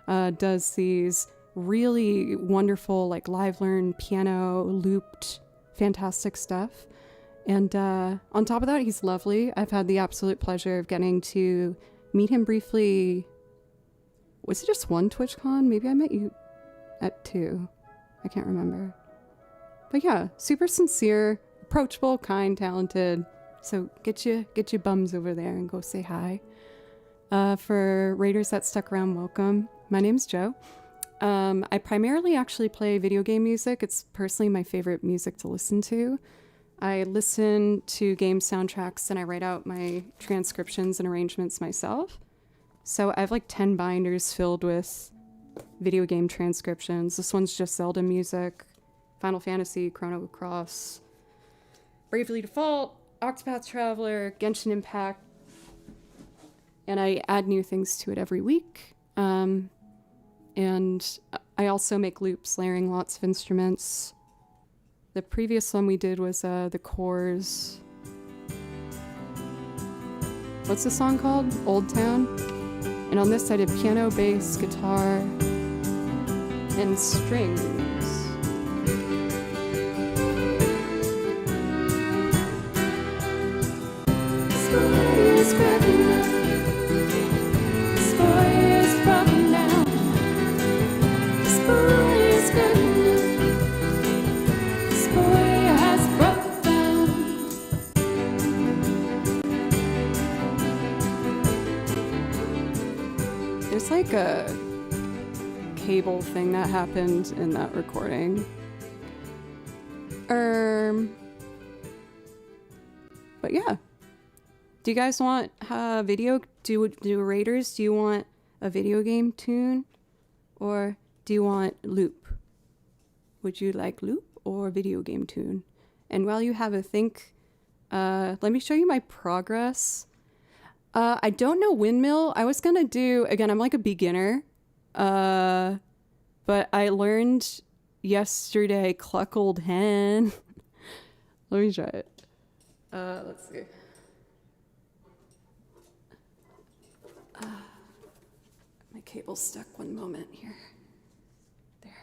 does these really wonderful like live learn piano looped fantastic stuff. And on top of that, he's lovely. I've had the absolute pleasure of getting to meet him briefly. Was it just one TwitchCon? Maybe I met you at 2. I can't remember. But yeah, super sincere, approachable, kind, talented. So get your bums over there and go say hi. For raiders that stuck around, welcome. My name's Joe. I primarily actually play video game music. It's personally my favorite music to listen to. I listen to game soundtracks and I write out my transcriptions and arrangements myself. So I have like 10 binders filled with video game transcriptions. This one's just Zelda music, Final Fantasy, Chrono Cross, Bravely Default, Octopath Traveler, Genshin Impact, and I add new things to it every week. And I also make loops, layering lots of instruments. The previous one we did was the Cores. What's the song called? Old Town. And on this I did piano, bass, guitar, and strings. Spoilers cracking up. Spoilers dropping down. Spoilers cracking up. Spoiler has broken down. There's like a cable thing that happened in that recording. But yeah. Do you guys want video? Do raiders? Do you want a video game tune? Or do you want loop? Would you like loop or video game tune? And while you have a think, let me show you my progress. I don't know windmill. I was gonna do, again, I'm like a beginner. But I learned yesterday Cluck Old Hen. Let me try it. Let's see. My cable's stuck, one moment here. There.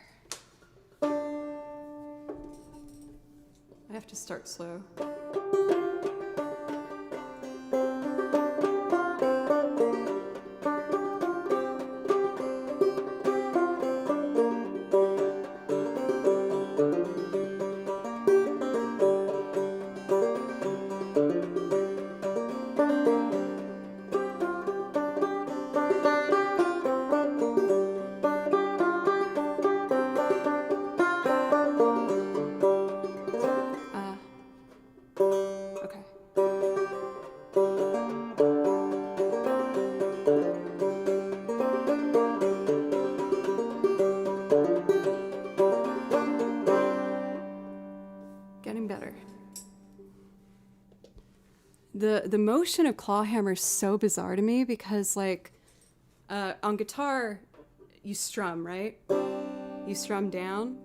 I have to start slow. the motion of claw hammer is so bizarre to me because like on guitar, you strum, right? You strum down.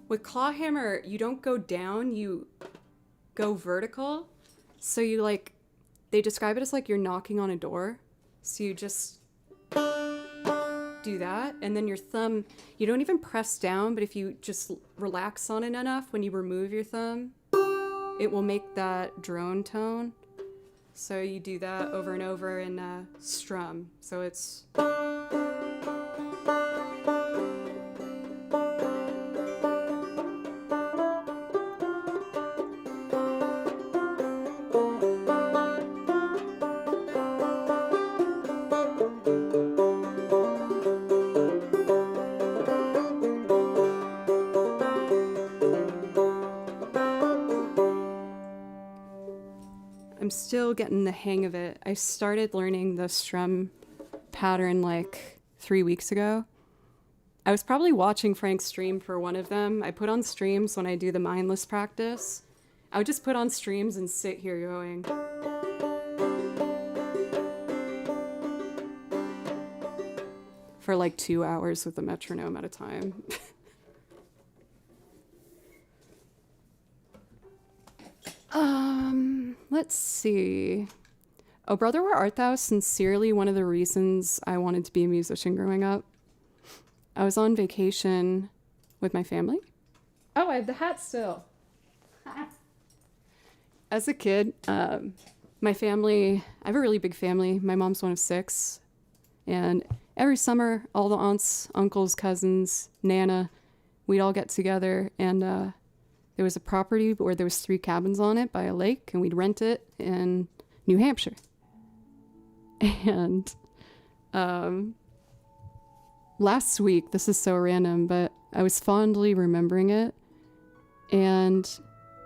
With claw hammer, you don't go down, you go vertical. So you like, they describe it as like you're knocking on a door. So you just do that, and then your thumb, you don't even press down, but if you just relax on it enough, when you remove your thumb, it will make that drone tone. So you do that over and over and strum. So it's... I'm still getting the hang of it. I started learning the strum pattern like 3 weeks ago. I was probably watching Frank's stream for one of them. I put on streams when I do the mindless practice. I would just put on streams and sit here going. For like 2 hours with a metronome at a time. Let's see. Oh, Brother, Where Art Thou? Sincerely, one of the reasons I wanted to be a musician growing up. I was on vacation with my family. Oh, I have the hat still. As a kid, my family, I have a really big family. My mom's one of 6. And every summer, all the aunts, uncles, cousins, Nana, we'd all get together and there was a property where there was 3 cabins on it by a lake, and we'd rent it in New Hampshire. And last week, this is so random, but I was fondly remembering it, and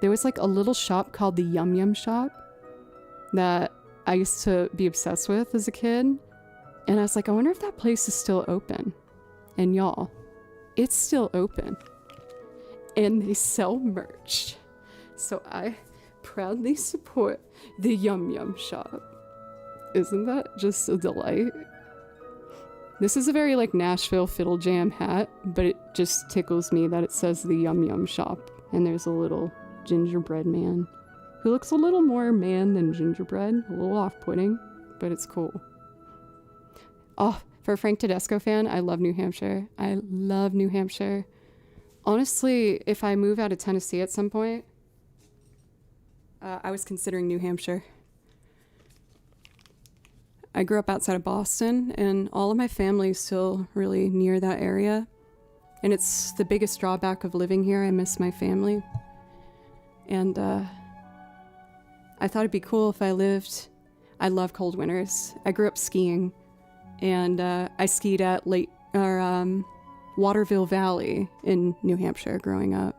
there was like a little shop called the Yum Yum Shop that I used to be obsessed with as a kid. And I was like, I wonder if that place is still open. And y'all, it's still open. And they sell merch. So I proudly support the Yum Yum Shop. Isn't that just a delight? This is a very like Nashville Fiddle Jam hat, but it just tickles me that it says the Yum Yum Shop. And there's a little gingerbread man who looks a little more man than gingerbread. A little off-putting, but it's cool. Oh, for a Frank Tedesco fan, I love New Hampshire. I love New Hampshire. Honestly, if I move out of Tennessee at some point, I was considering New Hampshire. I grew up outside of Boston, and all of my family is still really near that area. And it's the biggest drawback of living here. I miss my family. And I thought it'd be cool if I lived... I love cold winters. I grew up skiing, and I skied at Waterville Valley in New Hampshire growing up.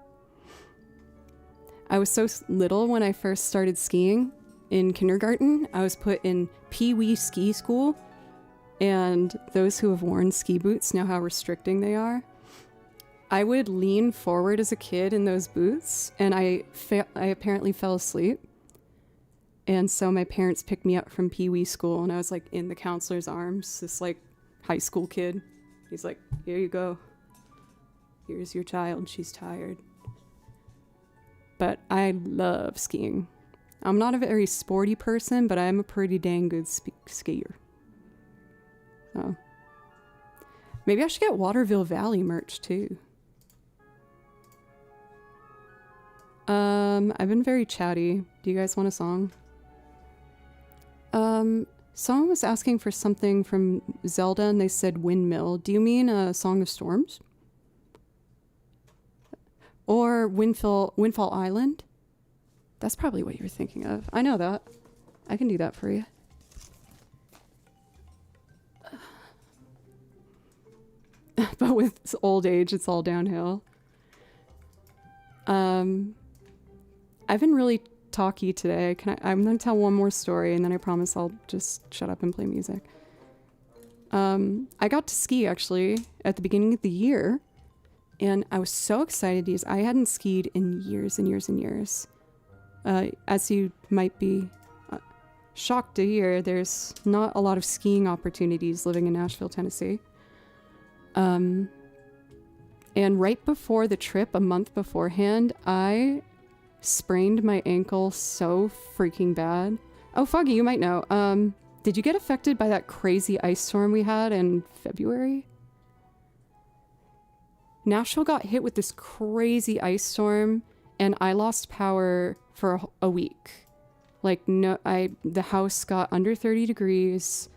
I was so little when I first started skiing. In kindergarten, I was put in Pee-wee ski school, and those who have worn ski boots know how restricting they are. I would lean forward as a kid in those boots, and I apparently fell asleep. And so my parents picked me up from Pee-wee school, and I was like in the counselor's arms, this like high school kid. He's like, here you go. Here's your child. She's tired. But I love skiing. I'm not a very sporty person, but I'm a pretty dang good skier. So maybe I should get Waterville Valley merch too. I've been very chatty. Do you guys want a song? Someone was asking for something from Zelda and they said Windmill. Do you mean a Song of Storms? Or Windfall Island? That's probably what you were thinking of. I know that. I can do that for you. But with old age, it's all downhill. I've been really talky today. I'm going to tell one more story, and then I promise I'll just shut up and play music. I got to ski, actually, at the beginning of the year, and I was so excited because I hadn't skied in years and years and years. As you might be shocked to hear there's not a lot of skiing opportunities living in Nashville, Tennessee. And right before the trip, a month beforehand, I sprained my ankle so freaking bad. Oh, Foggy, you might know. Did you get affected by that crazy ice storm we had in February? Nashville got hit with this crazy ice storm, and I lost power for a week. Like, no, the house got under 30 degrees.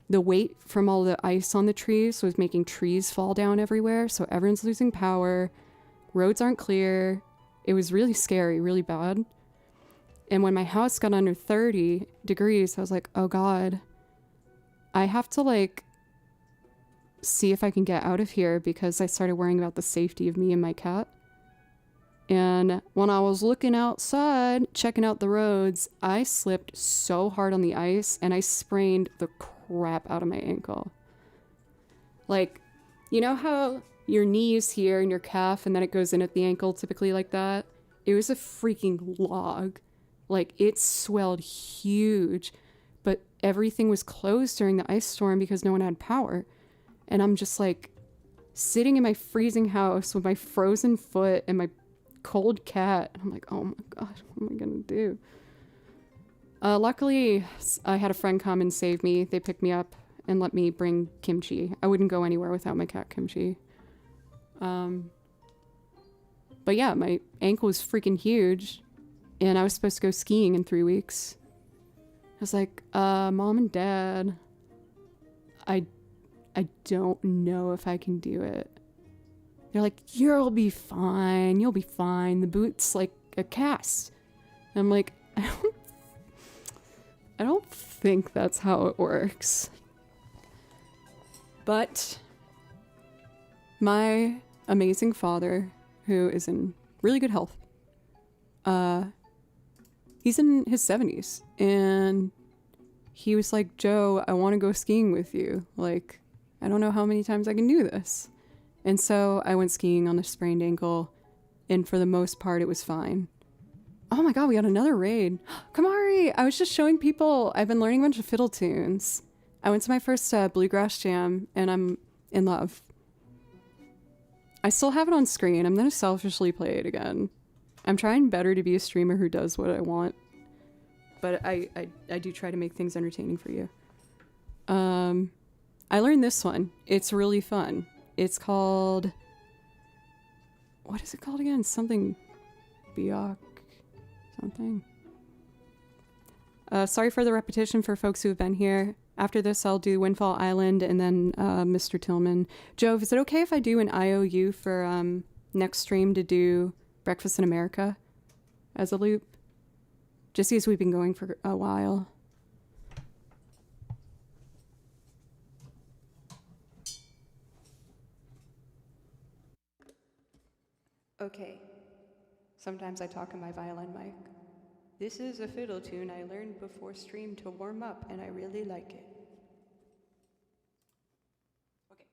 The weight from all the ice on the trees was making trees fall down everywhere, so everyone's losing power. Roads aren't clear. It was really scary, really bad. And when my house got under 30 degrees, I was like, oh God, I have to like see if I can get out of here, because I started worrying about the safety of me and my cat. And when I was looking outside, checking out the roads, I slipped so hard on the ice and I sprained the crap out of my ankle. Like, you know how your knee is here and your calf and then it goes in at the ankle, typically like that? It was a freaking log. Like, it swelled huge, but everything was closed during the ice storm because no one had power. And I'm just like sitting in my freezing house with my frozen foot and my cold cat. And I'm like, oh my God, what am I gonna do? Luckily, I had a friend come and save me. They picked me up and let me bring Kimchi. I wouldn't go anywhere without my cat Kimchi. But yeah, my ankle was freaking huge, and I was supposed to go skiing in 3 weeks. I was like, Mom and Dad, I don't know if I can do it. They're like, you'll be fine. You'll be fine. The boot's like a cast. And I'm like, I don't think that's how it works. But my amazing father, who is in really good health, he's in his 70s, and he was like, Joe, I want to go skiing with you. Like, I don't know how many times I can do this. And so I went skiing on a sprained ankle, and for the most part, it was fine. Oh my God, we got another raid. Kamari, I was just showing people, I've been learning a bunch of fiddle tunes. I went to my first bluegrass jam, and I'm in love. I still have it on screen. I'm going to selfishly play it again. I'm trying better to be a streamer who does what I want. But I do try to make things entertaining for you. I learned this one. It's really fun. It's called... What is it called again? Something... Biak... Something. Sorry for the repetition for folks who have been here. After this, I'll do Windfall Island and then Mr. Tillman. Jove, is it okay if I do an IOU for next stream to do Breakfast in America as a loop? Just because we've been going for a while. Okay. Sometimes I talk in my violin mic. This is a fiddle tune I learned before stream to warm up, and I really like it. Okay.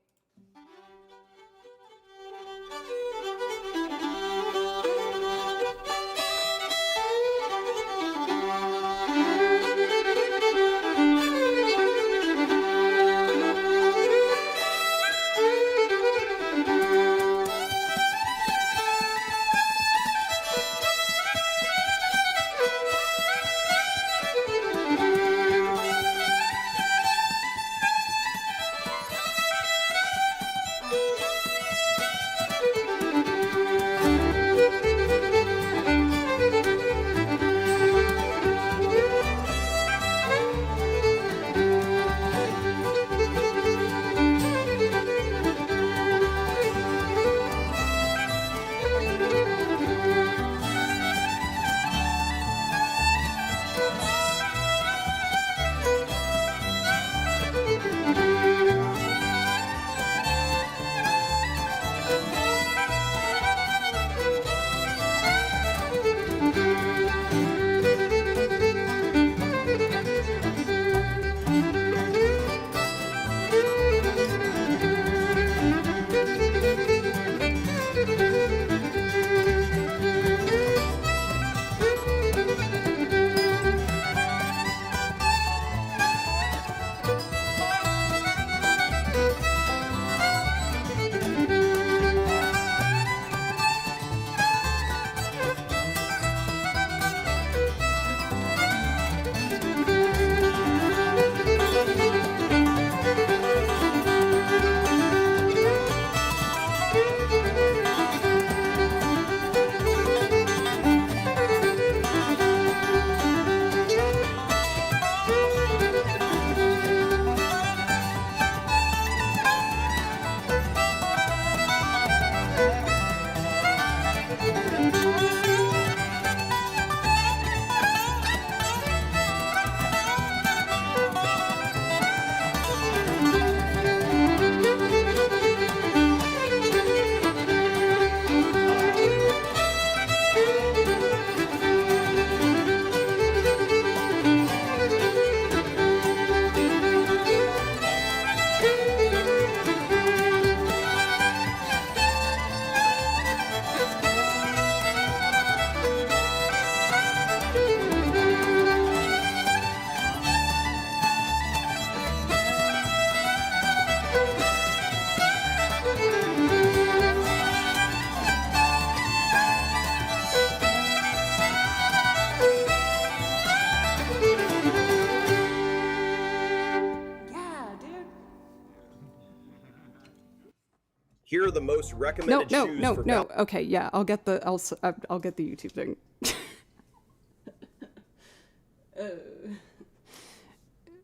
Here are the most recommended shoes for No. Okay, yeah, I'll get the YouTube thing.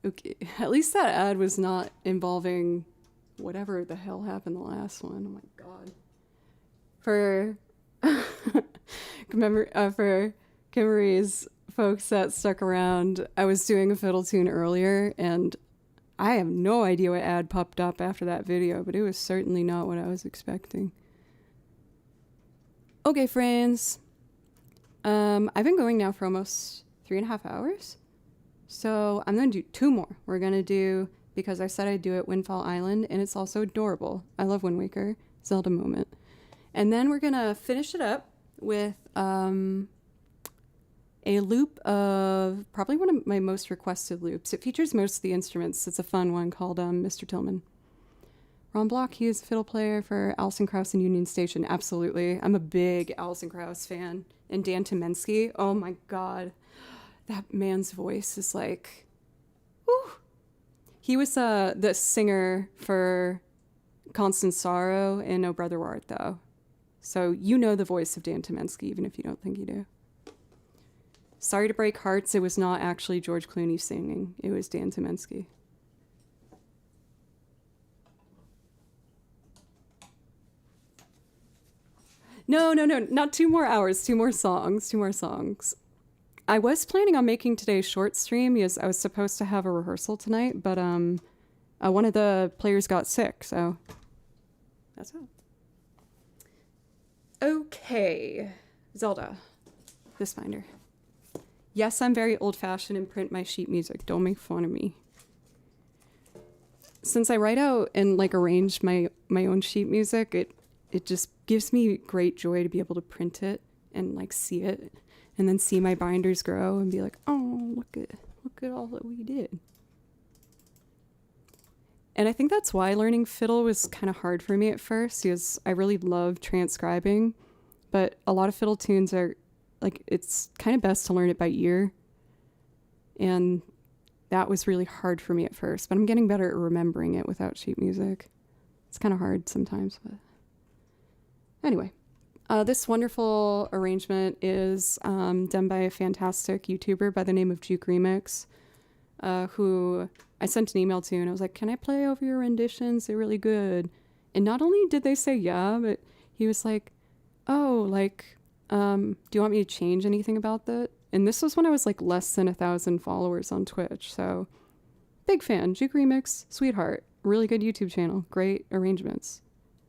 Okay, at least that ad was not involving whatever the hell happened the last one. Oh my god. For for Kimberly's folks that stuck around, I was doing a fiddle tune earlier, and I have no idea what ad popped up after that video, but it was certainly not what I was expecting. Okay, friends. I've been going now for almost 3.5 hours. So I'm going to do 2 more. We're going to do, because I said I'd do it, Windfall Island, and it's also adorable. I love Wind Waker, Zelda moment. And then we're going to finish it up with a loop of probably one of my most requested loops. It features most of the instruments. It's a fun one called Mr. Tillman. Ron Block, he is a fiddle player for Alison Krauss and Union Station. Absolutely. I'm a big Alison Krauss fan. And Dan Timensky, oh my god. That man's voice is like, whew. He was the singer for Constant Sorrow and No Brother Wart, though. So you know the voice of Dan Timensky, even if you don't think you do. Sorry to break hearts, it was not actually George Clooney singing. It was Dan Timensky. No, not 2 more hours, 2 more songs. I was planning on making today's short stream because I was supposed to have a rehearsal tonight, but one of the players got sick, so that's it. Okay, Zelda, this binder. Yes, I'm very old-fashioned and print my sheet music. Don't make fun of me. Since I write out and like arrange my own sheet music, it just gives me great joy to be able to print it and like see it. And then see my binders grow and be like, oh, look at all that we did. And I think that's why learning fiddle was kind of hard for me at first, because I really love transcribing, but a lot of fiddle tunes are like, it's kind of best to learn it by ear. And that was really hard for me at first, but I'm getting better at remembering it without sheet music. It's kind of hard sometimes, but anyway. This wonderful arrangement is done by a fantastic YouTuber by the name of Juke Remix, who I sent an email to, and I was like, can I play over your renditions? They're really good. And not only did they say yeah, but he was like, oh, like, do you want me to change anything about that? And this was when I was like less than 1,000 followers on Twitch, so big fan. Juke Remix, sweetheart, really good YouTube channel, great arrangements.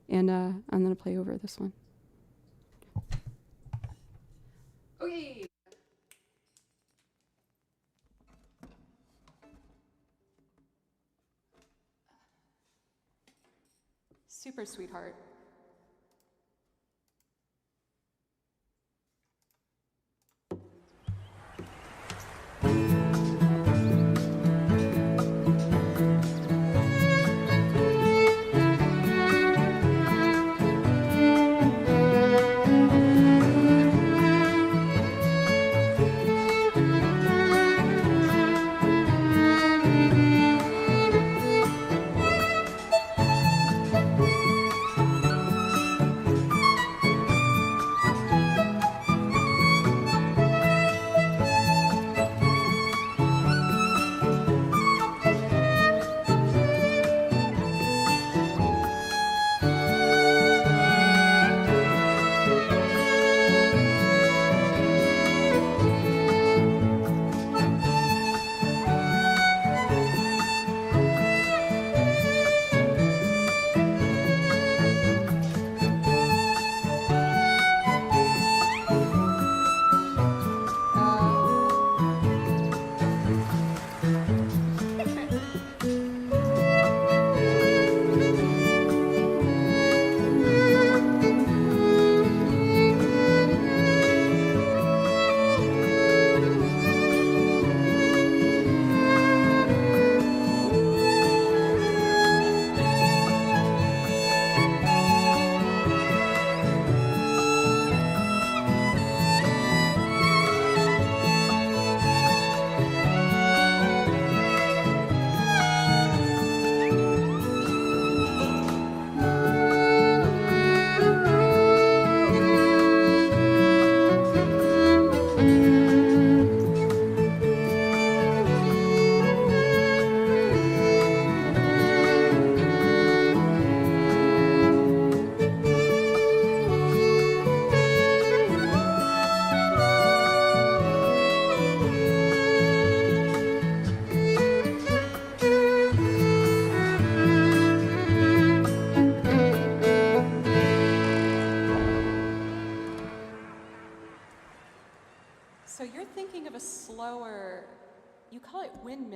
And I'm going to play over this one. Okay. Super sweetheart.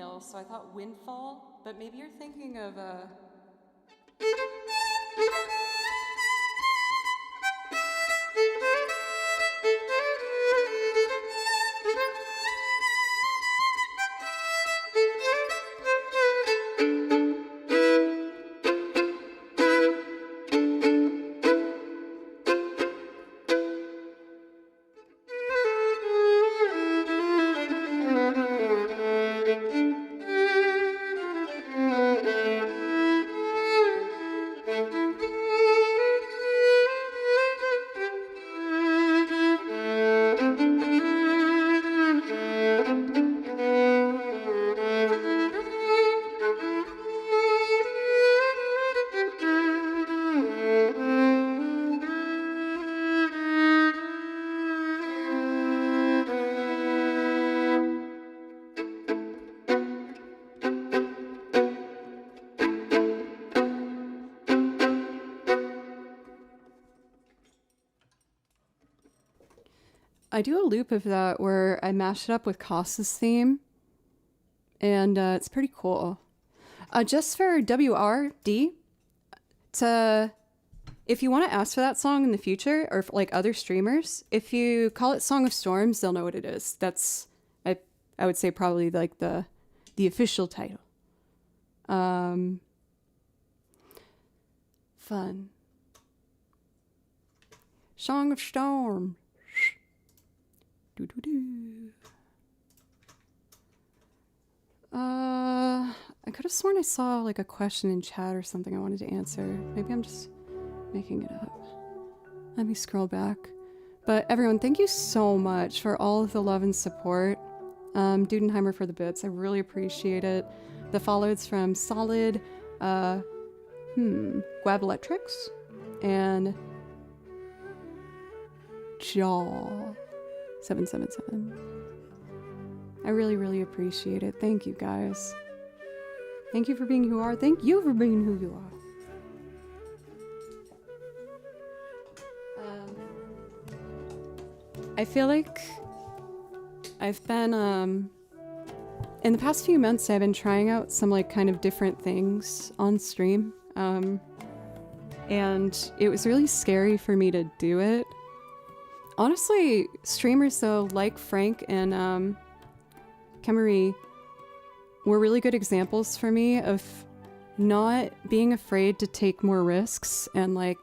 windmill, so I thought windfall, but maybe you're thinking of I do a loop of that where I mash it up with Costa's theme, and it's pretty cool. Just for WRD, if you want to ask for that song in the future, or for, like other streamers, if you call it Song of Storms, they'll know what it is. That's, I would say probably like the official title. Fun. Song of Storm. I could have sworn I saw like a question in chat or something I wanted to answer. Maybe I'm just making it up. Let me scroll back. But everyone, thank you so much for all of the love and support. Dudenheimer for the bits. I really appreciate it. The follows from Solid, Guabelectrix, and Jaw 777. I really, really appreciate it. Thank you, guys. Thank you for being who you are. Thank you for being who you are. I feel like I've been, in the past few months, I've been trying out some like kind of different things on stream. And it was really scary for me to do it. Honestly, streamers though, like Frank and Kemery, were really good examples for me of not being afraid to take more risks and like,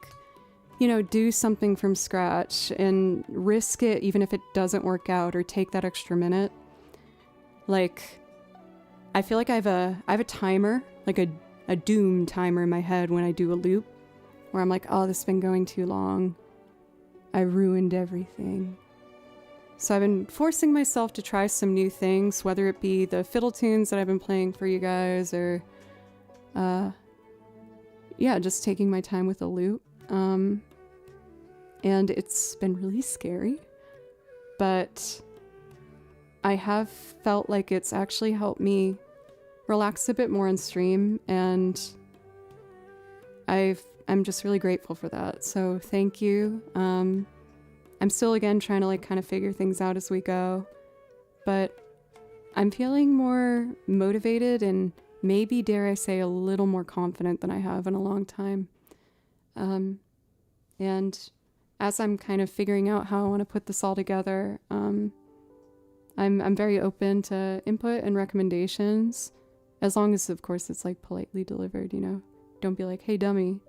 you know, do something from scratch and risk it even if it doesn't work out, or take that extra minute. Like, I feel like I have a timer, like a doom timer in my head when I do a loop, where I'm like, oh, this has been going too long. I ruined everything. So I've been forcing myself to try some new things, whether it be the fiddle tunes that I've been playing for you guys, or yeah, just taking my time with a loop. And it's been really scary, but I have felt like it's actually helped me relax a bit more on stream, and I'm just really grateful for that. So thank you. I'm still again trying to like kind of figure things out as we go, but I'm feeling more motivated and maybe, dare I say, a little more confident than I have in a long time. And as I'm kind of figuring out how I want to put this all together, I'm very open to input and recommendations, as long as, of course, it's like politely delivered, you know? Don't be like, hey, dummy,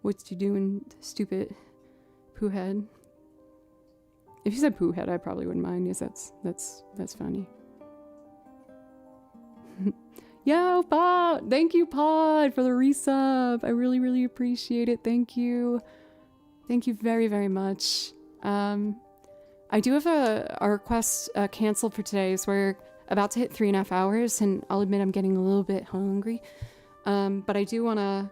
what you doing, stupid poo head? If you said poo head, I probably wouldn't mind. Yes, that's funny. Yo, Pod! Thank you, Pod, for the resub. I really, really appreciate it. Thank you. Thank you very, very much. I do have a request canceled for today, as we're about to hit 3.5 hours, and I'll admit I'm getting a little bit hungry. But I do want to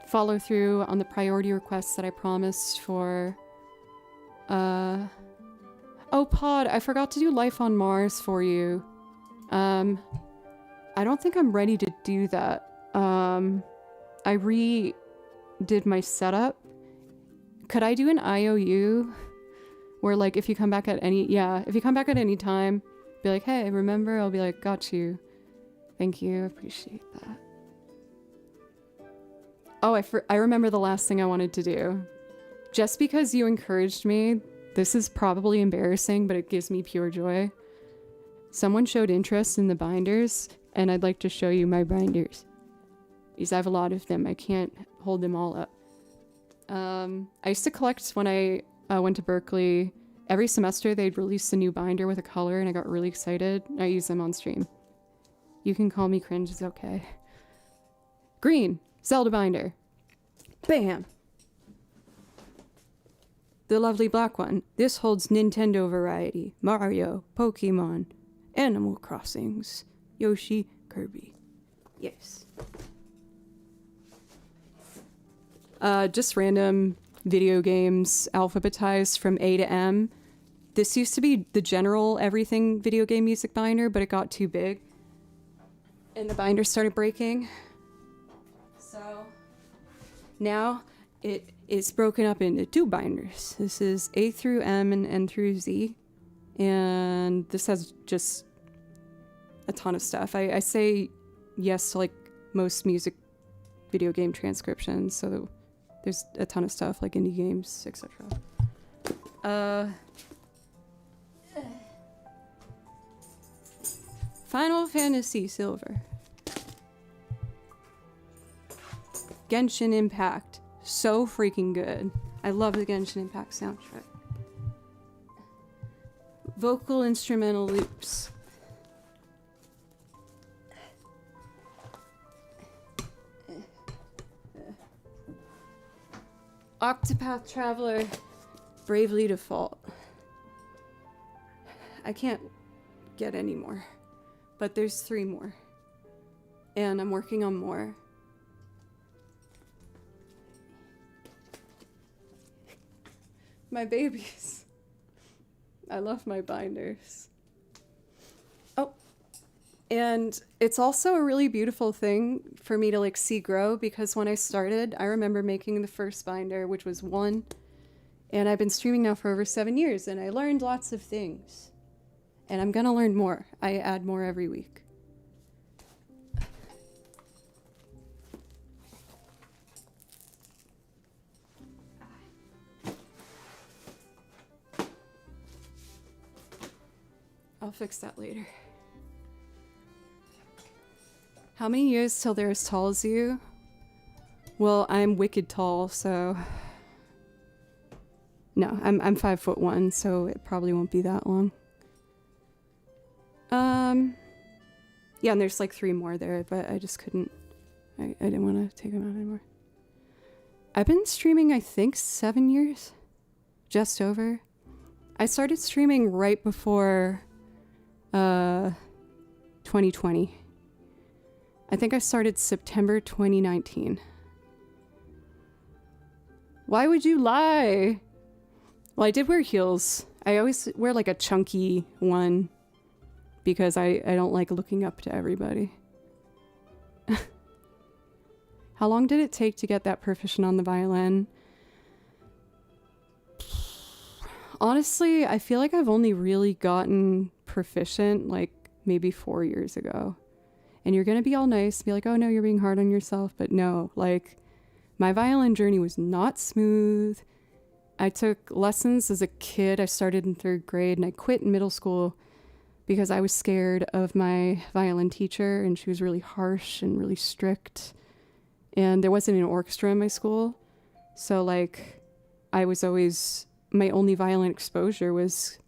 follow through on the priority requests that I promised for... Oh, Pod, I forgot to do Life on Mars for you. I don't think I'm ready to do that. I redid my setup. Could I do an IOU where, like, if you come back at any time be like, hey, remember? I'll be like, got you. Thank you. I appreciate that. Oh, I remember the last thing I wanted to do. Just because you encouraged me, this is probably embarrassing, but it gives me pure joy. Someone showed interest in the binders, and I'd like to show you my binders. Because I have a lot of them. I can't hold them all up. I used to collect when I went to Berkeley. Every semester they'd release a new binder with a color, and I got really excited. I use them on stream. You can call me cringe, it's okay. Green, Zelda binder. Bam! The lovely black one. This holds Nintendo variety. Mario, Pokemon, Animal Crossings, Yoshi, Kirby. Yes. Just random video games alphabetized from A to M. This used to be the general everything video game music binder, but it got too big. And the binder started breaking. So now it is broken up into 2 binders. This is A through M and N through Z. And this has just a ton of stuff. I say yes to like most music video game transcriptions, so there's a ton of stuff like indie games, etc. Final Fantasy Silver. Genshin Impact. So freaking good. I love the Genshin Impact soundtrack. Vocal instrumental loops. Octopath Traveler. Bravely Default. I can't get any more. But there's 3 more. And I'm working on more. My babies. I love my binders. Oh, and it's also a really beautiful thing for me to like see grow, because when I started, I remember making the first binder, which was 1, and I've been streaming now for over 7 years, and I learned lots of things. And I'm gonna learn more. I add more every week. I'll fix that later. How many years till they're as tall as you? Well, I'm wicked tall, so... No, I'm 5'1", so it probably won't be that long. Yeah, and there's like 3 more there, but I just couldn't... I didn't want to take them out anymore. I've been streaming, I think, 7 years. Just over. I started streaming right before... 2020. I think I started September 2019. Why would you lie? Well, I did wear heels. I always wear like a chunky one because I don't like looking up to everybody. How long did it take to get that proficient on the violin? Honestly, I feel like I've only really gotten proficient like maybe 4 years ago. And you're gonna be all nice, be like, oh no, you're being hard on yourself. But no, like my violin journey was not smooth. I took lessons as a kid. I started in 3rd grade and I quit in middle school because I was scared of my violin teacher, and she was really harsh and really strict. And there wasn't an orchestra in my school. So like I was always, my only violin exposure was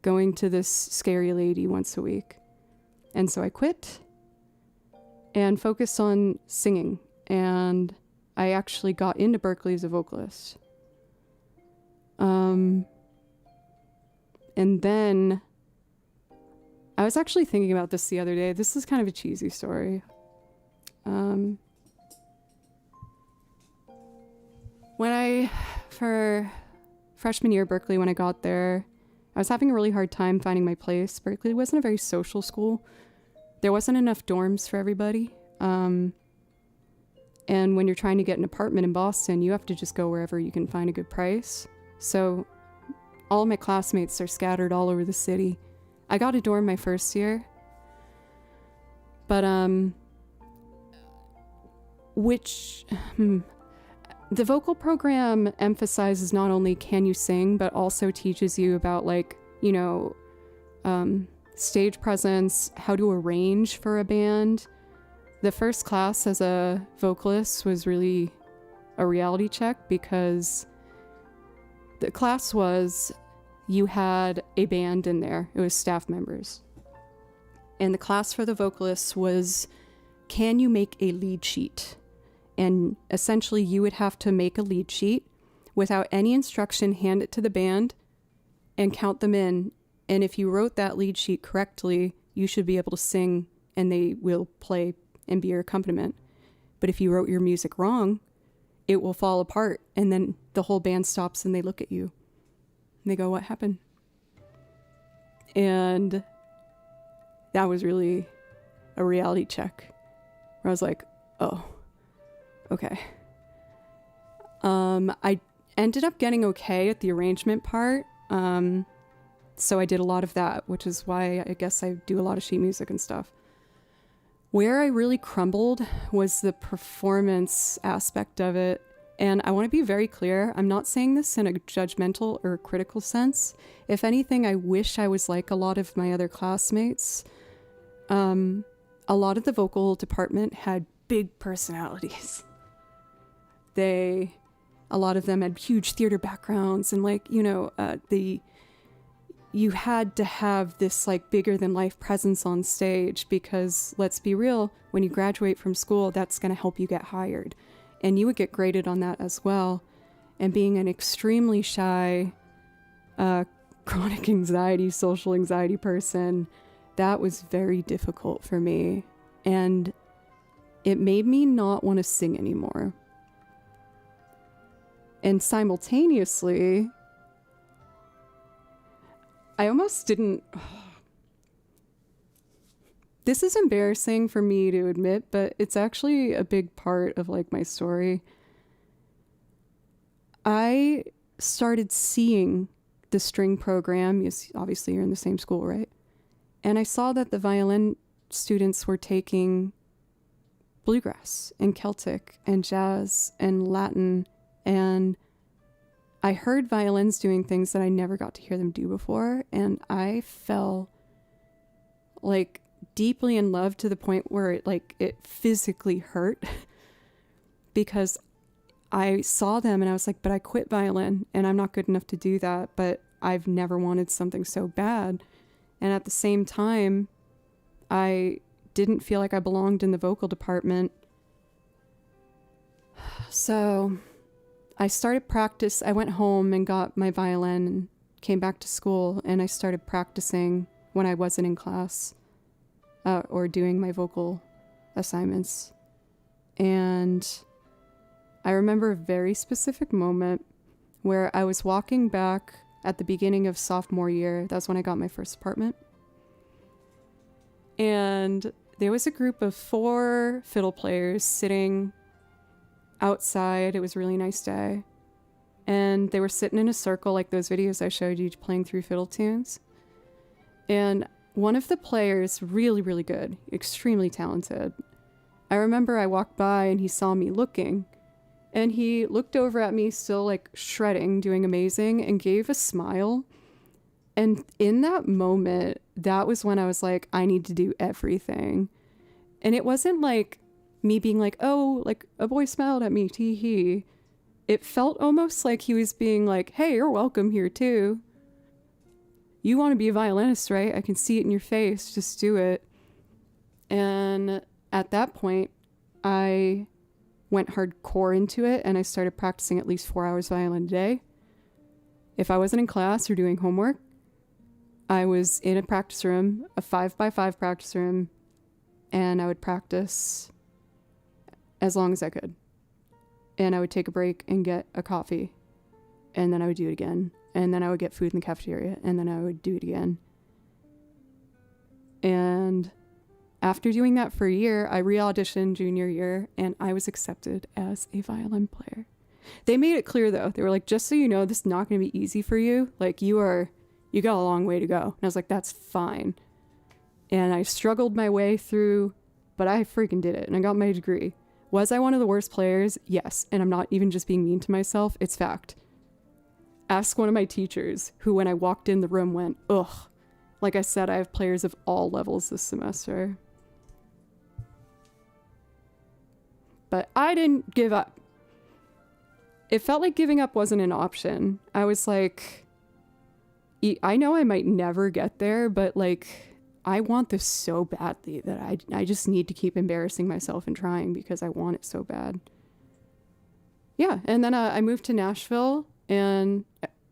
going to this scary lady once a week. And so I quit and focused on singing. And I actually got into Berkeley as a vocalist. And then I was actually thinking about this the other day. This is kind of a cheesy story. For freshman year at Berkeley, when I got there, I was having a really hard time finding my place. Berkeley wasn't a very social school. There wasn't enough dorms for everybody. And when you're trying to get an apartment in Boston, you have to just go wherever you can find a good price. So all my classmates are scattered all over the city. I got a dorm my first year. But, the vocal program emphasizes not only can you sing, but also teaches you about, like, you know, stage presence, how to arrange for a band. The first class as a vocalist was really a reality check, because the class was, you had a band in there. It was staff members. And the class for the vocalists was, can you make a lead sheet? And essentially you would have to make a lead sheet without any instruction, hand it to the band and count them in. And if you wrote that lead sheet correctly, you should be able to sing and they will play and be your accompaniment. But if you wrote your music wrong, it will fall apart. And then the whole band stops and they look at you and they go, what happened? And that was really a reality check where I was like, oh, okay. I ended up getting okay at the arrangement part. So I did a lot of that, which is why I guess I do a lot of sheet music and stuff. Where I really crumbled was the performance aspect of it. And I want to be very clear, I'm not saying this in a judgmental or critical sense. If anything, I wish I was like a lot of my other classmates. A lot of the vocal department had big personalities. A lot of them had huge theater backgrounds, and like, you know, you had to have this like bigger than life presence on stage, because let's be real, when you graduate from school, that's going to help you get hired. And you would get graded on that as well. And being an extremely shy, chronic anxiety, social anxiety person, that was very difficult for me. And it made me not want to sing anymore. And simultaneously, I almost didn't... This is embarrassing for me to admit, but it's actually a big part of like my story. I started seeing the string program. Yes, obviously you're in the same school, right? And I saw that the violin students were taking bluegrass and Celtic and jazz and Latin, and I heard violins doing things that I never got to hear them do before, and I fell like deeply in love to the point where it physically hurt because I saw them and I was like, but I quit violin and I'm not good enough to do that, but I've never wanted something so bad. And at the same time, I didn't feel like I belonged in the vocal department. So I started practice. I went home and got my violin and came back to school, and I started practicing when I wasn't in class or doing my vocal assignments. And I remember a very specific moment where I was walking back at the beginning of sophomore year. That's when I got my first apartment. And there was a group of 4 fiddle players sitting outside. It was a really nice day. And they were sitting in a circle like those videos I showed you playing through fiddle tunes. And one of the players, really, really good, extremely talented. I remember I walked by and he saw me looking. And he looked over at me, still like shredding, doing amazing, and gave a smile. And in that moment, that was when I was like, I need to do everything. And it wasn't like me being like, oh, like a boy smiled at me, tee hee. It felt almost like he was being like, hey, you're welcome here too. You want to be a violinist, right? I can see it in your face. Just do it. And at that point, I went hardcore into it and I started practicing at least 4 hours violin a day. If I wasn't in class or doing homework, I was in a practice room, a 5x5 practice room, and I would practice as long as I could. And I would take a break and get a coffee, and then I would do it again. And then I would get food in the cafeteria, and then I would do it again. And after doing that for a year, I re-auditioned junior year, and I was accepted as a violin player. They made it clear, though. They were like, just so you know, this is not going to be easy for you. Like, you are you got a long way to go. And I was like, that's fine. And I struggled my way through, but I freaking did it. And I got my degree. Was I one of the worst players? Yes. And I'm not even just being mean to myself. It's fact. Ask one of my teachers who, when I walked in the room, went, ugh. Like I said, I have players of all levels this semester. But I didn't give up. It felt like giving up wasn't an option. I was like, I know I might never get there, but like, I want this so badly that I just need to keep embarrassing myself and trying because I want it so bad. Yeah, and then I moved to Nashville, and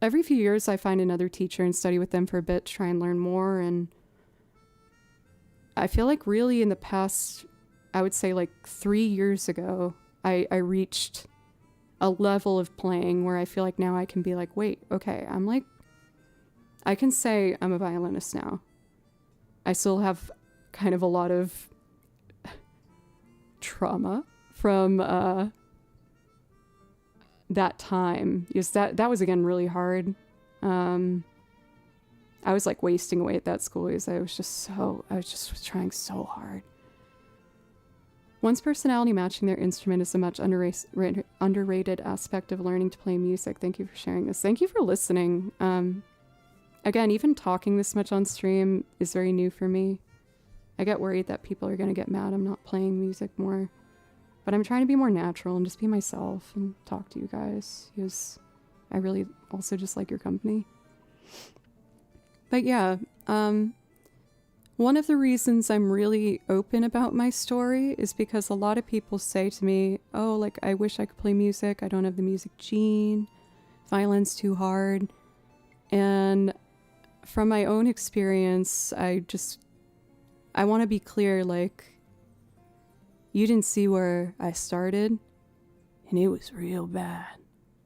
every few years I find another teacher and study with them for a bit to try and learn more. And I feel like really in the past, I would say like 3 years ago, I reached a level of playing where I feel like now I can be like, wait, okay, I can say I'm a violinist now. I still have kind of a lot of trauma from that time. Because that was, again, really hard. I was like wasting away at that school because I was just trying so hard. One's personality matching their instrument is a much underrated aspect of learning to play music. Thank you for sharing this. Thank you for listening. Again, even talking this much on stream is very new for me. I get worried that people are going to get mad I'm not playing music more. But I'm trying to be more natural and just be myself and talk to you guys, because I really also just like your company. But yeah, one of the reasons I'm really open about my story is because a lot of people say to me, oh, like, I wish I could play music. I don't have the music gene. Violin's too hard. And from my own experience, I want to be clear, like, you didn't see where I started, and it was real bad.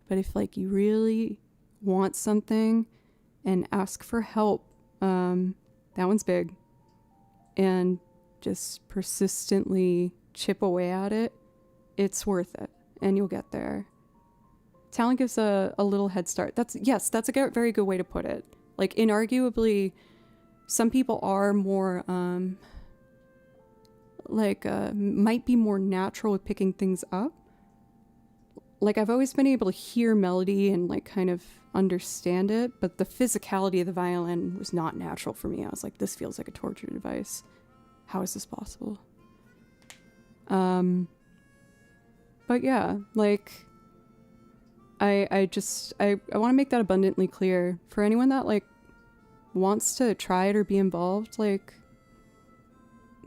But if, like, you really want something and ask for help, that one's big. And just persistently chip away at it, it's worth it, and you'll get there. Talent gives a little head start. That's a very good way to put it. Like, inarguably, some people are more, might be more natural with picking things up. Like, I've always been able to hear melody and, like, kind of understand it, but the physicality of the violin was not natural for me. I was like, this feels like a torture device. How is this possible? But yeah, like, I want to make that abundantly clear for anyone that, like, wants to try it or be involved. Like,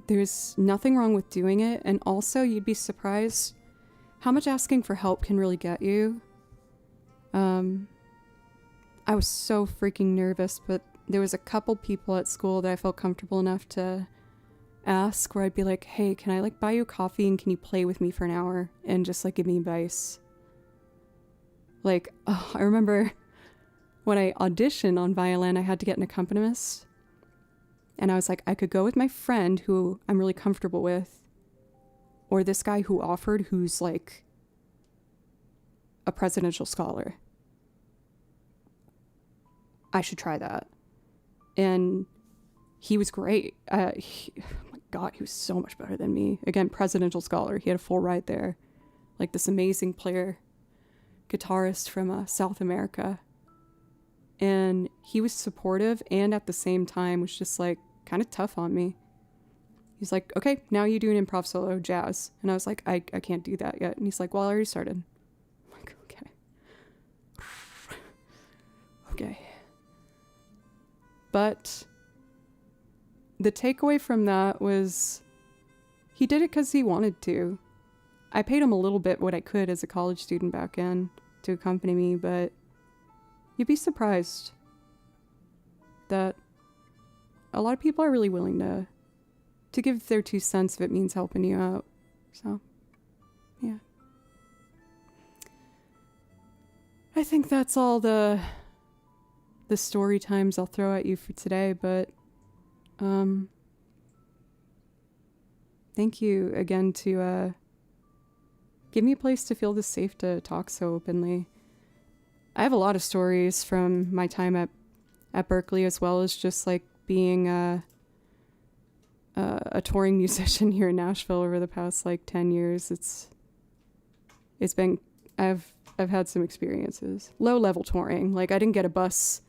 there's nothing wrong with doing it, and also you'd be surprised how much asking for help can really get you. I was so freaking nervous, but there was a couple people at school that I felt comfortable enough to ask, where I'd be like, hey, can I, like, buy you coffee and can you play with me for an hour and just, like, give me advice? Like, oh, I remember when I auditioned on violin, I had to get an accompanist. And I was like, I could go with my friend who I'm really comfortable with, or this guy who offered, who's like a presidential scholar. I should try that. And he was great. Oh my God, he was so much better than me. Again, presidential scholar. He had a full ride there. Like, this amazing player, guitarist from South America. And he was supportive, and at the same time was just, like, kind of tough on me. He's like, okay, now you do an improv solo, jazz. And I was like, I can't do that yet. And he's like, well, I already started. I'm like, okay. Okay. But the takeaway from that was he did it because he wanted to. I paid him a little bit what I could as a college student back then to accompany me, but you'd be surprised that a lot of people are really willing to give their 2 cents if it means helping you out. So, yeah. I think that's all the story times I'll throw at you for today, but thank you again to give me a place to feel this safe to talk so openly. I have a lot of stories from my time at at Berklee, as well as just like being a touring musician here in Nashville over the past like 10 years. It's been, I've had some experiences. Low level touring. Like, I didn't get a bus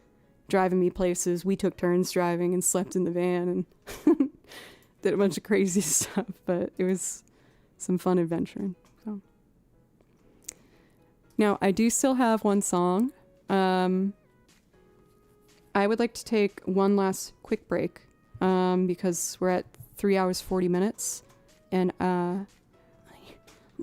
driving me places. We took turns driving and slept in the van and did a bunch of crazy stuff, but it was some fun adventuring. So now I do still have one song. I would like to take one last quick break because we're at 3 hours 40 minutes and I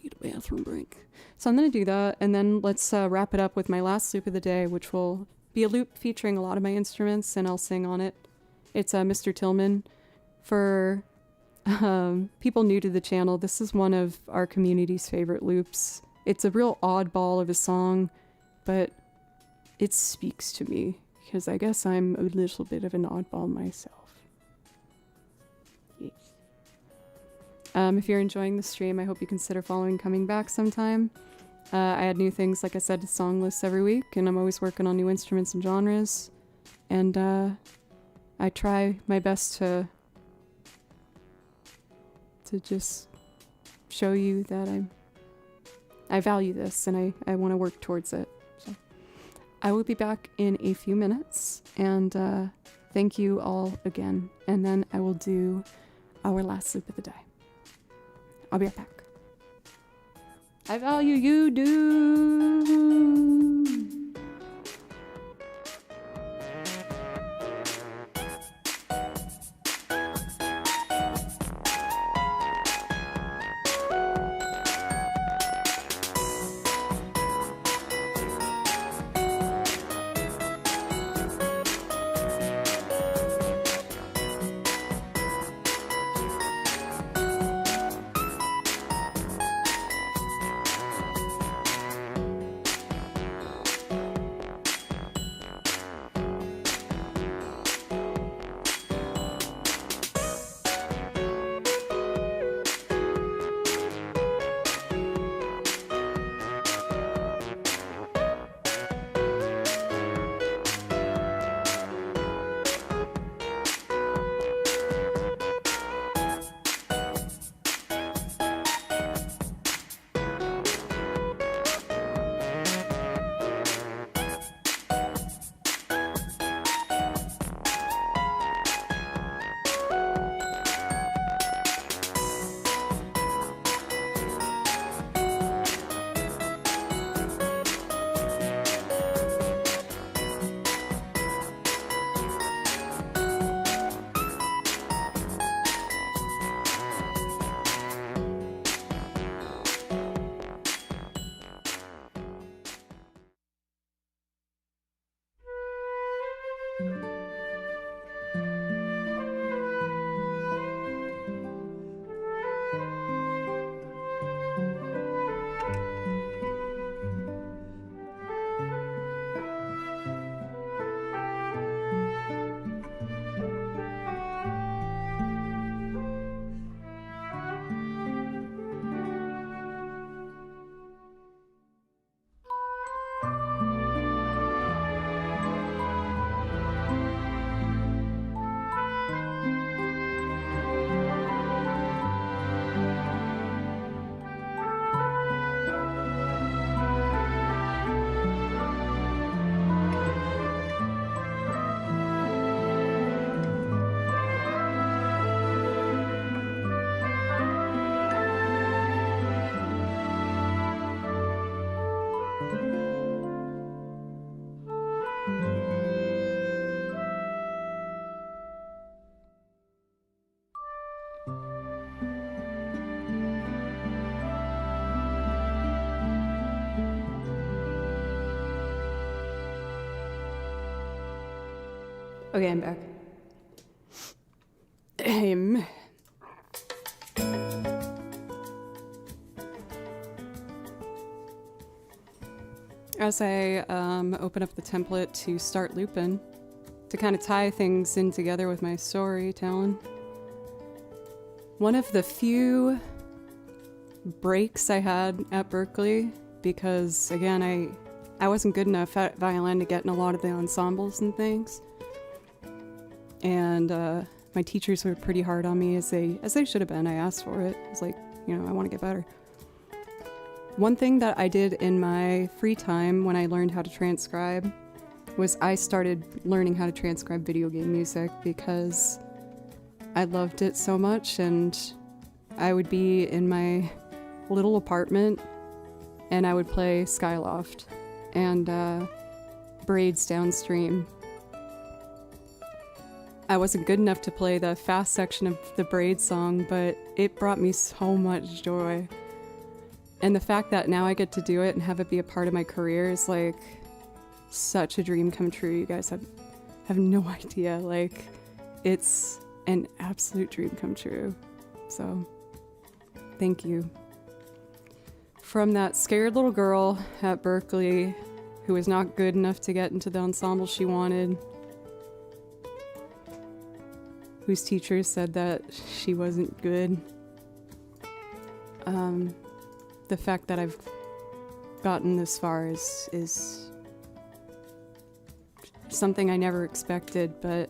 need a bathroom break. So I'm going to do that, and then let's wrap it up with my last loop of the day, which will be a loop featuring a lot of my instruments, and I'll sing on it. It's Mr. Tillman. For people new to the channel, this is one of our community's favorite loops. It's a real oddball of a song, but it speaks to me, because I guess I'm a little bit of an oddball myself. Yes. If you're enjoying the stream, I hope you consider coming back sometime. I add new things, like I said, to SONGLIST every week, and I'm always working on new instruments and genres. And I try my best to just show you that I value this and I want to work towards it. So I will be back in a few minutes, and thank you all again. And then I will do our last loop of the day. I'll be right back. I value you, dude. Okay, I'm back. As I open up the template to start looping, to kind of tie things in together with my storytelling, one of the few breaks I had at Berklee, because again, I wasn't good enough at violin to get in a lot of the ensembles and things. And my teachers were pretty hard on me, as they should have been. I asked for it. I was like, you know, I want to get better. One thing that I did in my free time when I learned how to transcribe was I started learning how to transcribe video game music because I loved it so much, and I would be in my little apartment and I would play Skyloft and Braids Downstream. I wasn't good enough to play the fast section of the Braids song, but it brought me so much joy. And the fact that now I get to do it and have it be a part of my career is like such a dream come true. You guys have no idea. Like, it's an absolute dream come true. So, thank you. From that scared little girl at Berkeley who was not good enough to get into the ensemble she wanted, whose teachers said that she wasn't good. The fact that I've gotten this far is something I never expected, but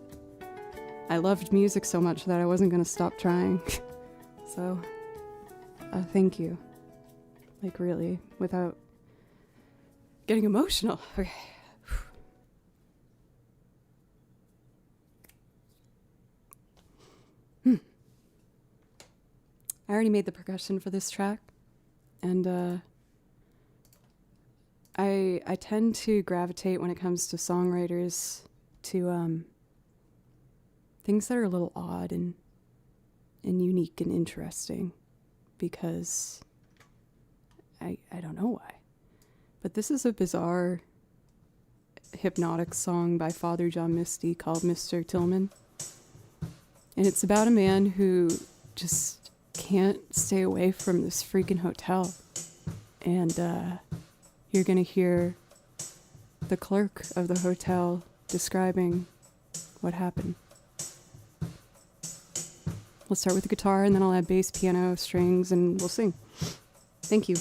I loved music so much that I wasn't going to stop trying. So, thank you. Like, really, without getting emotional. Okay. I already made the percussion for this track, and I tend to gravitate when it comes to songwriters to things that are a little odd and unique and interesting, because I don't know why. But this is a bizarre hypnotic song by Father John Misty called Mr. Tillman. And it's about a man who just can't stay away from this freaking hotel. And you're going to hear the clerk of the hotel describing what happened. We'll start with the guitar, and then I'll add bass, piano, strings, and we'll sing. Thank you.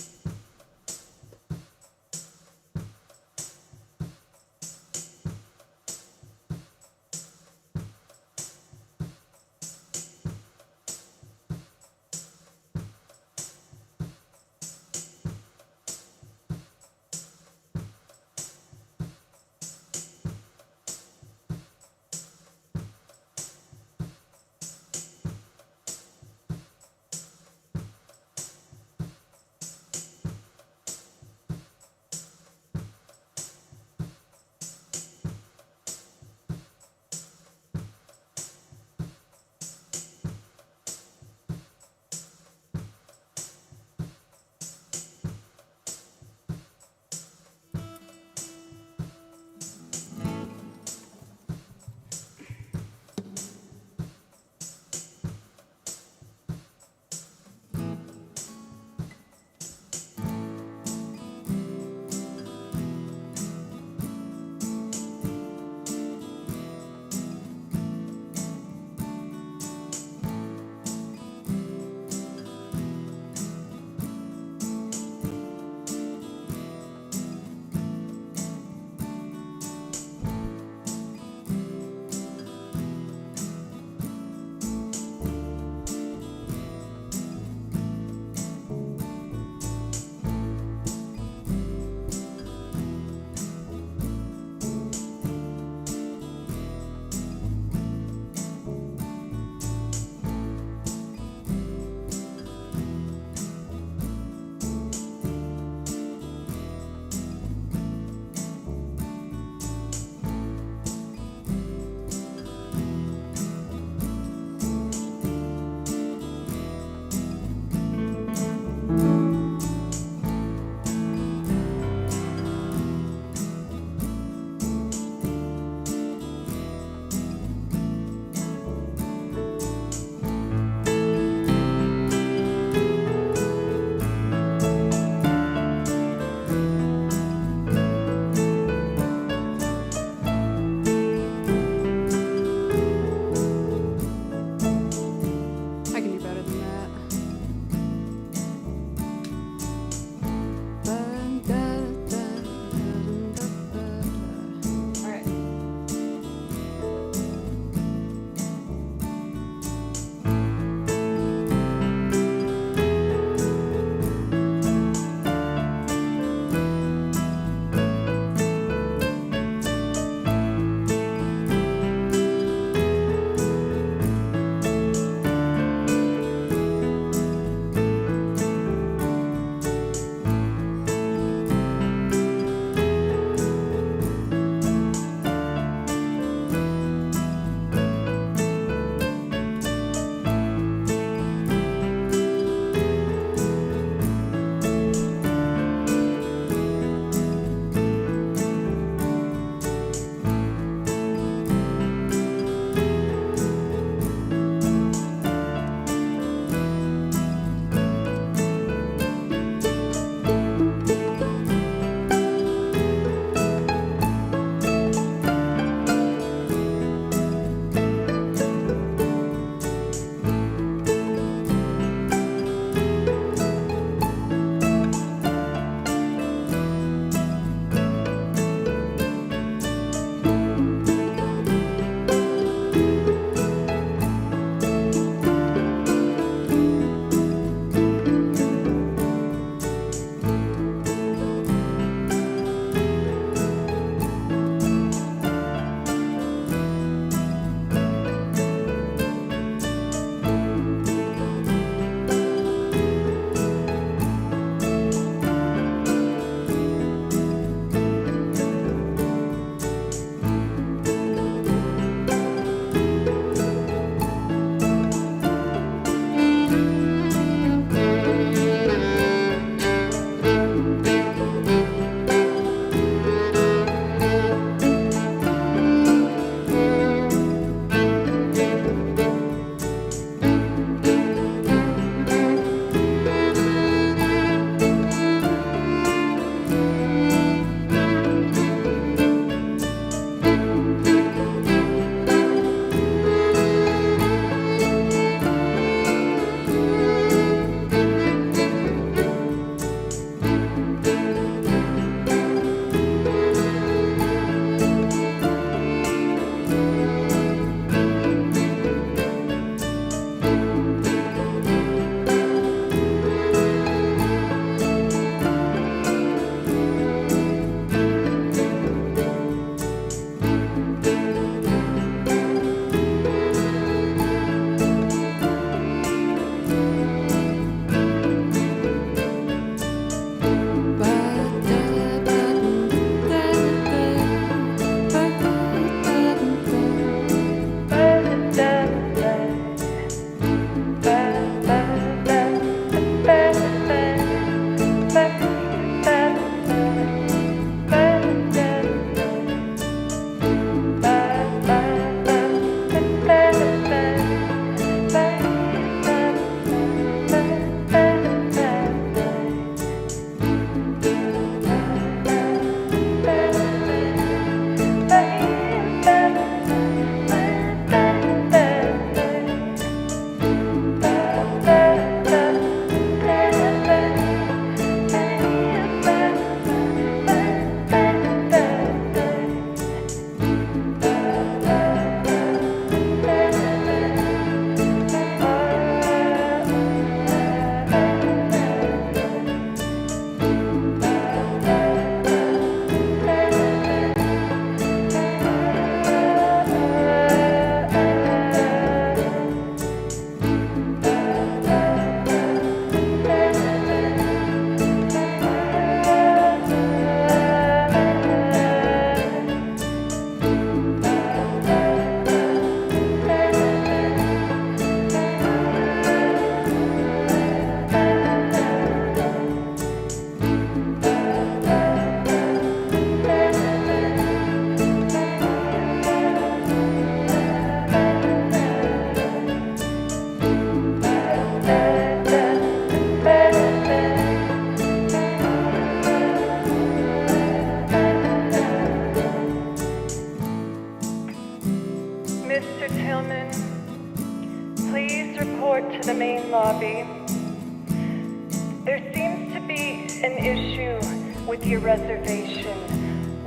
an issue with your reservation.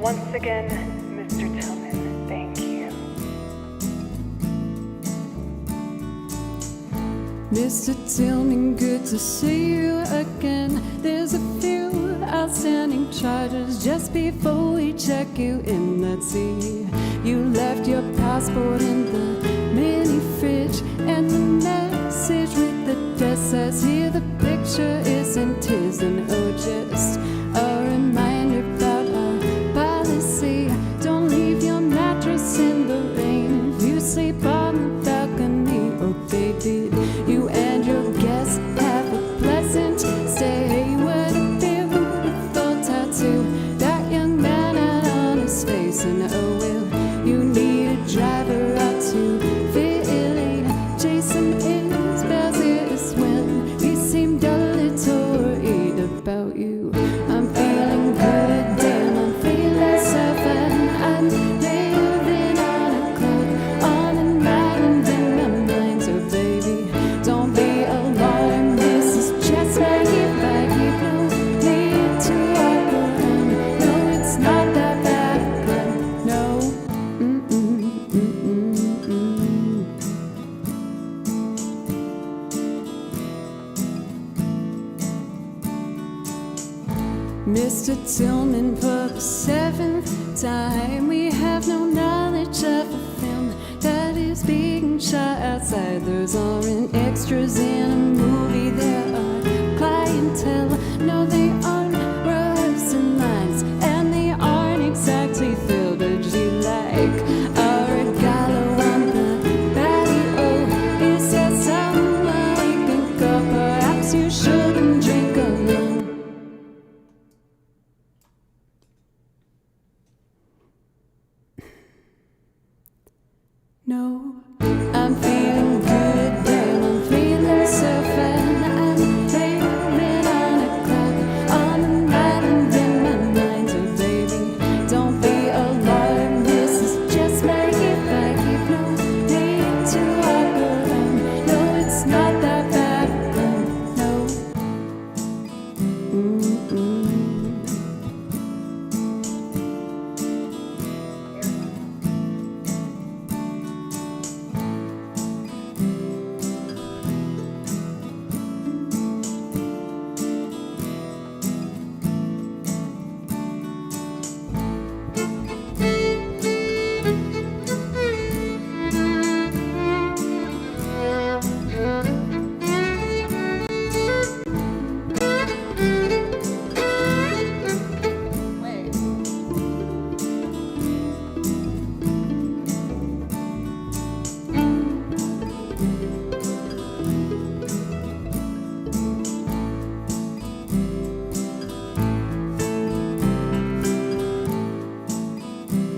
Once again, Mr. Tillman, thank you. Mr. Tillman, good to see you again. There's a few outstanding charges just before we check you in. Let's see, you left your passport in the mini fridge, and the message with the desk says here the picture isn't his. And oh, just a reminder about our policy: don't leave your mattress in the rain if you sleep on the balcony. Oh baby, you and your guests have a pleasant stay. What a beautiful tattoo that young man had on his face. And oh well, you need a driver out to Philly. Jason is busy as well. He seemed a little worried about you. I'm feeling good, damn, I'm feeling so fine. I'm living on a cloud, on an island in my mind. So baby, don't be alarmed, this is just my gift. I give no need to walk around. No, it's not that bad, but no. Mr. Tillman, for the 7th time, we have no knowledge of a film that is being shot outside. Those aren't extras in a movie, there are clientele. No, they aren't rehearsing lines, and they aren't exactly filled. Would you like a regalo on the patio? Is there somewhere we can go? Perhaps you shouldn't drink alone. No, I'm feeling good, damn, I'm feeling so fine. I'm living on a cloud, on an island in my mind. So baby, don't be alarmed, this is just my gift. I give no need to walk around. No, it's not that bad, no.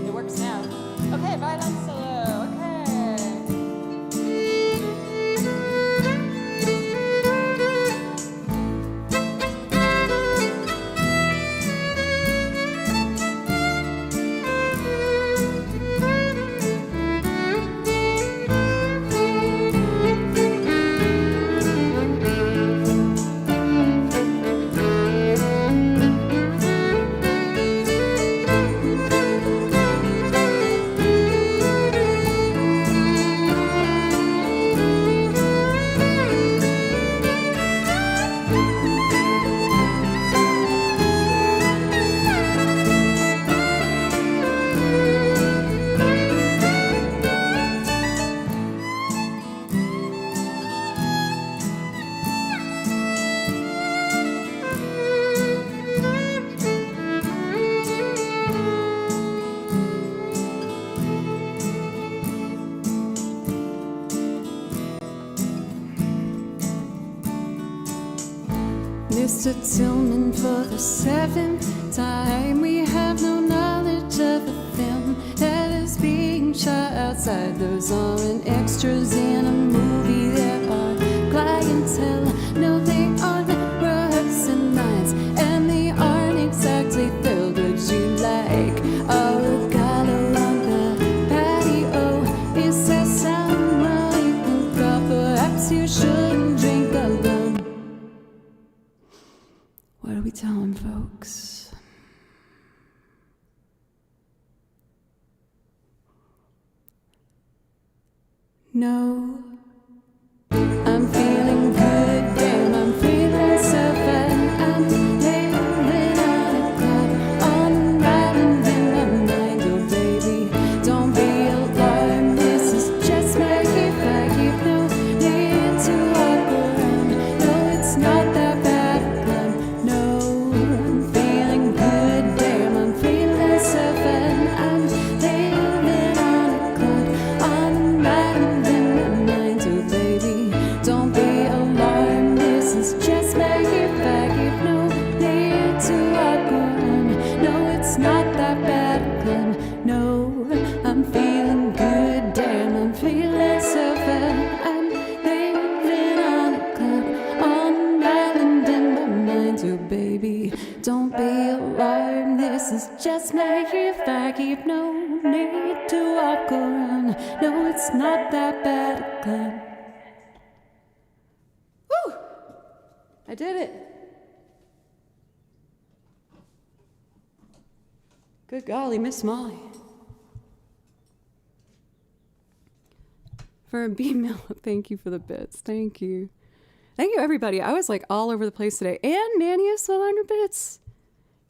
It works now. Okay, violin solo. Okay. Mr. Tillman, for the 7th time, we have no knowledge of a film that is being shot outside. Those aren't extras in a movie, there are clientele. No, they aren't rehearsing lines, and they aren't exactly filled. Would you like a regalo on the patio? Is there somewhere you can go? Perhaps you shouldn't drink alone. What are we telling folks? No, I'm feeling good, damn, I'm feeling so fine. I'm living on a cloud, on riding in my mind. Oh baby, don't be alarmed, this is just my gift. I keep no need to walk around. No, it's not that bad a climb. No, I'm feeling good, damn, I'm feeling so fine. I'm living on a cloud, on riding in my mind. Oh baby, don't be alarmed, this is just my gift. I keep no need to walk around. No, it's not that bad a climb. No, I'm feeling good, damn, I'm feeling so fine. I'm living on a cloud, on an island in my mind. Oh baby, don't be alarmed, this is just my gift. I keep no need to walk around. No, it's not that bad a climb. Woo! I did it. Good golly, Miss Molly. For a B-mill, thank you for the bits. Thank you. Thank you, everybody. I was like all over the place today. And Nanny is 100 bits.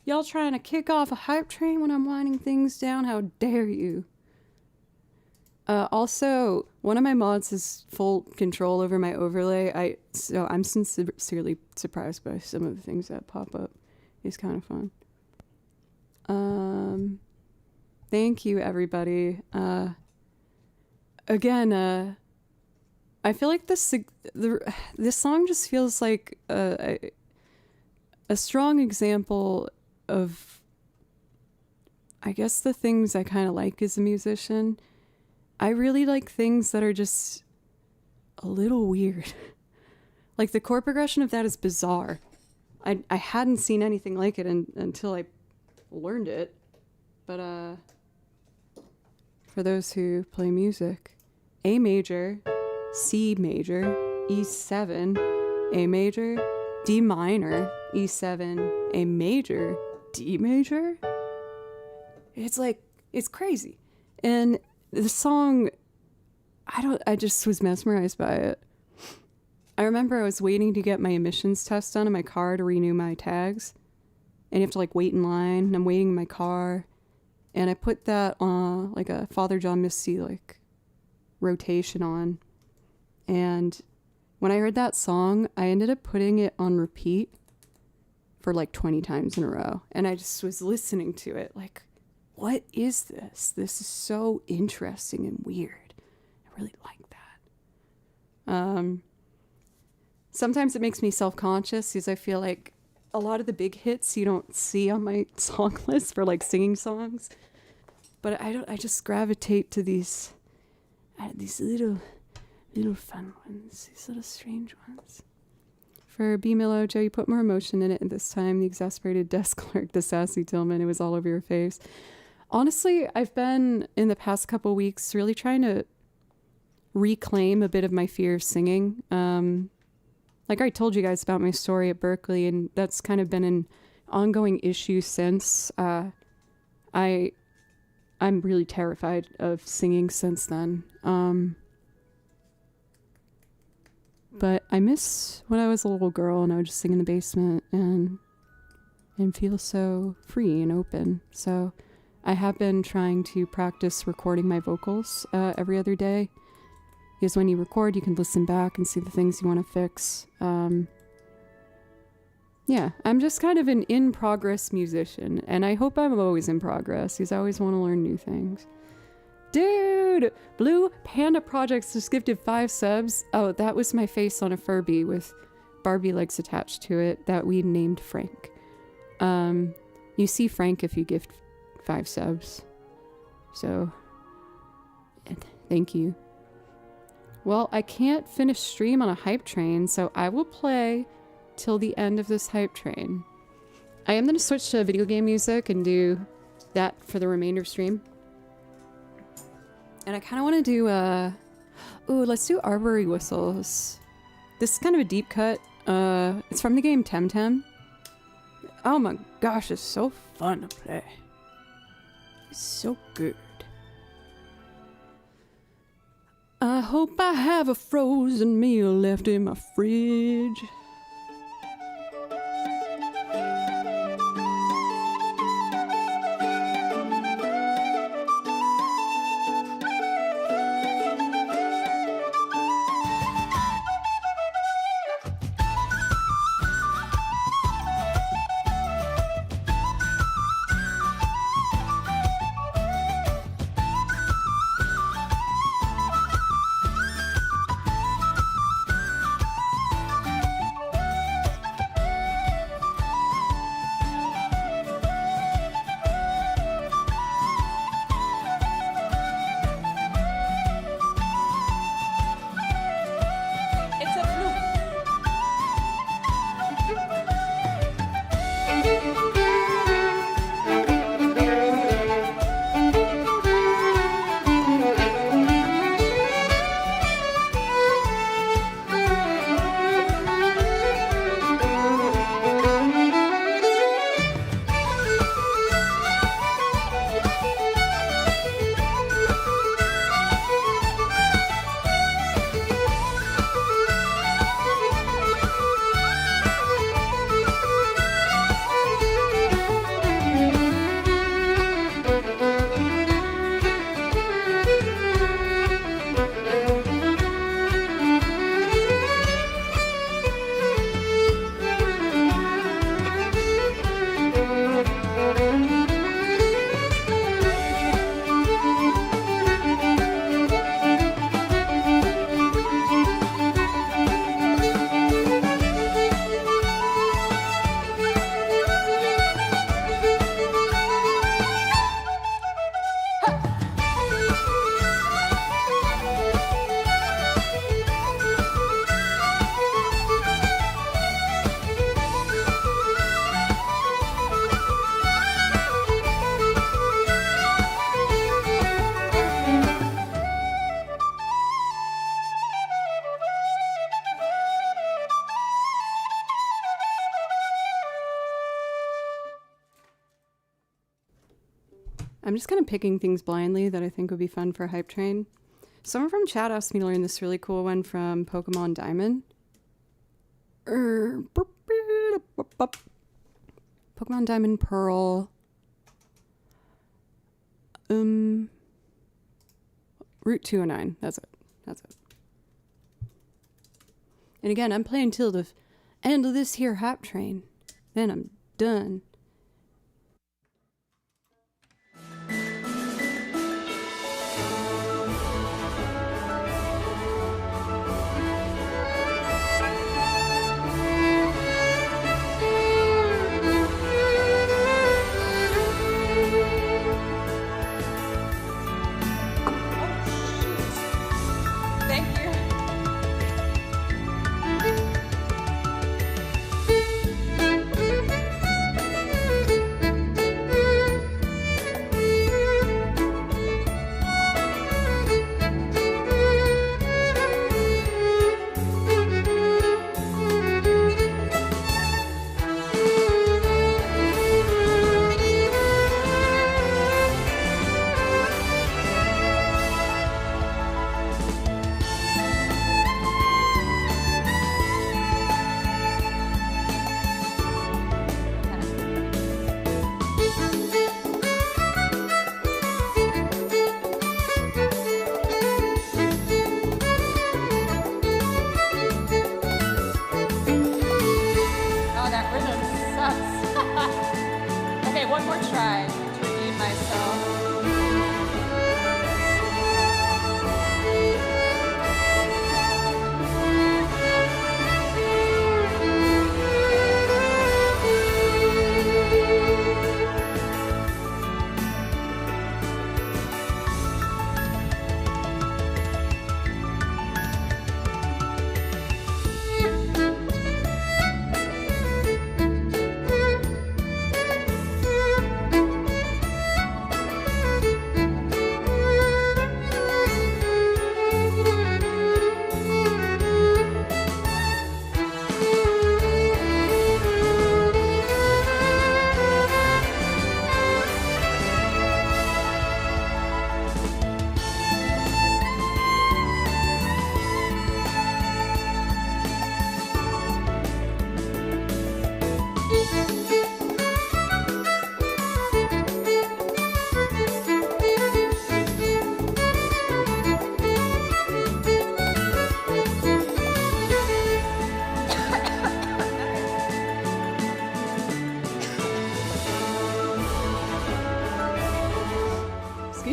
Y'all trying to kick off a hype train when I'm winding things down? How dare you? Also, one of my mods has full control over my overlay. So I'm sincerely surprised by some of the things that pop up. It's kind of fun. Thank you, everybody. Again, I feel like this song just feels like a strong example of, I guess, the things I kind of like as a musician. I really like things that are just a little weird. Like the chord progression of that is bizarre. I hadn't seen anything like it until I learned it. But for those who play music, A major, C major, E7, A major, D minor, E7, A major, D major. It's like, it's crazy. And the song, I just was mesmerized by it. I remember I was waiting to get my emissions test done in my car to renew my tags. And you have to like wait in line, and I'm waiting in my car. And I put that on like a Father John Misty like rotation on. And when I heard that song, I ended up putting it on repeat for like 20 times in a row. And I just was listening to it like, what is this? This is so interesting and weird. I really like that. Sometimes it makes me self-conscious because I feel like a lot of the big hits you don't see on my song list for like singing songs. But I just gravitate to these little fun ones, these little strange ones. For B. Millo, Joe, you put more emotion in it, and this time the exasperated desk clerk, the sassy Tillman, it was all over your face. Honestly, I've been, in the past couple weeks, really trying to reclaim a bit of my fear of singing. Like I told you guys about my story at Berkeley, and that's kind of been an ongoing issue since. I'm really terrified of singing since then. But I miss when I was a little girl and I would just sing in the basement and feel so free and open. So I have been trying to practice recording my vocals every other day. Because when you record, you can listen back and see the things you want to fix. Yeah, I'm just kind of an in-progress musician. And I hope I'm always in progress because I always want to learn new things. Dude! Blue Panda Projects just gifted 5 subs. Oh, that was my face on a Furby with Barbie legs attached to it that we named Frank. You see Frank if you gift 5 subs. So, thank you. Well, I can't finish stream on a hype train, so I will play till the end of this hype train. I am going to switch to video game music and do that for the remainder of stream. And I kind of want to do, let's do Arbory Whistles. This is kind of a deep cut. It's from the game Temtem. Oh my gosh, it's so fun to play. It's so good. I hope I have a frozen meal left in my fridge. I'm just kind of picking things blindly that I think would be fun for Hype Train. Someone from chat asked me to learn this really cool one from Pokemon Diamond. Pokemon Diamond Pearl. Route 209. That's it. That's it. And again, I'm playing till the end of this here Hype Train. Then I'm done.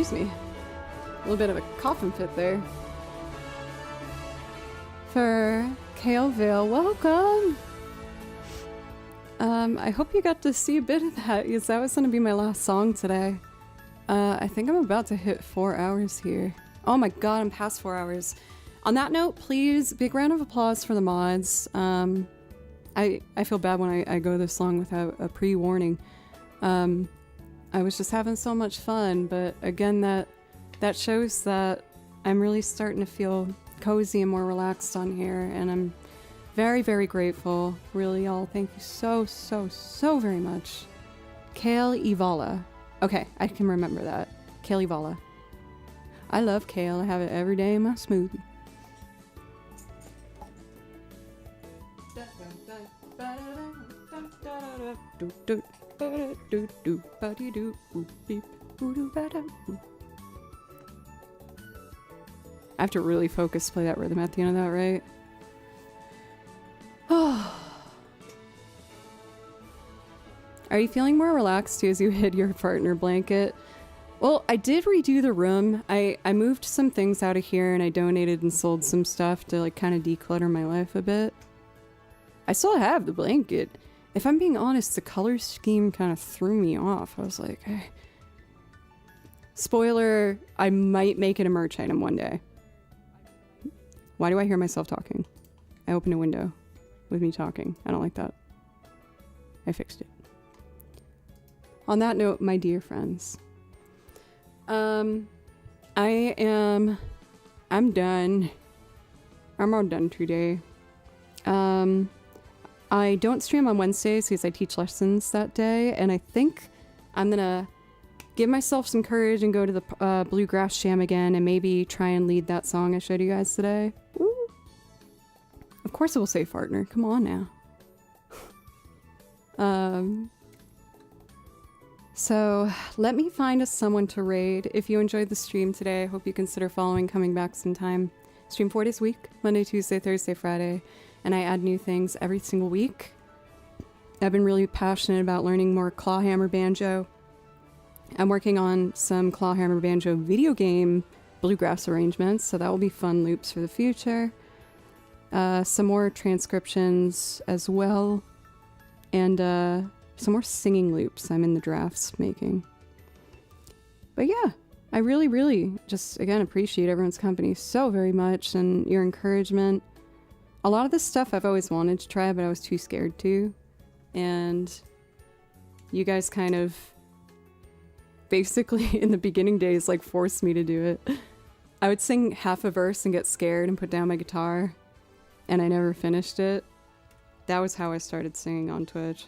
Excuse me. A little bit of a coughing fit there. For Kale Vale, welcome! I hope you got to see a bit of that, because that was going to be my last song today. I think I'm about to hit 4 hours here. Oh my god, I'm past 4 hours. On that note, please, big round of applause for the mods. I feel bad when I go this long without a pre-warning. I was just having so much fun, but again, that shows that I'm really starting to feel cozy and more relaxed on here, and I'm very, very grateful. Really, y'all. Thank you so, so, so very much. Kale Ivala. Okay, I can remember that. Kale Ivala. I love kale. I have it every day in my smoothie. I have to really focus to play that rhythm at the end of that, right? Are you feeling more relaxed too as you hid your partner blanket? Well, I did redo the room. I moved some things out of here and I donated and sold some stuff to like kind of declutter my life a bit. I still have the blanket. If I'm being honest, the color scheme kind of threw me off. I was like, eh. Spoiler, I might make it a merch item one day. Why do I hear myself talking? I opened a window with me talking. I don't like that. I fixed it. On that note, my dear friends, I'm done. I'm all done today. I don't stream on Wednesdays because I teach lessons that day, and I think I'm gonna give myself some courage and go to the Bluegrass Jam again and maybe try and lead that song I showed you guys today. Woo. Of course it will say Fartner. Come on now. So let me find us someone to raid. If you enjoyed the stream today, I hope you consider following, coming back sometime. Stream 4 days a week, Monday, Tuesday, Thursday, Friday, and I add new things every single week. I've been really passionate about learning more clawhammer banjo. I'm working on some clawhammer banjo video game bluegrass arrangements, so that will be fun loops for the future. Some more transcriptions as well, and some more singing loops I'm in the drafts making. But yeah, I really, really just, again, appreciate everyone's company so very much and your encouragement. A lot of this stuff I've always wanted to try, but I was too scared to. And you guys kind of basically in the beginning days like forced me to do it. I would sing half a verse and get scared and put down my guitar, and I never finished it. That was how I started singing on Twitch.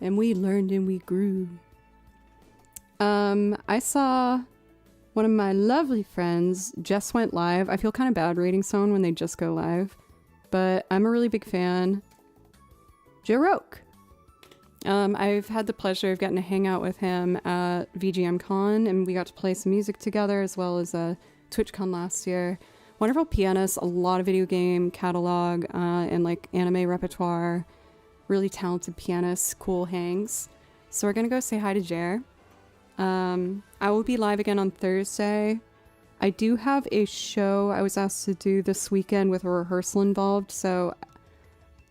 And we learned and we grew. I saw one of my lovely friends just went live. I feel kind of bad rating someone when they just go live, but I'm a really big fan. Joe Roke. I've had the pleasure of getting to hang out with him at VGM Con, and we got to play some music together as well as a TwitchCon last year. Wonderful pianist, a lot of video game catalog and like anime repertoire. Really talented pianist, cool hangs. So we're gonna go say hi to Jer. I will be live again on Thursday. I do have a show I was asked to do this weekend with a rehearsal involved, so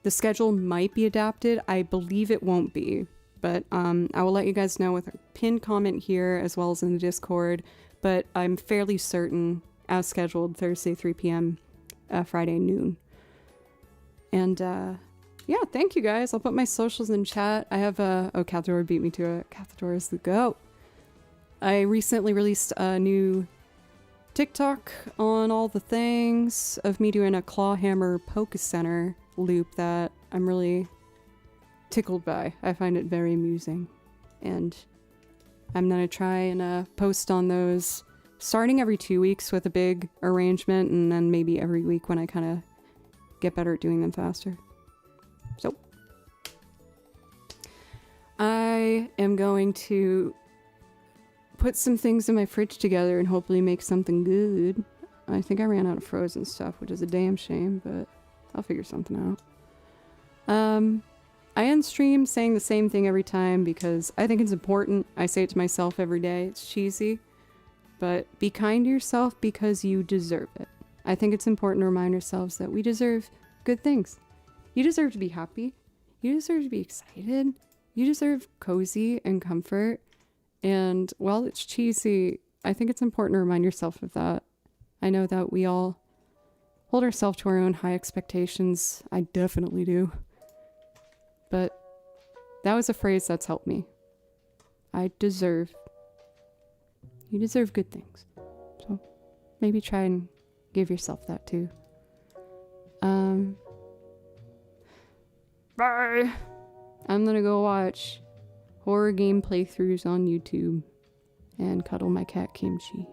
the schedule might be adapted. I believe it won't be, but I will let you guys know with a pinned comment here as well as in the Discord, but I'm fairly certain, as scheduled, Thursday 3 p.m., Friday noon. And yeah, thank you guys. I'll put my socials in chat. I have oh, Cathador beat me to it. Cathador is the GOAT. I recently released a new TikTok on all the things of me doing a clawhammer polka center loop that I'm really tickled by. I find it very amusing. And I'm gonna try and post on those starting every 2 weeks with a big arrangement, and then maybe every week when I kind of get better at doing them faster. So I am going to put some things in my fridge together and hopefully make something good. I think I ran out of frozen stuff, which is a damn shame, but I'll figure something out. I end stream saying the same thing every time because I think it's important. I say it to myself every day. It's cheesy. But be kind to yourself because you deserve it. I think it's important to remind ourselves that we deserve good things. You deserve to be happy. You deserve to be excited. You deserve cozy and comfort. And while it's cheesy, I think it's important to remind yourself of that. I know that we all hold ourselves to our own high expectations. I definitely do. But that was a phrase that's helped me. You deserve good things. So maybe try and give yourself that too. Bye. I'm gonna go watch horror game playthroughs on YouTube and cuddle my cat Kimchi.